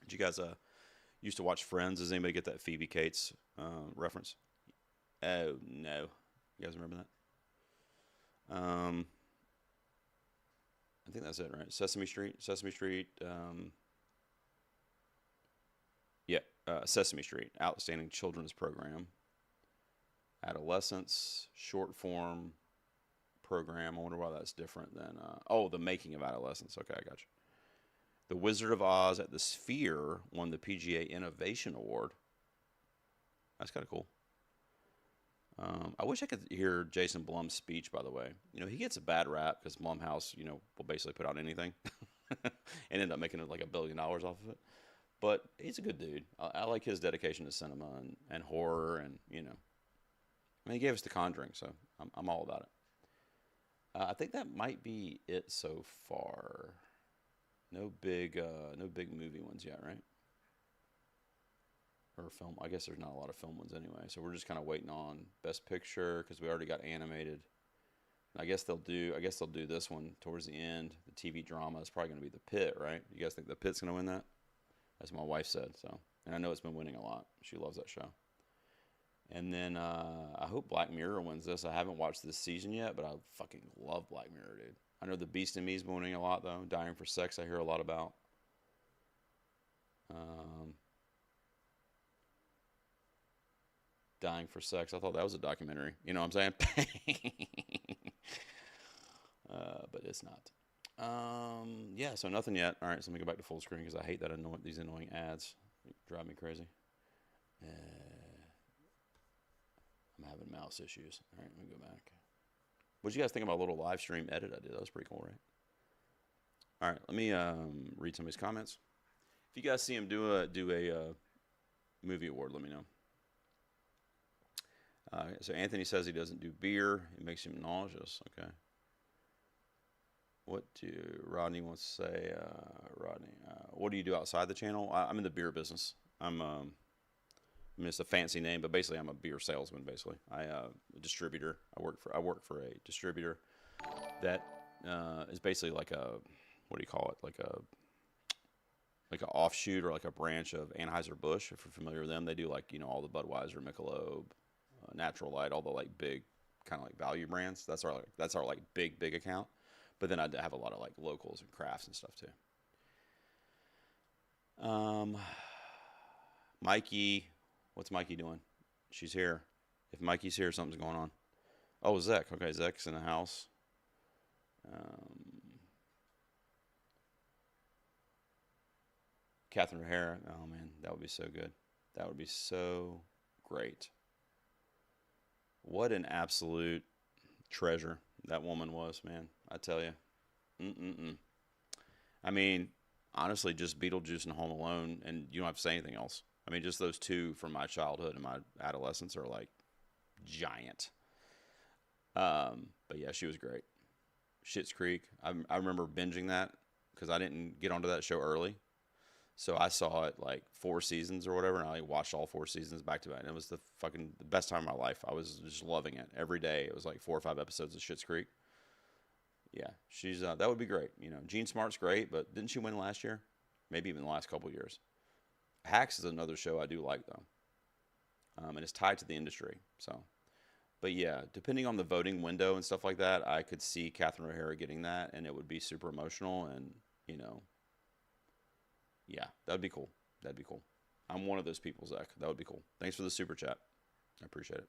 you guys used to watch Friends? Does anybody get that Phoebe Cates reference? Oh no. You guys remember that? I think that's it, right? Sesame Street. Sesame Street. Yeah, Sesame Street. Outstanding children's program. Adolescence, short form program. I wonder why that's different than. The Making of Adolescence. Okay, I got you. The Wizard of Oz at the Sphere won the PGA Innovation Award. That's kind of cool. I wish I could hear Jason Blum's speech, by the way. You know, he gets a bad rap because Blumhouse, will basically put out anything and end up making it like $1 billion off of it. But he's a good dude. I like his dedication to cinema and horror and, I mean, he gave us The Conjuring, so I'm all about it. I think that might be it so far. No big movie ones yet, right? Or film. I guess there's not a lot of film ones anyway. So we're just kind of waiting on Best Picture because we already got animated. I guess they'll do this one towards the end. The TV drama is probably going to be The Pit, right? You guys think The Pit's going to win that? As my wife said. So, and I know it's been winning a lot. She loves that show. And then I hope Black Mirror wins this. I haven't watched this season yet, but I fucking love Black Mirror, dude. I know The Beast in Me's been winning a lot though. Dying for Sex, I hear a lot about. Dying for Sex. I thought that was a documentary. You know what I'm saying? But it's not. Yeah, so nothing yet. All right, so let me go back to full screen because I hate that these annoying ads. They drive me crazy. I'm having mouse issues. All right, let me go back. What did you guys think about a little live stream edit I did? That was pretty cool, right? All right, let me read some of these comments. If you guys see him do a movie award, let me know. So Anthony says he doesn't do beer. It makes him nauseous. Okay. What do Rodney wants to say? Rodney, what do you do outside the channel? I'm in the beer business. I mean, it's a fancy name, but basically I'm a beer salesman. Basically, a distributor. I work for a distributor that is basically like a, what do you call it? Like an offshoot or like a branch of Anheuser-Busch. If you're familiar with them, they do like all the Budweiser, Michelob, Natural Light, all the like big kind of like value brands. That's our like big account. But then I have a lot of like locals and crafts and stuff too. Mikey, what's Mikey doing? She's here. If Mikey's here, something's going on. Oh, Zek. Okay, Zek's in the house. Catherine O'Hara. Oh man, that would be so good. That would be so great. What an absolute treasure that woman was, man. I tell you. I mean, honestly, just Beetlejuice and Home Alone, and you don't have to say anything else. I mean, just those two from my childhood and my adolescence are like giant. But yeah, she was great. Schitt's Creek. I remember binging that because I didn't get onto that show early. So I saw it like 4 seasons or whatever, and I watched all 4 seasons back to back. And it was the best time of my life. I was just loving it every day. It was like 4 or 5 episodes of Schitt's Creek. Yeah, she's that would be great. Jean Smart's great, but didn't she win last year? Maybe even the last couple of years. Hacks is another show I do like though, and it's tied to the industry. So, but yeah, depending on the voting window and stuff like that, I could see Catherine O'Hara getting that, and it would be super emotional, and yeah, that'd be cool. That'd be cool. I'm one of those people, Zach. That would be cool. Thanks for the super chat. I appreciate it.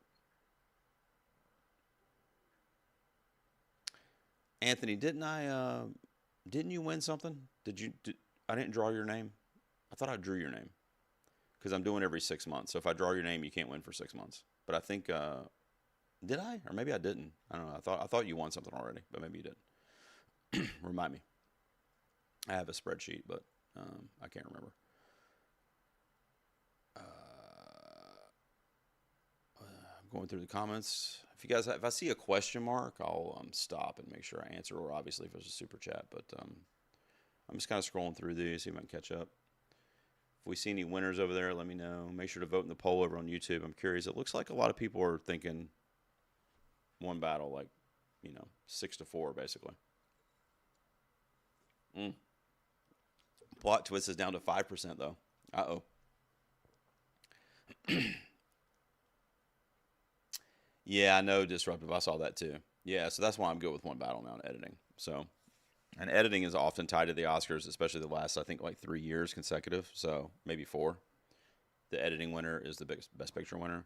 Anthony, didn't you win something? I didn't draw your name. I thought I drew your name because I'm doing every 6 months. So if I draw your name, you can't win for 6 months. But I think, did I? Or maybe I didn't. I don't know. I thought you won something already, but maybe you didn't. Remind me. I have a spreadsheet, but I can't remember. I'm going through the comments. If I see a question mark, I'll stop and make sure I answer, or obviously if it's a super chat. But I'm just kind of scrolling through these, see if I can catch up. If we see any winners over there, let me know. Make sure to vote in the poll over on YouTube. I'm curious. It looks like a lot of people are thinking one battle, like, 6-4, basically. Plot twist is down to 5%, though. Uh-oh. Yeah, I know, Disruptive. I saw that, too. Yeah, so that's why I'm good with one battle now in editing. So, and editing is often tied to the Oscars, especially the last, I think, like 3 years consecutive. So, maybe 4. The editing winner is the Best Picture winner.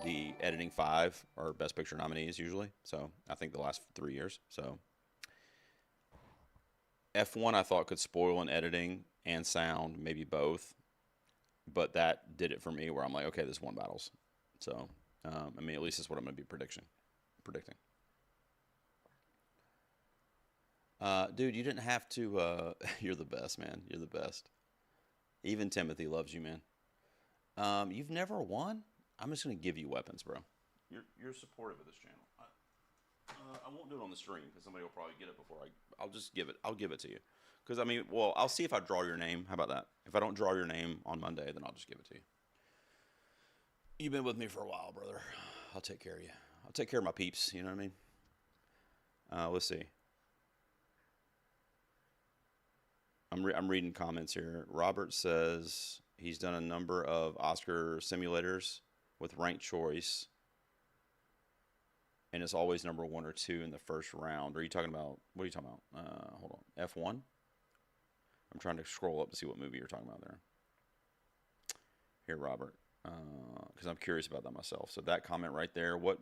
The editing 5 are Best Picture nominees usually. So I think the last 3 years. So F1 I thought could spoil in editing and sound, maybe both. But that did it for me where I'm like, okay, this one battles. So, I mean, at least that's what I'm going to be predicting. Dude, you didn't have to. You're the best, man. You're the best. Even Timothy loves you, man. You've never won? I'm just gonna give you weapons, bro. You're supportive of this channel. I won't do it on the stream because somebody will probably get it before I'll just give it. I'll give it to you. Because I mean, well, I'll see if I draw your name. How about that? If I don't draw your name on Monday, then I'll just give it to you. You've been with me for a while, brother. I'll take care of you. I'll take care of my peeps. You know what I mean? Let's see. I'm reading comments here. Robert says he's done a number of Oscar simulators with ranked choice, and it's always number 1 or 2 in the first round. Are you talking about? What are you talking about? Hold on, F1. I'm trying to scroll up to see what movie you're talking about there. Here, Robert, because I'm curious about that myself. So that comment right there, what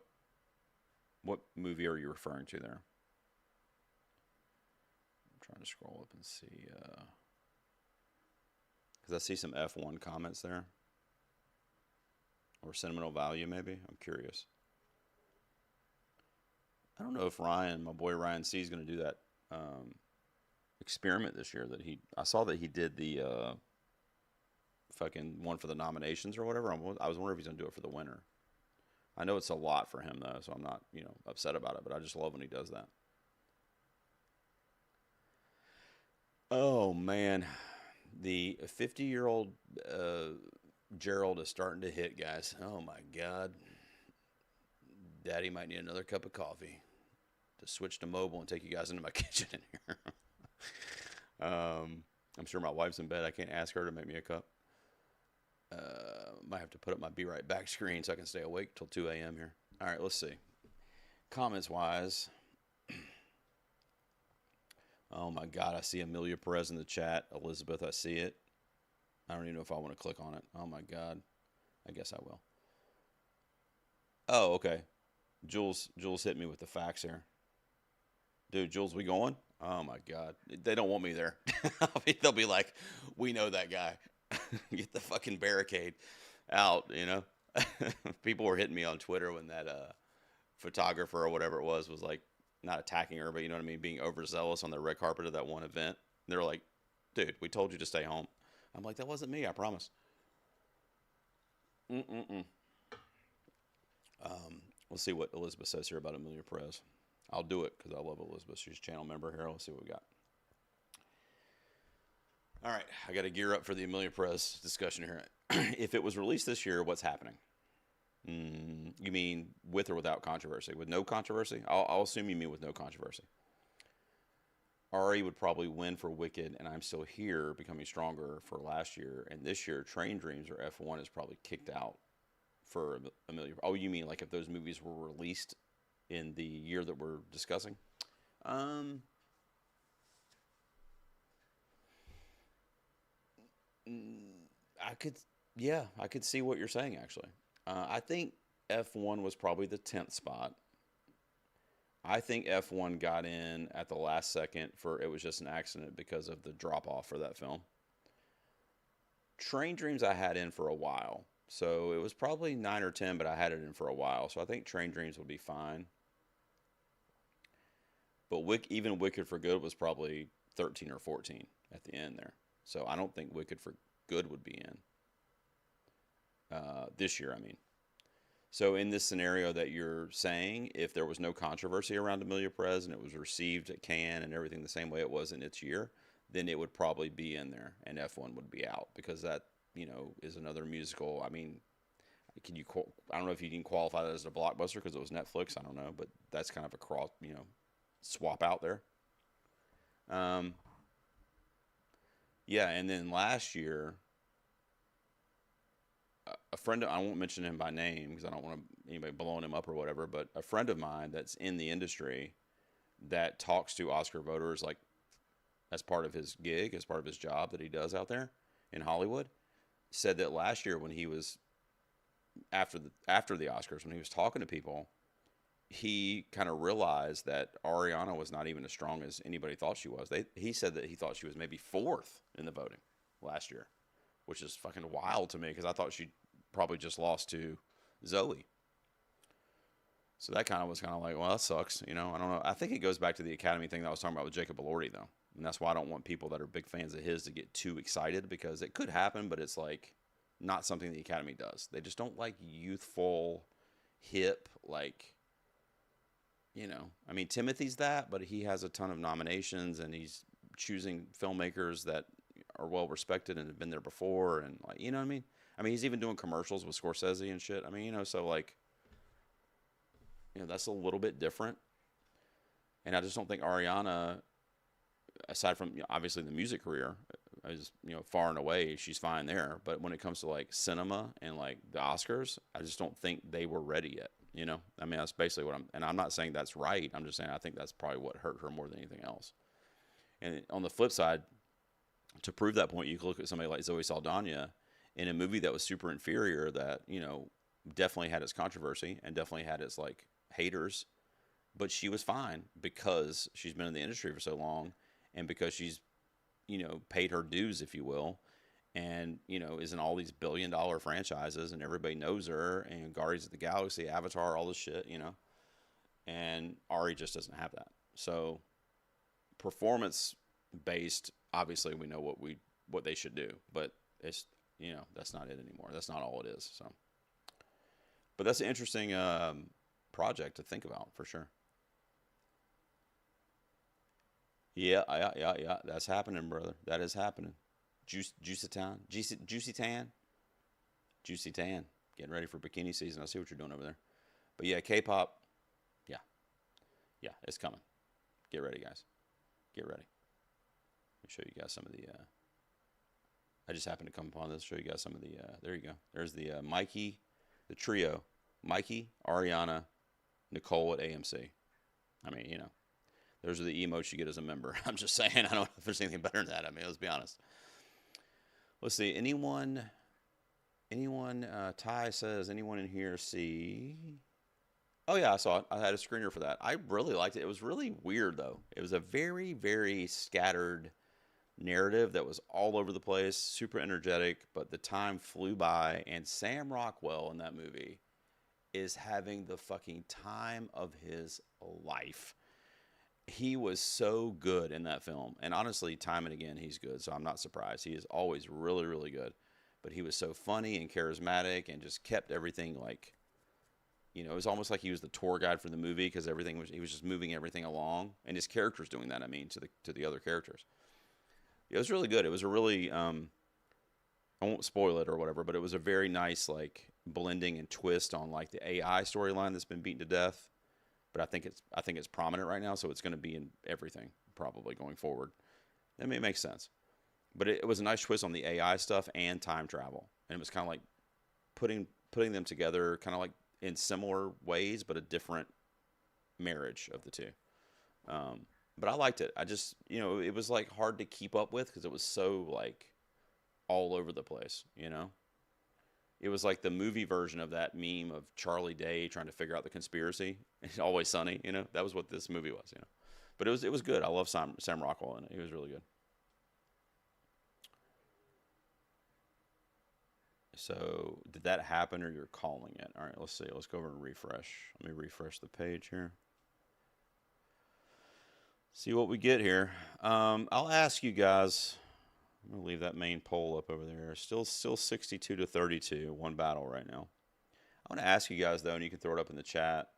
movie are you referring to there? I'm trying to scroll up and see, because I see some F1 comments there. Or sentimental value, maybe? I'm curious. I don't know if my boy Ryan C, is going to do that experiment this year. I saw that he did the fucking one for the nominations or whatever. I was wondering if he's going to do it for the winner. I know it's a lot for him, though, so I'm not, upset about it, but I just love when he does that. Oh, man. The 50-year-old Gerald is starting to hit, guys. Oh, my God. Daddy might need another cup of coffee to switch to mobile and take you guys into my kitchen in here. I'm sure my wife's in bed. I can't ask her to make me a cup. Might have to put up my Be Right Back screen so I can stay awake till 2 a.m. here. All right, let's see. Comments-wise. Oh, my God. I see Amelia Perez in the chat. Elizabeth, I see it. I don't even know if I want to click on it. Oh, my God. I guess I will. Oh, okay. Jules hit me with the facts here. Dude, Jules, we going? Oh, my God. They don't want me there. They'll be like, we know that guy. Get the fucking barricade out, People were hitting me on Twitter when that photographer or whatever it was like, not attacking her, but you know what I mean, being overzealous on the red carpet of that one event. They were like, dude, we told you to stay home. I'm like, that wasn't me, I promise. Let's see what Elizabeth says here about Amelia Perez. I'll do it because I love Elizabeth. She's a channel member here. Let's see what we got. All right, I got to gear up for the Amelia Perez discussion here. If it was released this year, what's happening? You mean with or without controversy? With no controversy? I'll assume you mean with no controversy. Ari would probably win for Wicked, and I'm Still Here, Becoming Stronger for last year. And this year, Train Dreams or F1 is probably kicked out for Amelia. Oh, you mean like if those movies were released in the year that we're discussing? I could see what you're saying, actually. I think F1 was probably the 10th spot. I think F1 got in at the last second it was just an accident because of the drop-off for that film. Train Dreams I had in for a while. So it was probably 9 or 10, but I had it in for a while. So I think Train Dreams would be fine. But even Wicked for Good was probably 13 or 14 at the end there. So I don't think Wicked for Good would be in. This year, I mean. So in this scenario that you're saying, if there was no controversy around Amelia Perez and it was received at Cannes and everything the same way it was in its year, then it would probably be in there and F1 would be out because is another musical. I mean, I don't know if you can qualify that as a blockbuster because it was Netflix. I don't know, but that's kind of a cross, swap out there. Um, yeah, and then last year, a friend I won't mention him by name because I don't want anybody blowing him up or whatever, but a friend of mine that's in the industry that talks to Oscar voters like as part of his gig, as part of his job that he does out there in Hollywood, said that last year when he was after the Oscars, when he was talking to people, he kind of realized that Ariana was not even as strong as anybody thought she was. He said that he thought she was maybe fourth in the voting last year, which is fucking wild to me because I thought she probably just lost to Zoe. So that was kind of like, well, that sucks. I don't know. I think it goes back to the Academy thing that I was talking about with Jacob Elordi, though. And that's why I don't want people that are big fans of his to get too excited because it could happen, but it's like not something the Academy does. They just don't like youthful, hip, like, I mean, Timothy's that, but he has a ton of nominations and he's choosing filmmakers that are well respected and have been there before. And, like, you know what I mean? I mean, he's even doing commercials with Scorsese and shit. I mean, so like, that's a little bit different. And I just don't think Ariana, aside from obviously the music career, is far and away she's fine there. But when it comes to like cinema and like the Oscars, I just don't think they were ready yet. I mean, that's basically and I'm not saying that's right. I'm just saying I think that's probably what hurt her more than anything else. And on the flip side, to prove that point, you can look at somebody like Zoe Saldana in a movie that was super inferior that definitely had its controversy and definitely had its like haters, but she was fine because she's been in the industry for so long and because she's paid her dues, if you will, and is in all these billion-dollar franchises and everybody knows her and Guardians of the Galaxy, Avatar, all this shit, and Ari just doesn't have that. So performance based, obviously we know what they should do, but it's that's not it anymore. That's not all it is. So, but that's an interesting project to think about for sure. Yeah. That's happening, brother. That is happening. Juicy Tan, Juicy Tan. Getting ready for bikini season. I see what you're doing over there. But yeah, K-pop. Yeah, yeah, it's coming. Get ready, guys. Get ready. Let me show you guys some of the. I just happened to come upon this. Show you guys some of the. There you go. There's the Mikey, the trio. Mikey, Ariana, Nicole at AMC. I mean, those are the emotes you get as a member. I'm just saying. I don't know if there's anything better than that. I mean, let's be honest. Let's see. Anyone? Ty says, anyone in here see? Oh, yeah, I saw it. I had a screener for that. I really liked it. It was really weird, though. It was a very, very scattered narrative that was all over the place, super energetic, but the time flew by. And Sam Rockwell in that movie is having the fucking time of his life. He was so good in that film. And honestly, time and again, he's good. So I'm not surprised. He is always really, really good. But he was so funny and charismatic and just kept everything like, it was almost like he was the tour guide for the movie because he was just moving everything along. And his character's doing that, I mean, to the other characters. It was really good. It was a really, I won't spoil it or whatever, but it was a very nice, like, blending and twist on, like, the AI storyline that's been beaten to death. But I think it's prominent right now, so it's going to be in everything probably going forward. I mean, it makes sense. But it was a nice twist on the AI stuff and time travel, and it was kind of like putting them together, kind of like in similar ways, but a different marriage of the two. But I liked it. I just it was like hard to keep up with because it was so like all over the place. It was like the movie version of that meme of Charlie Day trying to figure out the conspiracy. It's Always Sunny, That was what this movie was, But it was good. I love Sam Rockwell in it. He was really good. So did that happen or you're calling it? All right, let's see. Let's go over and refresh. Let me refresh the page here. See what we get here. I'll ask you guys. I'm going to leave that main poll up over there. Still 62 to 32, one battle right now. I want to ask you guys, though, and you can throw it up in the chat,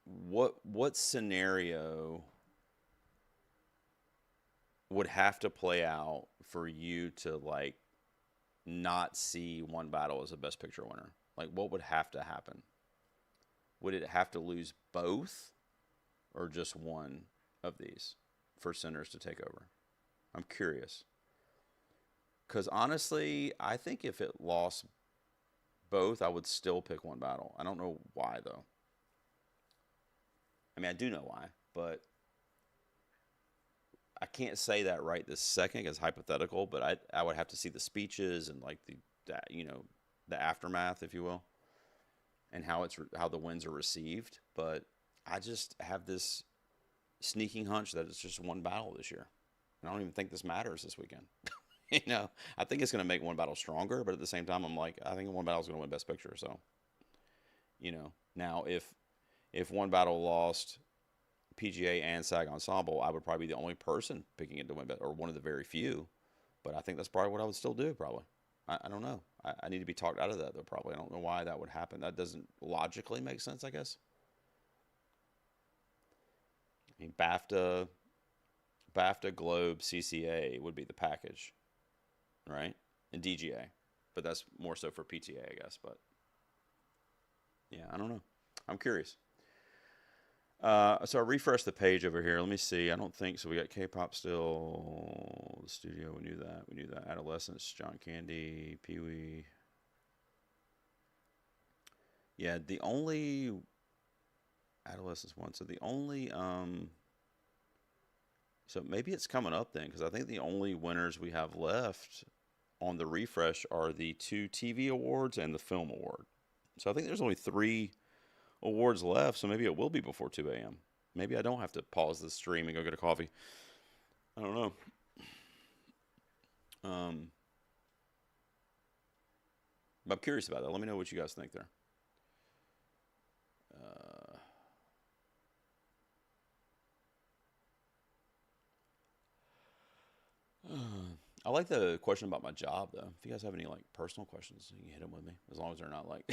what scenario would have to play out for you to like not see One Battle as a Best Picture winner? Like, what would have to happen? Would it have to lose both, or just one of these for Sinners to take over? I'm curious. Because honestly, I think if it lost both, I would still pick One Battle. I don't know why, though. I mean, I do know why, but I can't say that right this second as hypothetical, but I would have to see the speeches and like the aftermath, if you will, and how the wins are received. But I just have this sneaking hunch that it's just One Battle this year. And I don't even think this matters this weekend. I think it's going to make One Battle stronger, but at the same time, I'm like, I think One Battle is going to win Best Picture. So, now if One Battle lost PGA and SAG Ensemble, I would probably be the only person picking it to win, or one of the very few. But I think that's probably what I would still do, probably. I don't know. I need to be talked out of that, though, probably. I don't know why that would happen. That doesn't logically make sense, I guess. I mean, BAFTA, Globe, CCA would be the package, right? And DGA. But that's more so for PTA, I guess. But, yeah, I don't know. I'm curious. So I refreshed the page over here. Let me see. I don't think so. We got K-pop still. The studio. We knew that. Adolescence. John Candy. Pee Wee. Yeah, the only Adolescence one. So the only so maybe it's coming up then, because I think the only winners we have left on the refresh are the 2 TV awards and the film award. So I think there's only 3 awards left, so maybe it will be before 2 a.m. Maybe I don't have to pause the stream and go get a coffee. I don't know. But I'm curious about that. Let me know what you guys think there. I like the question about my job, though. If you guys have any like personal questions, you can hit them with me, as long as they're not like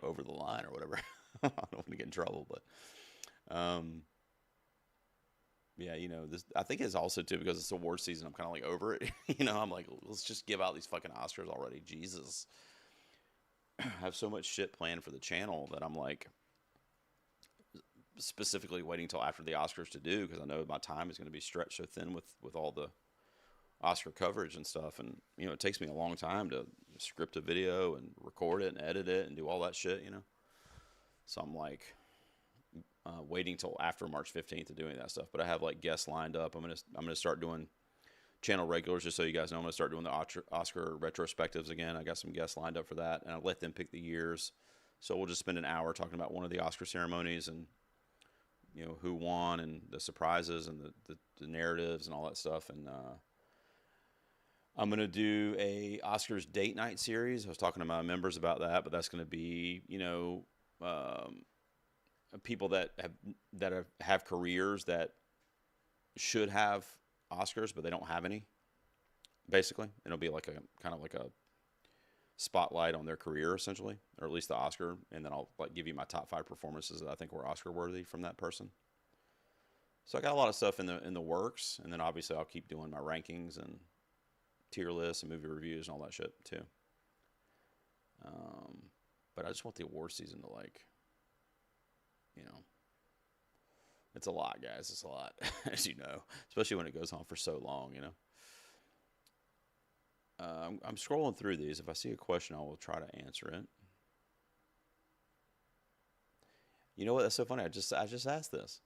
over the line or whatever. I don't want to get in trouble, but yeah, this I think it's also too because it's award season. I'm kind of like over it. I'm like, let's just give out these fucking Oscars already. Jesus, I have so much shit planned for the channel that I'm like specifically waiting till after the Oscars to do, because I know my time is going to be stretched so thin with all the Oscar coverage and stuff, and it takes me a long time to script a video and record it and edit it and do all that shit. So I'm like waiting till after March 15th to do any of that stuff. But I have like guests lined up. I'm gonna start doing channel regulars, just so you guys know. I'm gonna start doing the Oscar retrospectives again. I got some guests lined up for that, and I let them pick the years. So we'll just spend an hour talking about one of the Oscar ceremonies and who won and the surprises and the narratives and all that stuff. And I'm going to do a Oscars date night series. I was talking to my members about that, but that's going to be, people that have careers that should have Oscars, but they don't have any, basically. It'll be like a kind of like a spotlight on their career, essentially, or at least the Oscar. And then I'll like give you my top 5 performances that I think were Oscar worthy from that person. So I got a lot of stuff in the works. And then obviously I'll keep doing my rankings and tier lists and movie reviews and all that shit too. But I just want the award season to it's a lot, guys. It's a lot, as you know, especially when it goes on for so long, I'm scrolling through these. If I see a question, I will try to answer it. You know what? That's so funny. I just asked this.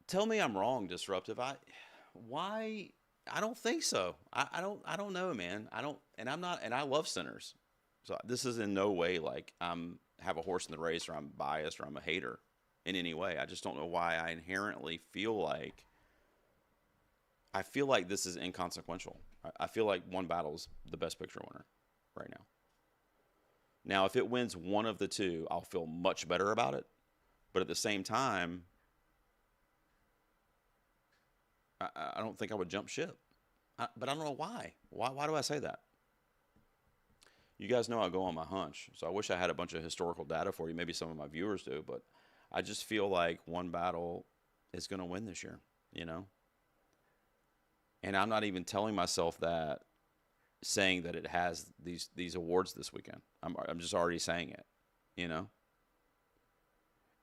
Tell me I'm wrong, Disruptive. Why? I don't think so. I don't know, man. And I love Sinners. So this is in no way like I'm have a horse in the race, or I'm biased, or I'm a hater in any way. I just don't know why I inherently feel like this is inconsequential. I feel like One Battle is the Best Picture winner right now. Now, if it wins one of the 2, I'll feel much better about it. But at the same time, I don't think I would jump ship. But I don't know why. Why do I say that? You guys know I go on my hunch. So I wish I had a bunch of historical data for you. Maybe some of my viewers do. But I just feel like One Battle is going to win this year, And I'm not even telling myself that, saying that it has these awards this weekend. I'm just already saying it, you know.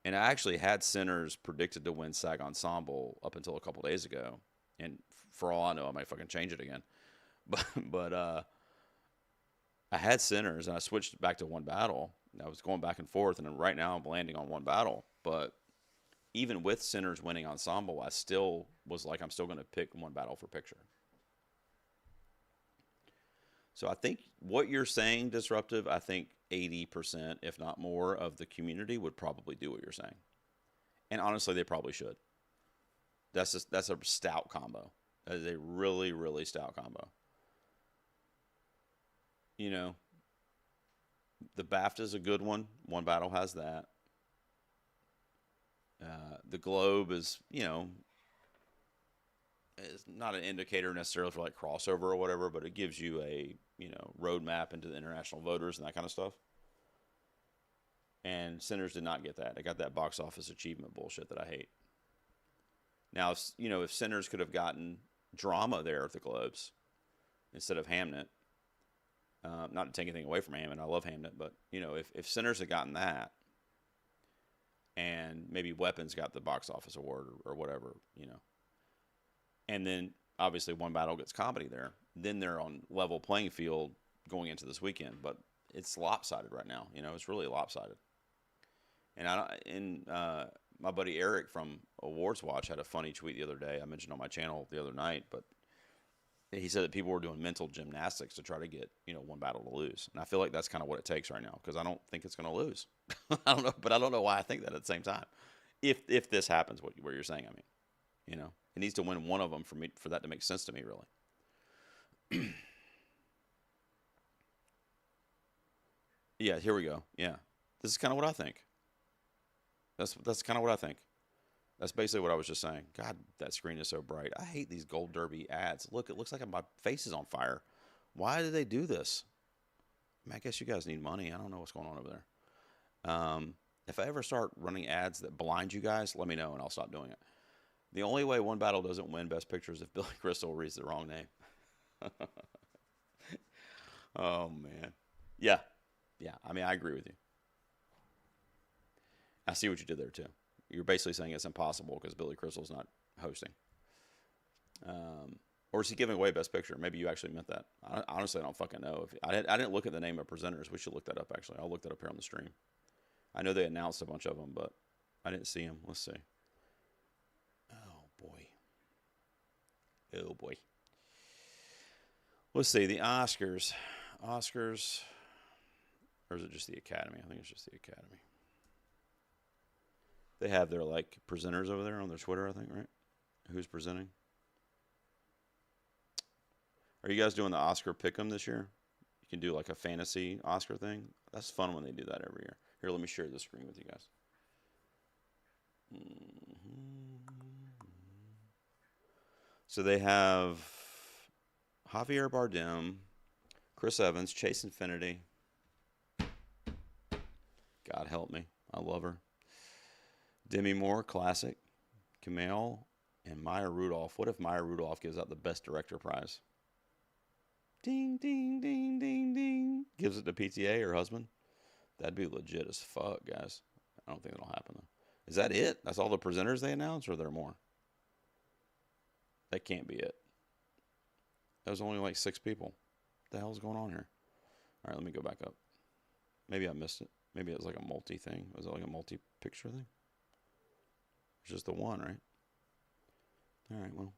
And I actually had Sinners predicted to win SAG Ensemble up until a couple days ago, and for all I know, I might fucking change it again. But I had Sinners, and I switched back to One Battle. I was going back and forth, and right now I'm landing on One Battle. But even with Sinners winning Ensemble, I still was like, I'm still going to pick One Battle for Picture. So I think what you're saying, Disruptive, I think 80%, if not more, of the community would probably do what you're saying. And honestly, they probably should. That's a stout combo. That is a really, really stout combo. You know, the BAFTA is a good one. One Battle has that. The Globe is, is not an indicator necessarily for like crossover or whatever, but it gives you a, roadmap into the international voters and that kind of stuff. And Sinners did not get that. They got that box office achievement bullshit that I hate. Now, if Sinners could have gotten drama there at the Globes instead of Hamnet, not to take anything away from Hamnet, I love Hamnet, but if Sinners had gotten that, and maybe Weapons got the box office award or whatever, and then obviously One Battle gets comedy there, then they're on level playing field going into this weekend. But it's lopsided right now. It's really lopsided. And my buddy Eric from Awards Watch had a funny tweet the other day. I mentioned on my channel the other night, but he said that people were doing mental gymnastics to try to get One Battle to lose. And I feel like that's kind of what it takes right now, because I don't think it's going to lose. I don't know, but I don't know why I think that at the same time. If this happens, what you're saying, I mean, it needs to win one of them for that to make sense to me, really. Yeah, here we go. Yeah, this is kind of what I think. That's kind of what I think. That's basically what I was just saying. God, that screen is so bright. I hate these Gold Derby ads. Look, it looks like my face is on fire. Why did they do this? I mean, I guess you guys need money. I don't know what's going on over there. If I ever start running ads that blind you guys, let me know and I'll stop doing it. The only way One Battle doesn't win Best Picture is if Billy Crystal reads the wrong name. Oh, man. Yeah. Yeah, I mean, I agree with you. I see what you did there, too. You're basically saying it's impossible because Billy Crystal's not hosting. Or is he giving away Best Picture? Maybe you actually meant that. Honestly, I don't fucking know. I didn't look at the name of presenters. We should look that up, actually. I'll look that up here on the stream. I know they announced a bunch of them, but I didn't see them. Let's see. Oh, boy. Oh, boy. Let's see. The Oscars. Oscars. Or is it just the Academy? I think it's just the Academy. They have their, presenters over there on their Twitter, I think, right? Who's presenting? Are you guys doing the Oscar Pick'em this year? You can do, a fantasy Oscar thing. That's fun when they do that every year. Here, let me share the screen with you guys. So they have Javier Bardem, Chris Evans, Chase Infinity. God help me. I love her. Demi Moore, classic. Kumail, and Maya Rudolph. What if Maya Rudolph gives out the Best Director prize? Ding, ding, ding, ding, ding. Gives it to PTA, her husband. That'd be legit as fuck, guys. I don't think that'll happen, though. Is that it? That's all the presenters they announced, or are there more? That can't be it. That was only 6 people. What the hell's going on here? All right, let me go back up. Maybe I missed it. Maybe it was a multi-thing. Was it a multi-picture thing? It's just the one, right? All right, well,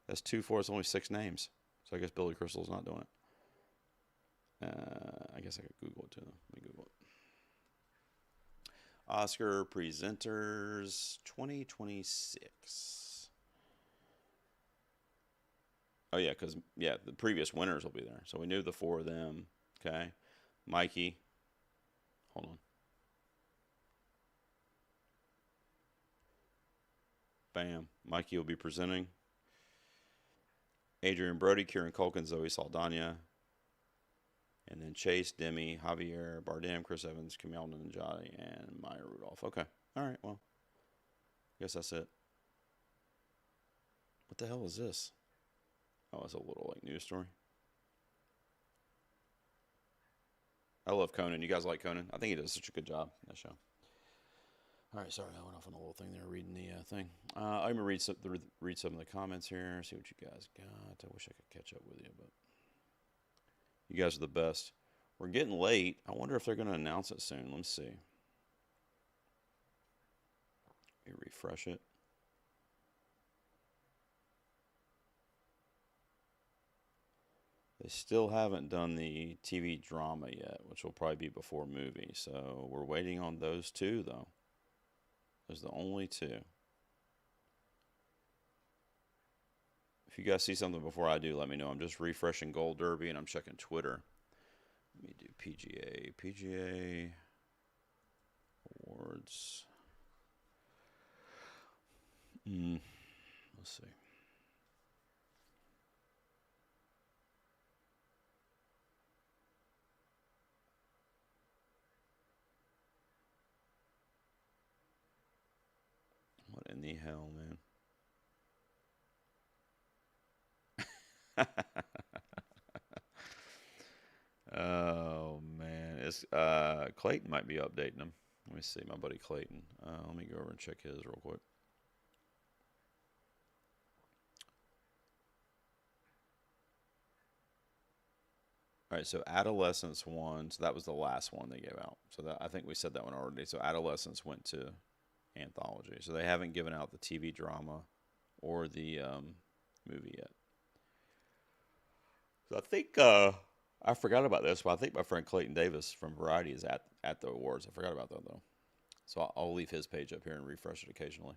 that's 2, 4. It's only 6 names. So I guess Billy Crystal's not doing it. I guess I could Google it too. Let me Google it. Oscar presenters 2026. Oh, yeah, because, the previous winners will be there. So we knew the 4 of them. Okay. Mikey. Hold on. Bam. Mikey will be presenting. Adrian Brody, Kieran Culkin, Zoe Saldana. And then Chase, Demi, Javier Bardem, Chris Evans, Kumail Nanjiani, and Maya Rudolph. Okay. All right, well. I guess that's it. What the hell is this? Oh, it's a little like news story. I love Conan. You guys like Conan? I think he does such a good job in that show. All right, sorry, I went off on a little thing there reading the thing. I'm gonna read some of the comments here. See what you guys got. I wish I could catch up with you, but you guys are the best. We're getting late. I wonder if they're gonna announce it soon. Let's see. Let me refresh it. They still haven't done the TV drama yet, which will probably be before movie. So we're waiting on those two, though. Those are the only two. If you guys see something before I do, let me know. I'm just refreshing Gold Derby and I'm checking Twitter. Let me do PGA Awards. Let's see. What in the hell, man? Oh man, it's Clayton might be updating them. Let me see, my buddy Clayton. Let me go over and check his real quick. All right, so Adolescence won. So that was the last one they gave out. So that, I think we said that one already. So Adolescence went to Anthology. So they haven't given out the TV drama or the movie yet. So I think I forgot about this, but I think my friend Clayton Davis from Variety is at the awards. I forgot about that though. So I'll leave his page up here and refresh it occasionally.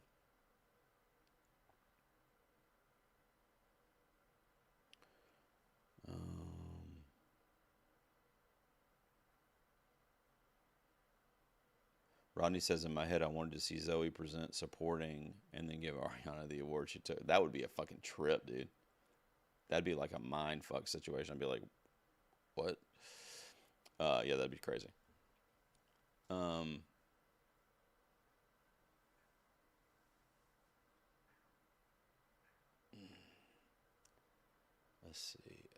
Rodney says, in my head, I wanted to see Zoe present supporting and then give Ariana the award she took. That would be a fucking trip, dude. That'd be like a mind fuck situation. I'd be like, what? Yeah, that'd be crazy. Um, let's see.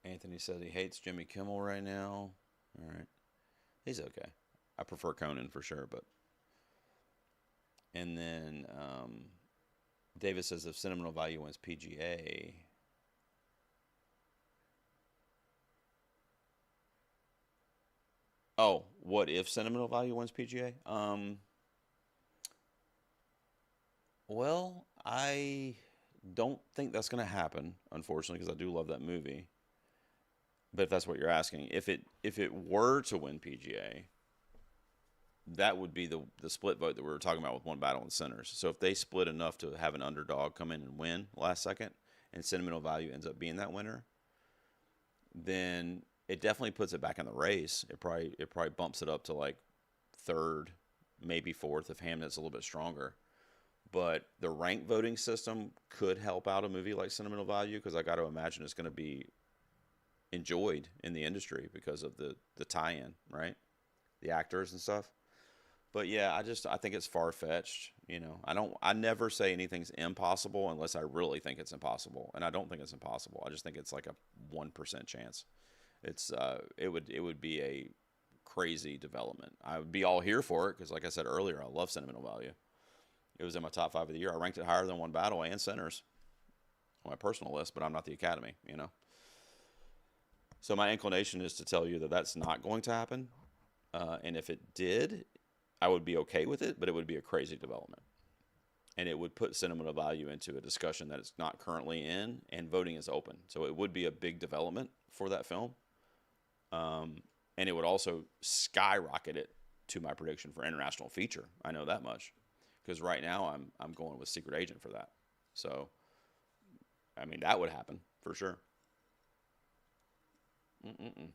Anthony says he hates Jimmy Kimmel right now. All right. He's okay. I prefer Conan for sure, but. And then David says if sentimental value wins PGA. Oh, what if sentimental value wins PGA? Well, I don't think that's going to happen, unfortunately, because I do love that movie. But if that's what you're asking, if it were to win PGA, that would be the split vote that we were talking about with One Battle and Sinners. So if they split enough to have an underdog come in and win last second, and sentimental value ends up being that winner, then it definitely puts it back in the race. It probably bumps it up to like third, maybe fourth if Hamnet's a little bit stronger. But the rank voting system could help out a movie like Sentimental Value because I got to imagine it's going to be enjoyed in the industry because of the tie-in, right? The actors and stuff. But yeah, I think it's far fetched. I never say anything's impossible unless I really think it's impossible, and I don't think it's impossible. I just think it's like a 1% chance. It would be a crazy development. I would be all here for it because, like I said earlier, I love Sentimental Value. It was in my top 5 of the year. I ranked it higher than One Battle and Sinners on my personal list, but I'm not the Academy. So my inclination is to tell you that that's not going to happen, and if it did, I would be okay with it, but it would be a crazy development. And it would put sentimental value into a discussion that it's not currently in, and voting is open. So it would be a big development for that film. And it would also skyrocket it to my prediction for international feature. I know that much. Because right now I'm going with Secret Agent for that. So, I mean, that would happen for sure. Mm-mm-mm.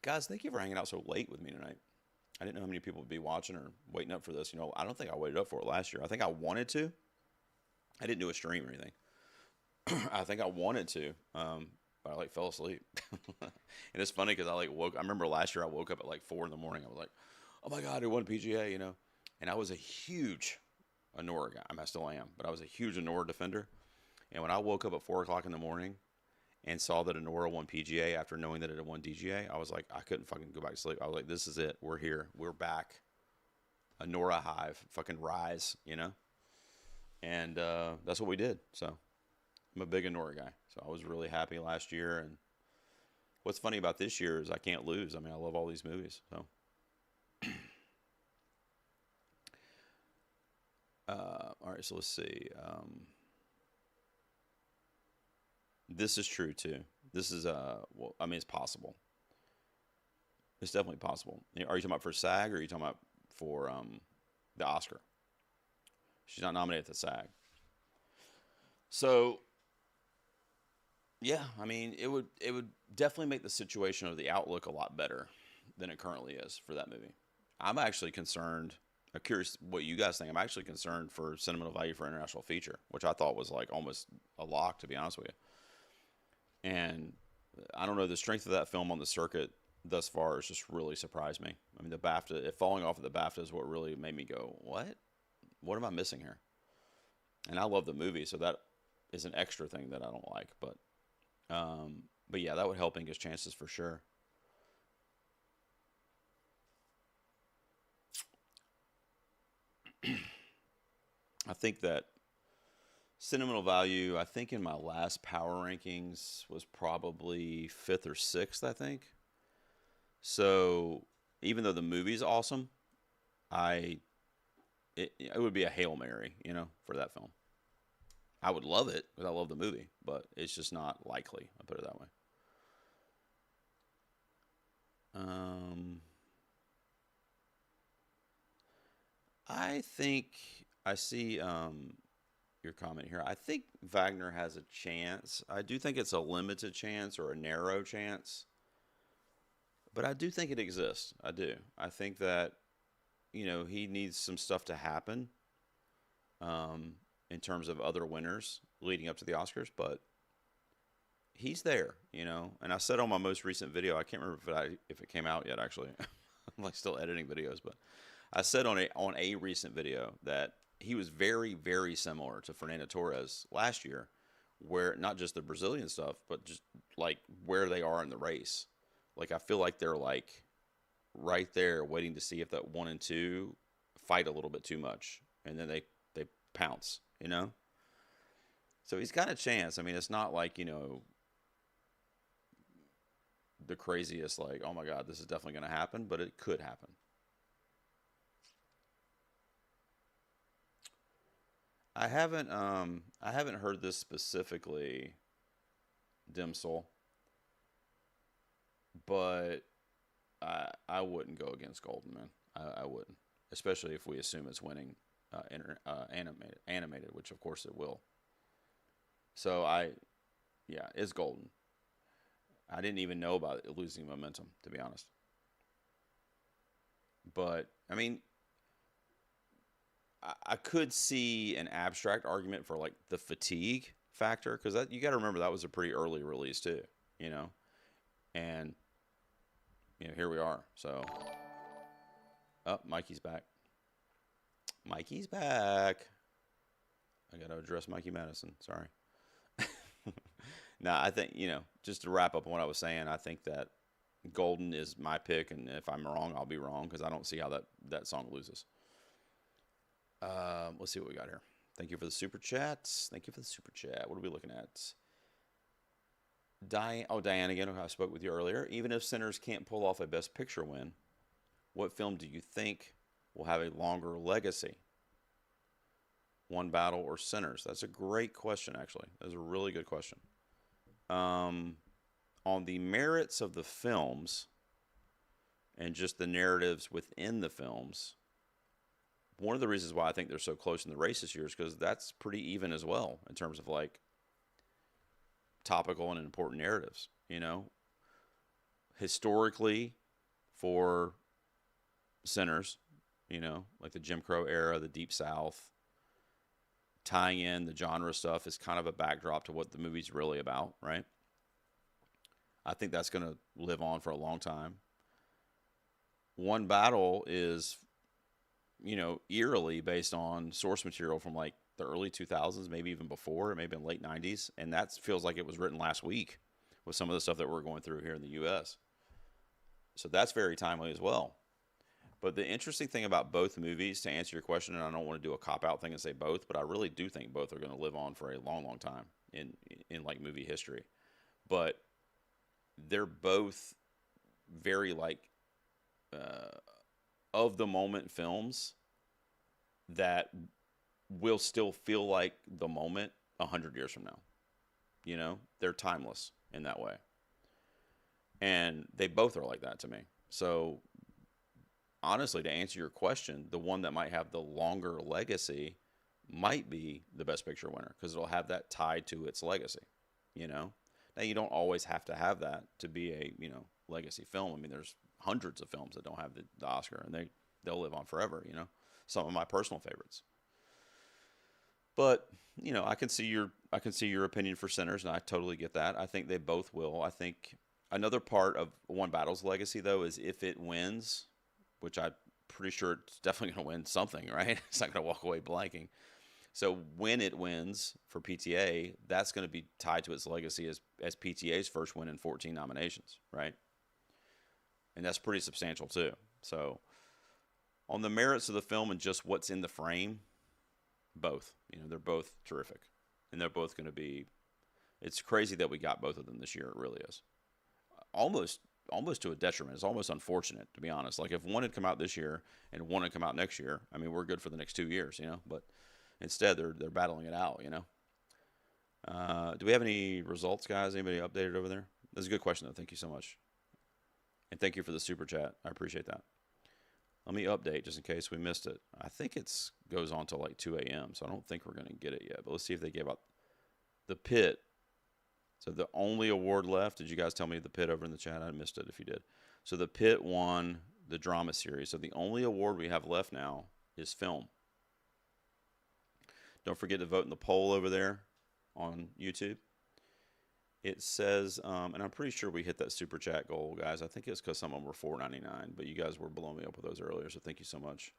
Guys, thank you for hanging out so late with me tonight. I didn't know how many people would be watching or waiting up for this. I don't think I waited up for it last year. I think I wanted to. I didn't do a stream or anything. I think I wanted to, but I fell asleep. And it's funny because I remember last year I woke up at 4 in the morning. I was like, oh my God, it won PGA. And I was a huge Honora guy. I mean, I still am, but I was a huge Honora defender. And when I woke up at 4 o'clock in the morning and saw that Honora won PGA after knowing that it had won DGA, I was like, I couldn't fucking go back to sleep. I was like, this is it. We're here. We're back. Honora Hive. Fucking rise, you know? And that's what we did. So I'm a big Honora guy. So I was really happy last year. And what's funny about this year is I can't lose. I mean, I love all these movies. So. All right, so let's see. This is true too. This is well, I mean, it's possible. It's definitely possible. Are you talking about for SAG or are you talking about for the Oscar? She's not nominated at the SAG. So yeah, I mean, it would definitely make the situation of the outlook a lot better than it currently is for that movie. I'm actually concerned. I'm curious what you guys think. I'm actually concerned for sentimental value for international feature, which I thought was like almost a lock, to be honest with you. And I don't know, the strength of that film on the circuit thus far has just really surprised me. I mean, the BAFTA, it falling off of the BAFTA is what really made me go, what? What am I missing here? And I love the movie, so that is an extra thing that I don't like. But yeah, that would help Inga's chances for sure. I think that sentimental value, I think in my last power rankings was probably fifth or sixth, I think. So even though the movie's awesome, it would be a Hail Mary, you know, for that film. I would love it because I love the movie, but it's just not likely. I'll put it that way. Um, I think I see your comment here. I think Wagner has a chance. I do think it's a limited chance or a narrow chance, but I do think it exists. I do. I think that, you know, he needs some stuff to happen in terms of other winners leading up to the Oscars, but he's there, you know. And I said on my most recent video, I can't remember if it came out yet, actually. I'm like still editing videos, but I said on a recent video that he was very, very similar to Fernando Torres last year, where not just the Brazilian stuff, but just like where they are in the race. Like I feel like they're like right there waiting to see if that 1 and 2 fight a little bit too much, and then they pounce, you know. So he's got a chance. I mean, it's not like, you know, the craziest like, oh my God, this is definitely going to happen, but it could happen. I haven't heard this specifically, Dimsel, but I wouldn't go against Golden, man. I wouldn't, especially if we assume it's winning animated, which of course it will. So yeah, it's Golden. I didn't even know about it losing momentum, to be honest. But I mean, I could see an abstract argument for like the fatigue factor, because that you got to remember that was a pretty early release too, you know, and you know here we are. So, oh, Mikey's back. Mikey's back. I got to address Mikey Madison. Sorry. Now I think, you know, just to wrap up on what I was saying, I think that Golden is my pick, and if I'm wrong, I'll be wrong because I don't see how that song loses. Let's see what we got here. Thank you for the super chats. Thank you for the super chat. What are we looking at? Diane again, who I spoke with you earlier. Even if Sinners can't pull off a Best Picture win, what film do you think will have a longer legacy? One Battle or Sinners? That's a great question, actually. That's a really good question. On the merits of the films and just the narratives within the films, one of the reasons why I think they're so close in the race this year is because that's pretty even as well in terms of like topical and important narratives, you know. Historically, for Sinners, you know, like the Jim Crow era, the Deep South, tying in the genre stuff is kind of a backdrop to what the movie's really about, right? I think that's going to live on for a long time. One Battle is eerily based on source material from like the early 2000s, maybe even before, maybe in late 90s, and that feels like it was written last week with some of the stuff that we're going through here in the U.S. So that's very timely as well. But the interesting thing about both movies, to answer your question, and I don't want to do a cop out thing and say both, but I really do think both are going to live on for a long, long time in like movie history. But they're both very like of the moment films that will still feel like the moment 100 years from now. They're timeless in that way. And they both are like that to me. So honestly, to answer your question, the one that might have the longer legacy might be the Best Picture winner because it'll have that tied to its legacy. Now you don't always have to have that to be a legacy film. I mean, there's hundreds of films that don't have the Oscar, and they'll live on forever. Some of my personal favorites. But I can see your opinion for Sinners, and I totally get that. I think they both will. I think another part of One Battle's legacy, though, is if it wins, which I'm pretty sure it's definitely going to win something, right? It's not going to walk away blanking. So when it wins for PTA, that's going to be tied to its legacy as PTA's first win in 14 nominations, right? And that's pretty substantial too. So on the merits of the film and just what's in the frame, both. They're both terrific. And they're both going to be – it's crazy that we got both of them this year. It really is. Almost to a detriment. It's almost unfortunate, to be honest. Like if one had come out this year and one had come out next year, I mean, we're good for the next 2 years, But instead, they're battling it out, Do we have any results, guys? Anybody updated over there? That's a good question, though. Thank you so much. And thank you for the super chat. I appreciate that. Let me update just in case we missed it. I think it goes on till like 2 a.m., so I don't think we're going to get it yet. But let's see if they gave out the Pit. So the only award left, did you guys tell me the Pit over in the chat? I missed it if you did. So the Pit won the drama series. So the only award we have left now is film. Don't forget to vote in the poll over there on YouTube. It says, and I'm pretty sure we hit that super chat goal, guys. I think it's because some of them were $4.99, but you guys were blowing me up with those earlier, so thank you so much.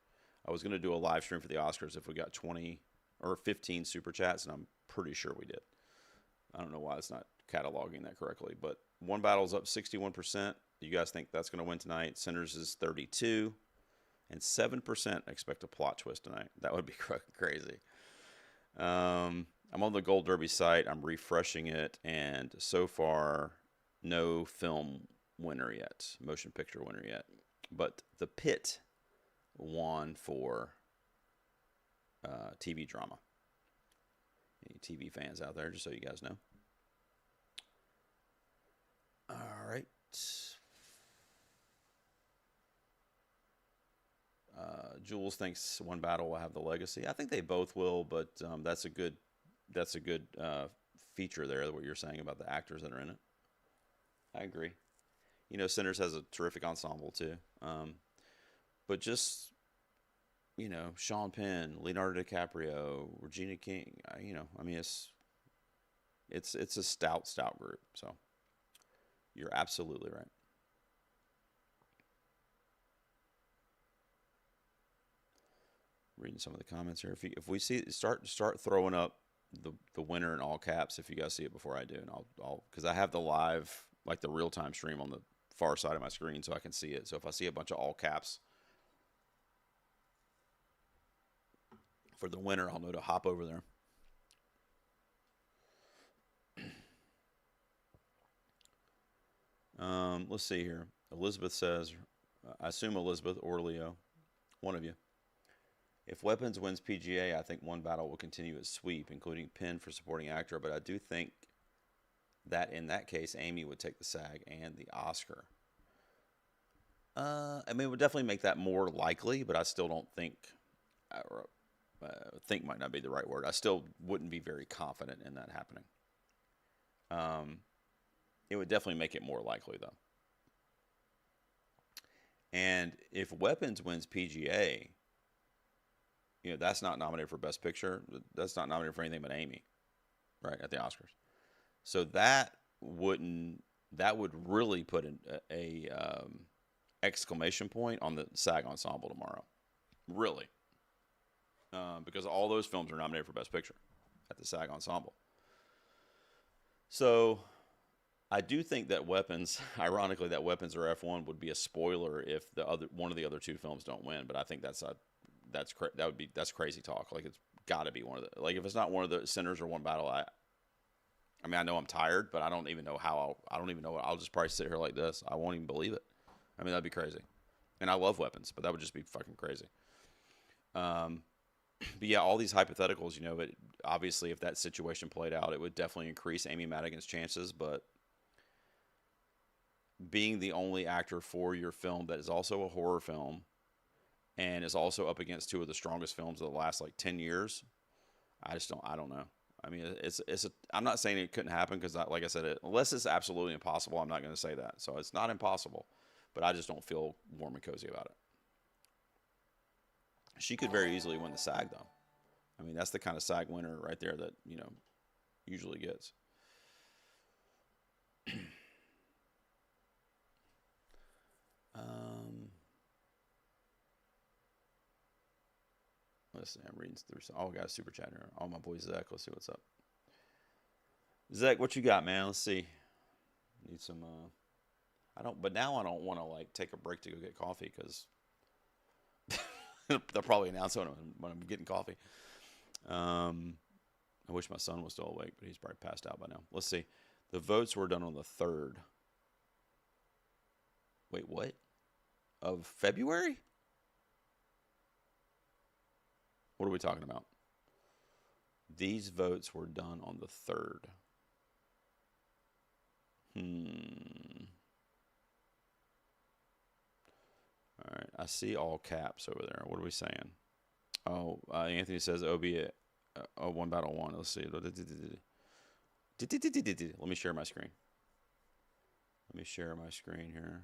I was going to do a live stream for the Oscars if we got 20 or 15 super chats, and I'm pretty sure we did. I don't know why it's not cataloging that correctly, but One Battle's up 61%. You guys think that's going to win tonight? Sinners is 32%, and 7% expect a plot twist tonight. That would be crazy. I'm on the Gold Derby site. I'm refreshing it, and so far, no film winner yet, motion picture winner yet. But The Pit won for TV drama. Any TV fans out there, just so you guys know. All right. Jules thinks One Battle will have the legacy. I think they both will, but that's a good feature there, what you're saying about the actors that are in it. I agree. Sinners has a terrific ensemble too. But just, Sean Penn, Leonardo DiCaprio, Regina King, I mean, it's a stout group. So you're absolutely right. Reading some of the comments here. If we see start throwing up the winner in all caps, if you guys see it before I do, and I'll because I have the live, like the real time stream on the far side of my screen, so I can see it. So if I see a bunch of all caps for the winner, I'll know to hop over there. Let's see here. Elizabeth says, I assume Elizabeth or Leo, one of you. If Weapons wins PGA, I think One Battle will continue its sweep, including Penn for supporting actor. But I do think that in that case, Amy would take the SAG and the Oscar. I mean, it would definitely make that more likely, but I still don't think, or think might not be the right word. I still wouldn't be very confident in that happening. It would definitely make it more likely, though. And if Weapons wins PGA, that's not nominated for Best Picture. That's not nominated for anything but Amy, right, at the Oscars. So that would really put a exclamation point on the SAG ensemble tomorrow. Really. because all those films are nominated for Best Picture at the SAG Ensemble. So I do think that Weapons, ironically, that Weapons or F1 would be a spoiler if one of the other two films don't win. But I think that's crazy talk. Like, it's got to be one of the, like, if it's not one of the Sinners or One Battle, I mean, I know I'm tired, but I don't even know how. I don't even know. I'll just probably sit here like this. I won't even believe it. I mean, that'd be crazy. And I love Weapons, but that would just be fucking crazy. But yeah, all these hypotheticals, but obviously if that situation played out, it would definitely increase Amy Madigan's chances. But being the only actor for your film that is also a horror film and is also up against two of the strongest films of the last like 10 years, I don't know. I mean, I'm not saying it couldn't happen because, like I said, unless it's absolutely impossible, I'm not going to say that. So it's not impossible, but I just don't feel warm and cozy about it. She could very easily win the SAG, though. I mean, that's the kind of SAG winner right there that, usually gets. Let's see. I'm reading through some. Oh, I got a super chat here. Oh, my boy Zach. Let's see what's up. Zach, what you got, man? Let's see. Need some. But now I don't want to like take a break to go get coffee because they'll probably announce it when I'm getting coffee. I wish my son was still awake, but he's probably passed out by now. Let's see. The votes were done on the 3rd. Wait, what? Of February? What are we talking about? These votes were done on the 3rd. All right, I see all caps over there. What are we saying? Oh, Anthony says OB One Battle One. Let's see. Let me share my screen. Let me share my screen here.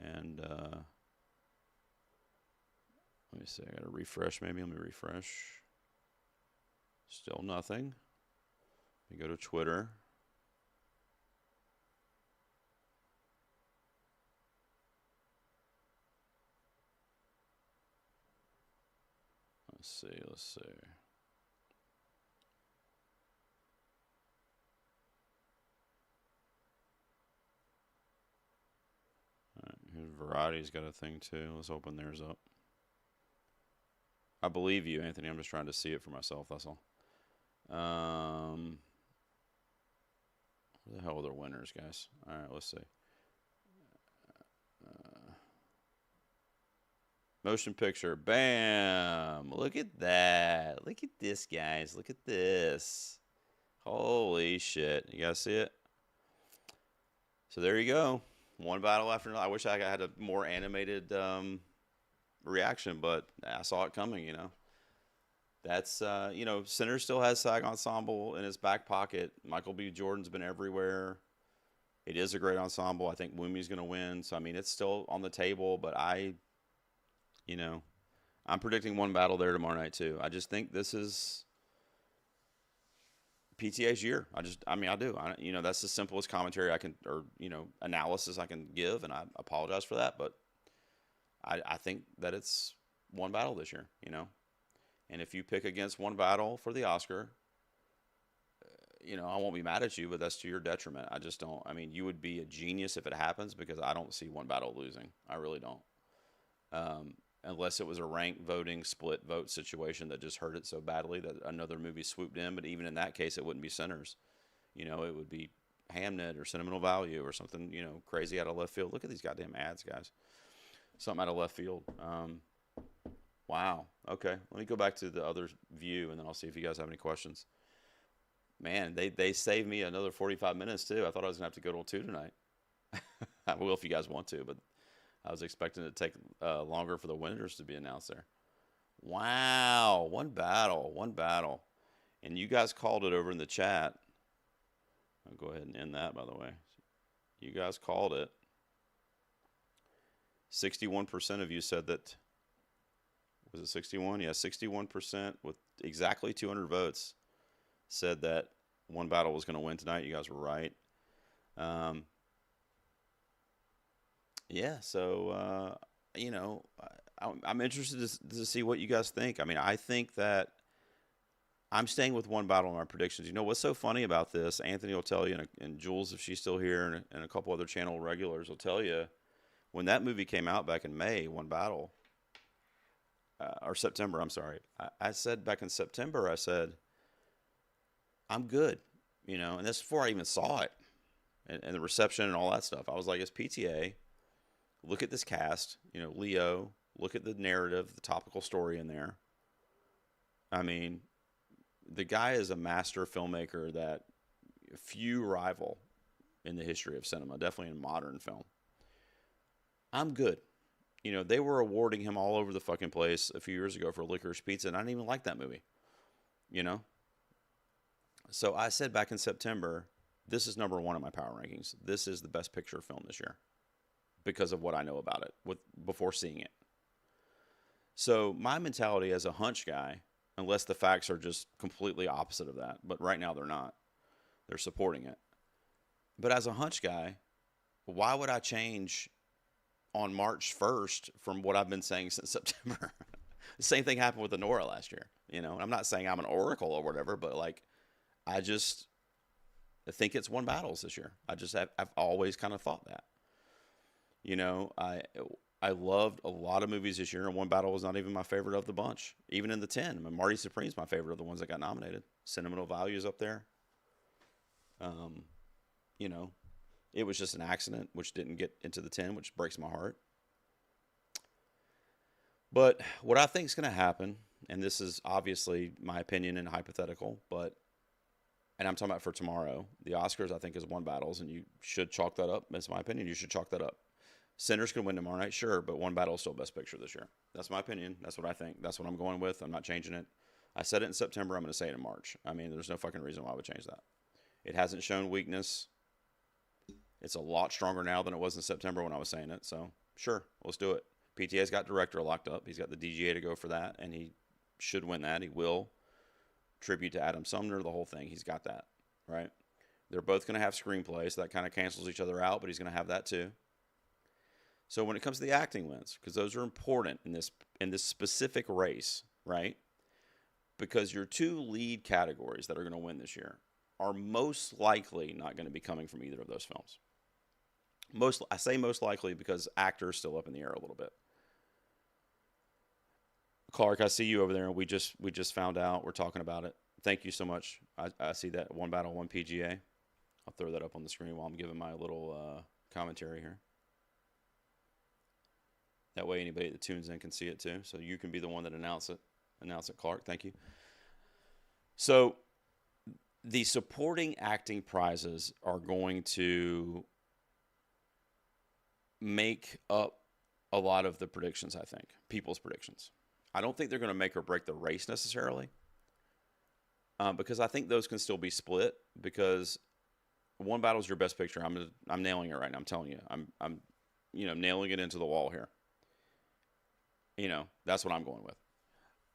And let me see. I got to refresh maybe. Let me refresh. Still nothing. Let me go to Twitter. Let's see. All right, here's Variety's got a thing too. Let's open theirs up. I believe you, Anthony. I'm just trying to see it for myself. That's all. Where the hell are their winners, guys? All right, let's see. Motion picture. Bam. Look at that. Look at this, guys. Look at this. Holy shit. You guys see it? So there you go. One battle after another. I wish I had a more animated reaction, but I saw it coming, That's, Sinner still has SAG Ensemble in his back pocket. Michael B. Jordan's been everywhere. It is a great ensemble. I think Wumi's going to win. So, I mean, it's still on the table, but I'm predicting one battle there tomorrow night too. I just think this is PTA's year. I do. That's the simplest commentary I can, or, analysis I can give, and I apologize for that, but I think that it's one battle this year, And if you pick against one battle for the Oscar, I won't be mad at you, but that's to your detriment. I just don't. I mean, you would be a genius if it happens because I don't see one battle losing. I really don't. Unless it was a ranked voting, split vote situation that just hurt it so badly that another movie swooped in. But even in that case, it wouldn't be Sinners. It would be Hamnet or Sentimental Value or something, crazy out of left field. Look at these goddamn ads, guys. Something out of left field. Wow. Okay. Let me go back to the other view, and then I'll see if you guys have any questions. Man, they saved me another 45 minutes, too. I thought I was going to have to go till 2 tonight. I will if you guys want to, but I was expecting it to take longer for the winners to be announced there. Wow. One battle. And you guys called it over in the chat. I'll go ahead and end that, by the way. You guys called it. 61% of you said that. Was it 61? Yeah, 61% with exactly 200 votes said that one battle was going to win tonight. You guys were right. Yeah, so, I'm interested to see what you guys think. I mean, I think that I'm staying with One Battle in my predictions. You know what's so funny about this? Anthony will tell you, and Jules, if she's still here, and a couple other channel regulars will tell you, when that movie came out back in May, One Battle, or September, I'm sorry. I said back in September, I said, I'm good, and that's before I even saw it, and the reception and all that stuff. I was like, it's PTA. Look at this cast, Leo. Look at the narrative, the topical story in there. I mean, the guy is a master filmmaker that few rival in the history of cinema, definitely in modern film. I'm good. They were awarding him all over the fucking place a few years ago for Licorice Pizza, and I didn't even like that movie. So I said back in September, this is number one in my power rankings. This is the best picture film this year because of what I know about it before seeing it. So my mentality as a hunch guy, unless the facts are just completely opposite of that, but right now they're not. They're supporting it. But as a hunch guy, why would I change on March 1st from what I've been saying since September? The same thing happened with the Nora last year. And I'm not saying I'm an oracle or whatever, but I just think it's One Battles this year. I've always kind of thought that. I loved a lot of movies this year, and One Battle was not even my favorite of the bunch. Even in the 10, Marty Supreme's my favorite of the ones that got nominated. Sentimental Value is up there. It was just an accident, which didn't get into the 10, which breaks my heart. But what I think is going to happen, and this is obviously my opinion and hypothetical, and I'm talking about for tomorrow, the Oscars I think is One Battles, and you should chalk that up. That's my opinion. You should chalk that up. Sinners can win tomorrow night, sure, but One Battle is still Best Picture this year. That's my opinion. That's what I think. That's what I'm going with. I'm not changing it. I said it in September. I'm going to say it in March. I mean, there's no fucking reason why I would change that. It hasn't shown weakness. It's a lot stronger now than it was in September when I was saying it. So, sure, let's do it. PTA's got director locked up. He's got the DGA to go for that, and he should win that. He will. Tribute to Adam Sumner, the whole thing. He's got that, right? They're both going to have screenplays, so that kind of cancels each other out, but he's going to have that too. So when it comes to the acting wins, because those are important in this specific race, right? Because your two lead categories that are going to win this year are most likely not going to be coming from either of those films. I say most likely because actors still up in the air a little bit. Clark, I see you over there, and we just found out. We're talking about it. Thank you so much. I see that One Battle, One PGA. I'll throw that up on the screen while I'm giving my little commentary here. That way anybody that tunes in can see it too. So you can be the one that announce it, Clark. Thank you. So the supporting acting prizes are going to make up a lot of the predictions, I think, people's predictions. I don't think they're going to make or break the race necessarily, because I think those can still be split, because One Battle is your Best Picture. I'm nailing it right now. I'm telling you. I'm nailing it into the wall here. That's what I'm going with.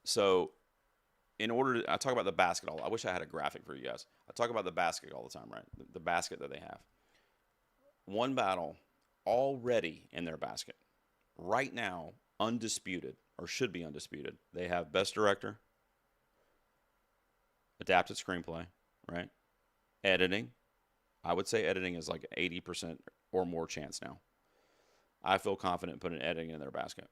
So I talk about the basket I wish I had a graphic for you guys. I talk about the basket all the time, right? The basket that they have. One Battle already in their basket. Right now, undisputed, or should be undisputed. They have Best Director, Adapted Screenplay, right? Editing. I would say editing is like 80% or more chance now. I feel confident putting editing in their basket.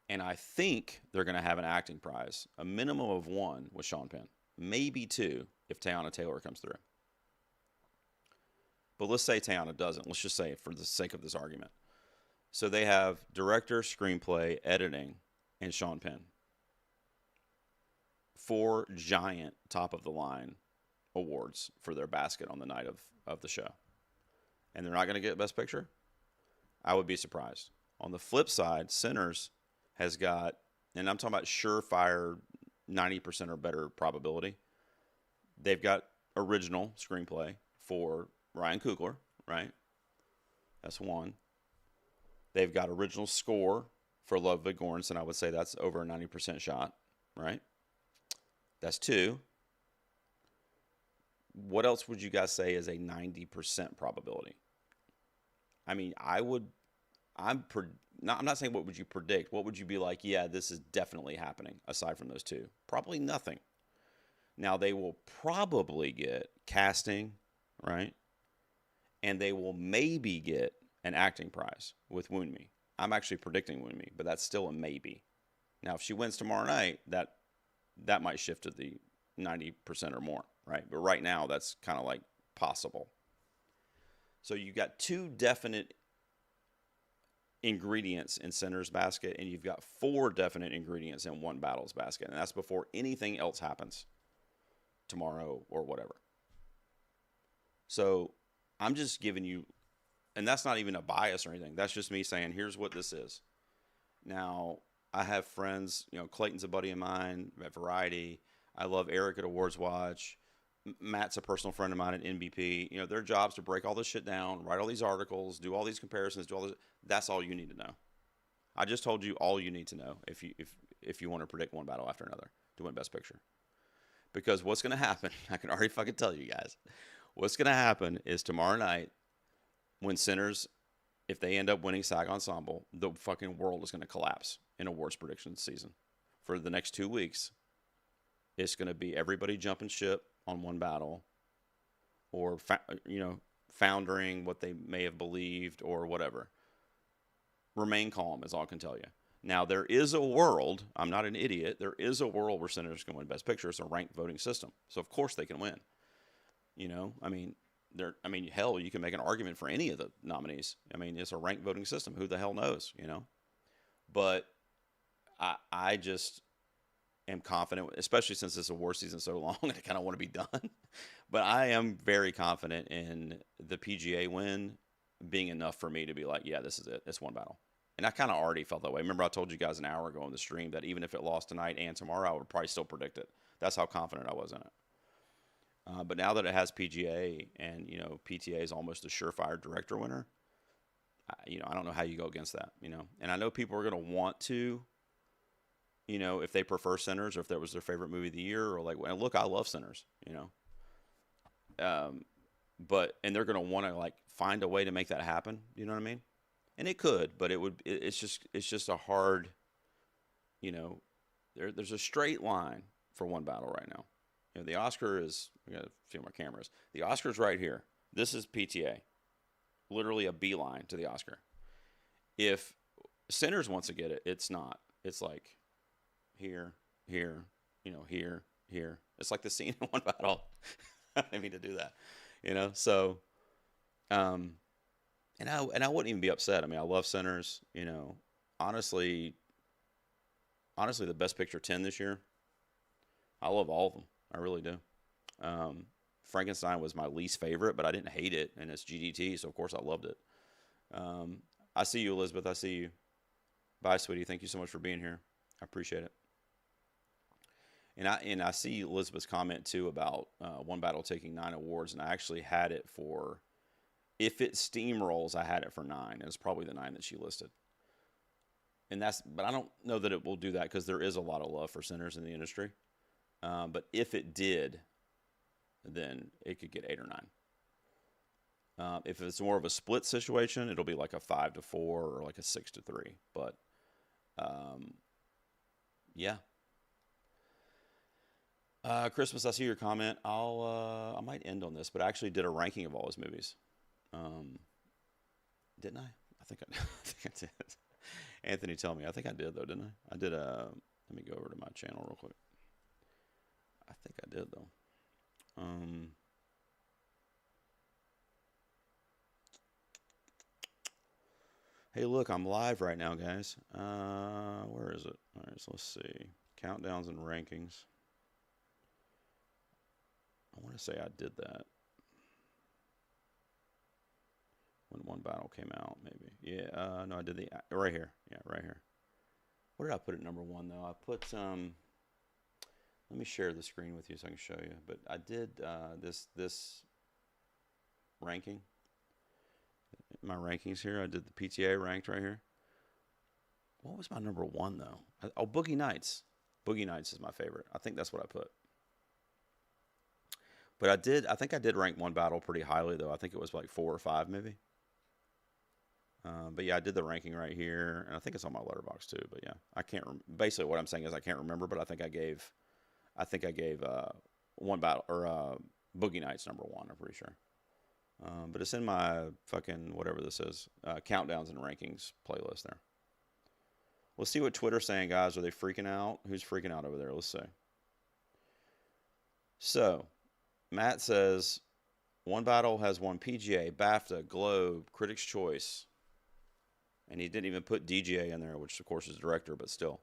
And I think they're going to have an acting prize, a minimum of one with Sean Penn, maybe two if Teyana Taylor comes through. But let's say Teyana doesn't. Let's just say it for the sake of this argument. So they have director, screenplay, editing, and Sean Penn. 4 giant top-of-the-line awards for their basket on the night of the show. And they're not going to get Best Picture? I would be surprised. On the flip side, Sinners has got, and I'm talking about surefire 90% or better probability. They've got original screenplay for Ryan Coogler, right? That's one. They've got original score for Ludwig Göransson. I would say that's over a 90% shot, right? That's 2. What else would you guys say is a 90% probability? I mean, I'm not saying what would you predict. What would you be like, yeah, this is definitely happening aside from those two? Probably nothing. Now, they will probably get casting, right? And they will maybe get an acting prize with Wound Me. I'm actually predicting Wound Me, but that's still a maybe. Now, if she wins tomorrow night, that might shift to the 90% or more, right? But right now, that's kind of like possible. So you got two definite ingredients in Center's basket, and you've got four definite ingredients in One Battle's basket, and that's before anything else happens tomorrow or whatever. So I'm just giving you, and that's not even a bias or anything. That's just me saying, here's what this is. Now, I have friends, Clayton's a buddy of mine at Variety. I love Eric at Awards Watch. Matt's a personal friend of mine at NBP. Their job's to break all this shit down, write all these articles, do all these comparisons, do all this. That's all you need to know. I just told you all you need to know if you want to predict one battle after another to win Best Picture. Because what's going to happen, I can already fucking tell you guys, what's going to happen is tomorrow night when Sinners, if they end up winning SAG Ensemble, the fucking world is going to collapse in awards prediction season. For the next 2 weeks, it's going to be everybody jumping ship on One Battle, or foundering what they may have believed or whatever. Remain calm is all I can tell you. Now, there is a world, I'm not an idiot, there is a world where Sinners can win Best Picture. It's a ranked voting system. So, of course, they can win. Hell, you can make an argument for any of the nominees. It's a ranked voting system. Who the hell knows, But I just am confident, especially since this award season is so long and I kind of want to be done. But I am very confident in the PGA win being enough for me to be like, yeah, this is it. It's One Battle. And I kind of already felt that way. Remember, I told you guys an hour ago on the stream that even if it lost tonight and tomorrow, I would probably still predict it. That's how confident I was in it. But now that it has PGA and, PTA is almost a surefire director winner, I don't know how you go against that, And I know people are going to want to, if they prefer Sinners or if that was their favorite movie of the year, or like, look, I love Sinners, and they're going to want to find a way to make that happen. You know what I mean? And it could, but it's just a hard, there's a straight line for One Battle right now. The Oscar is, I got a few more cameras. The Oscar's right here. This is PTA. Literally a beeline to the Oscar. If Sinners wants to get it, it's not. It's like here, here, here, here. It's like the scene in One Battle. I didn't mean to do that, So, and I wouldn't even be upset. I love Sinners. Honestly, the Best Picture 10 this year. I love all of them. I really do. Frankenstein was my least favorite, but I didn't hate it, and it's GDT, so of course I loved it. I see you, Elizabeth. I see you. Bye, sweetie. Thank you so much for being here. I appreciate it. And I see Elizabeth's comment too about One Battle taking 9 awards, and I actually had it for, if it steamrolls, I had it for 9, and it's probably the 9 that she listed. But I don't know that it will do that because there is a lot of love for Sinners in the industry. But if it did, then it could get 8 or 9. If it's more of a split situation, it'll be like a 5-4 or like a 6-3. But yeah. Christmas, I see your comment. I might end on this, but I actually did a ranking of all his movies. Didn't I? I think I did. Anthony, tell me. I think I did though, didn't I? I did. Let me go over to my channel real quick. I think I did though. Hey, look, I'm live right now, guys. Where is it? All right, so let's see. Countdowns and rankings. I want to say I did that when One Battle came out, maybe. Yeah, no, I did the right here. Yeah, right here. What did I put at number 1 though? I put let me share the screen with you so I can show you. But I did this ranking. My rankings here. I did the PTA ranked right here. What was my number 1 though? Oh, Boogie Nights. Boogie Nights is my favorite. I think that's what I put. But I think I did rank One Battle pretty highly though. I think it was like 4 or 5 maybe. But yeah, I did the ranking right here, and I think it's on my letterbox too. But yeah, I can't. Basically, what I'm saying is I can't remember, but I think I gave one battle or Boogie Nights #1. I'm pretty sure. But it's in my fucking whatever this is, countdowns and rankings playlist there. Let's see what Twitter's saying, guys. Are they freaking out? Who's freaking out over there? Let's see. So, Matt says, One Battle has won PGA, BAFTA, Globe, Critics' Choice. And he didn't even put DGA in there, which of course is director, but still.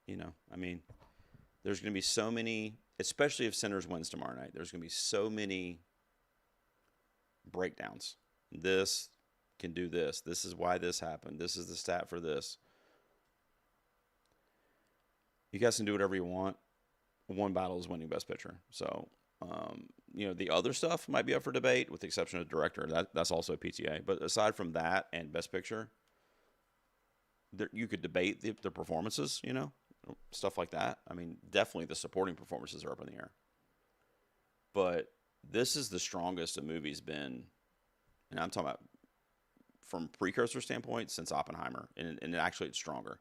You know, I mean, there's going to be so many, especially if Sinners wins tomorrow night, there's going to be so many breakdowns. This can do this. This is why this happened. This is the stat for this. You guys can do whatever you want. One Battle is winning Best Picture. So, you know, the other stuff might be up for debate with the exception of director. That's also a PTA. But aside from that and Best Picture, you could debate the performances, you know, stuff like that. I mean, definitely the supporting performances are up in the air. But this is the strongest a movie's been, and I'm talking about from precursor standpoint since Oppenheimer, and actually it's stronger.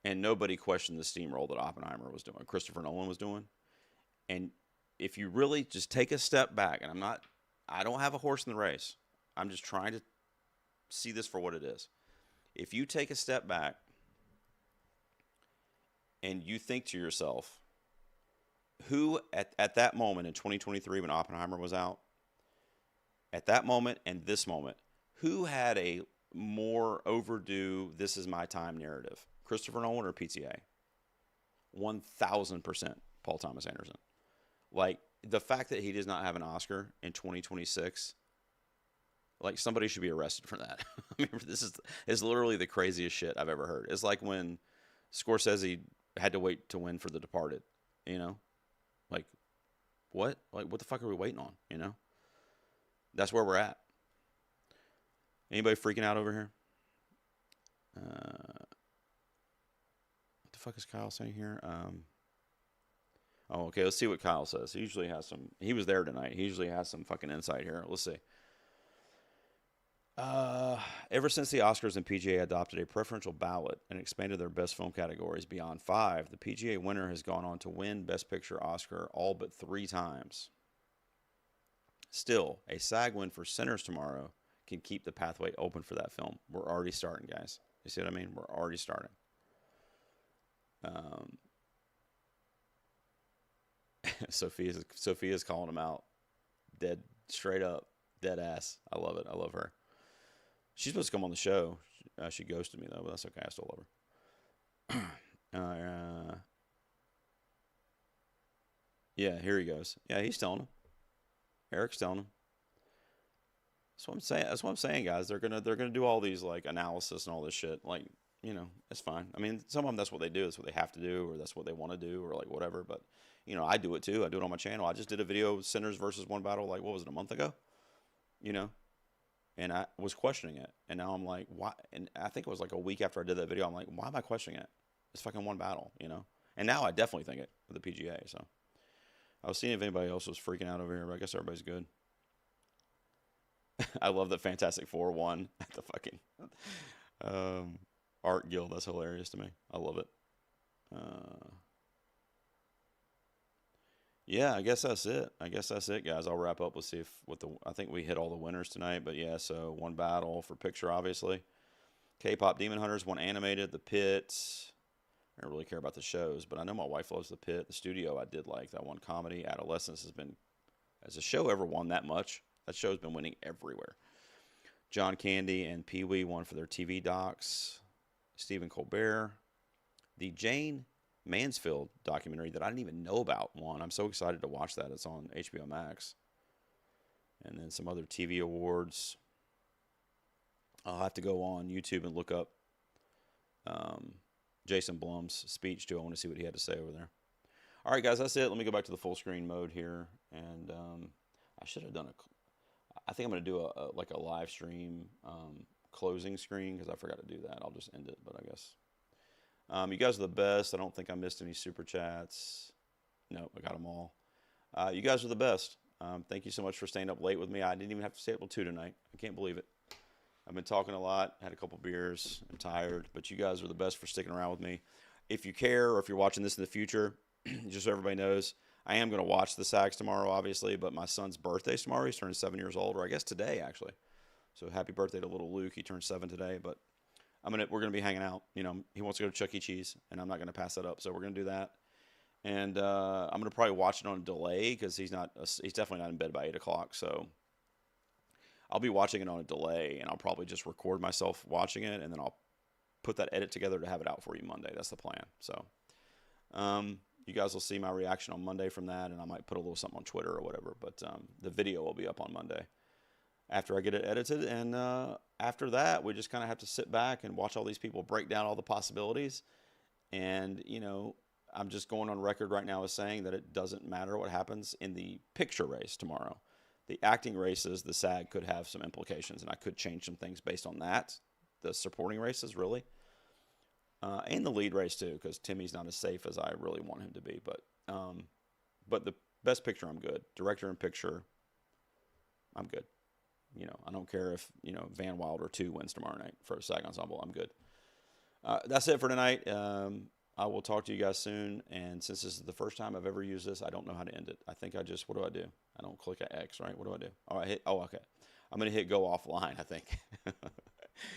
And nobody questioned the steamroll that Oppenheimer was doing, Christopher Nolan was doing. And if you really just take a step back, and I don't have a horse in the race. I'm just trying to see this for what it is. If you take a step back and you think to yourself, who at that moment in 2023 when Oppenheimer was out, at that moment and this moment, who had a more overdue, this is my time narrative? Christopher Nolan or PTA? 1,000% Paul Thomas Anderson. Like, the fact that he does not have an Oscar in 2026, like, somebody should be arrested for that. I mean, this is literally the craziest shit I've ever heard. It's like when Scorsese had to wait to win for The Departed, you know? Like, what? Like, what the fuck are we waiting on, you know? That's where we're at. Anybody freaking out over here? What the fuck is Kyle saying here? Oh, okay. Let's see what Kyle says. He usually has some. He was there tonight. He usually has some fucking insight here. Let's see. Ever since the Oscars and PGA adopted a preferential ballot and expanded their best film categories beyond 5, the PGA winner has gone on to win Best Picture Oscar all but 3 times. Still, a SAG win for Sinners tomorrow can keep the pathway open for that film. We're already starting, guys. You see what I mean? We're already starting. Sophia's calling him out. Dead, straight up, dead ass. I love it. I love her. She's supposed to come on the show. She ghosted me, though, but that's okay. I still love her. Yeah, here he goes. Yeah, he's telling him. Eric's telling him. That's what I'm saying. That's what I'm saying, guys. They're gonna do all these like analysis and all this shit. Like, you know, it's fine. I mean, some of them that's what they do. That's what they have to do, or that's what they want to do, or like whatever. But you know, I do it too. I do it on my channel. I just did a video of Sinners versus One Battle. Like, what was it, a month ago? You know, and I was questioning it, and now I'm like, why? And I think it was like a week after I did that video. I'm like, why am I questioning it? It's fucking One Battle, you know. And now I definitely think it with the PGA. So I was seeing if anybody else was freaking out over here, but I guess everybody's good. I love that Fantastic Four won at the fucking Art Guild. That's hilarious to me. I love it. Yeah, I guess that's it. Guys. I'll wrap up. Let's see I think we hit all the winners tonight. But yeah, so One Battle for picture, obviously. K-pop Demon Hunters won animated. The Pit. I don't really care about the shows, but I know my wife loves The Pit. The Studio, I did like that one. Comedy. Adolescence has a show ever won that much? That show's been winning everywhere. John Candy and Pee Wee won for their TV docs. Stephen Colbert. The Jane Mansfield documentary that I didn't even know about won. I'm so excited to watch that. It's on HBO Max. And then some other TV awards. I'll have to go on YouTube and look up Jason Blum's speech too. I want to see what he had to say over there. All right, guys, that's it. Let me go back to the full screen mode here. And I should have done I think I'm going to do a live stream closing screen because I forgot to do that. I'll just end it, but I guess. You guys are the best. I don't think I missed any super chats. No, I got them all. You guys are the best. Thank you so much for staying up late with me. I didn't even have to stay up till 2 tonight. I can't believe it. I've been talking a lot, had a couple beers, I'm tired, but you guys are the best for sticking around with me. If you care, or if you're watching this in the future, just so everybody knows, I am going to watch the SAGs tomorrow, obviously, but my son's birthday's tomorrow. He's turning 7 years old, or I guess today, actually. So happy birthday to little Luke. He turned 7 today, but we're going to be hanging out. You know, he wants to go to Chuck E. Cheese, and I'm not going to pass that up, so we're going to do that. And I'm going to probably watch it on a delay because he's definitely not in bed by 8 o'clock, so I'll be watching it on a delay, and I'll probably just record myself watching it, and then I'll put that edit together to have it out for you Monday. That's the plan. So you guys will see my reaction on Monday from that, and I might put a little something on Twitter or whatever, but the video will be up on Monday after I get it edited. And after that, we just kind of have to sit back and watch all these people break down all the possibilities. And, you know, I'm just going on record right now as saying that it doesn't matter what happens in the picture race tomorrow. The acting races, the SAG could have some implications, and I could change some things based on that. The supporting races, really. And the lead race, too, because Timmy's not as safe as I really want him to be. But the best picture, I'm good. Director and picture, I'm good. You know, I don't care if, you know, Van Wilder 2 wins tomorrow night for a SAG ensemble. I'm good. That's it for tonight. I will talk to you guys soon. And since this is the first time I've ever used this, I don't know how to end it. I think what do I do? I don't click an X, right? What do I do? Oh, okay. I'm going to hit go offline, I think.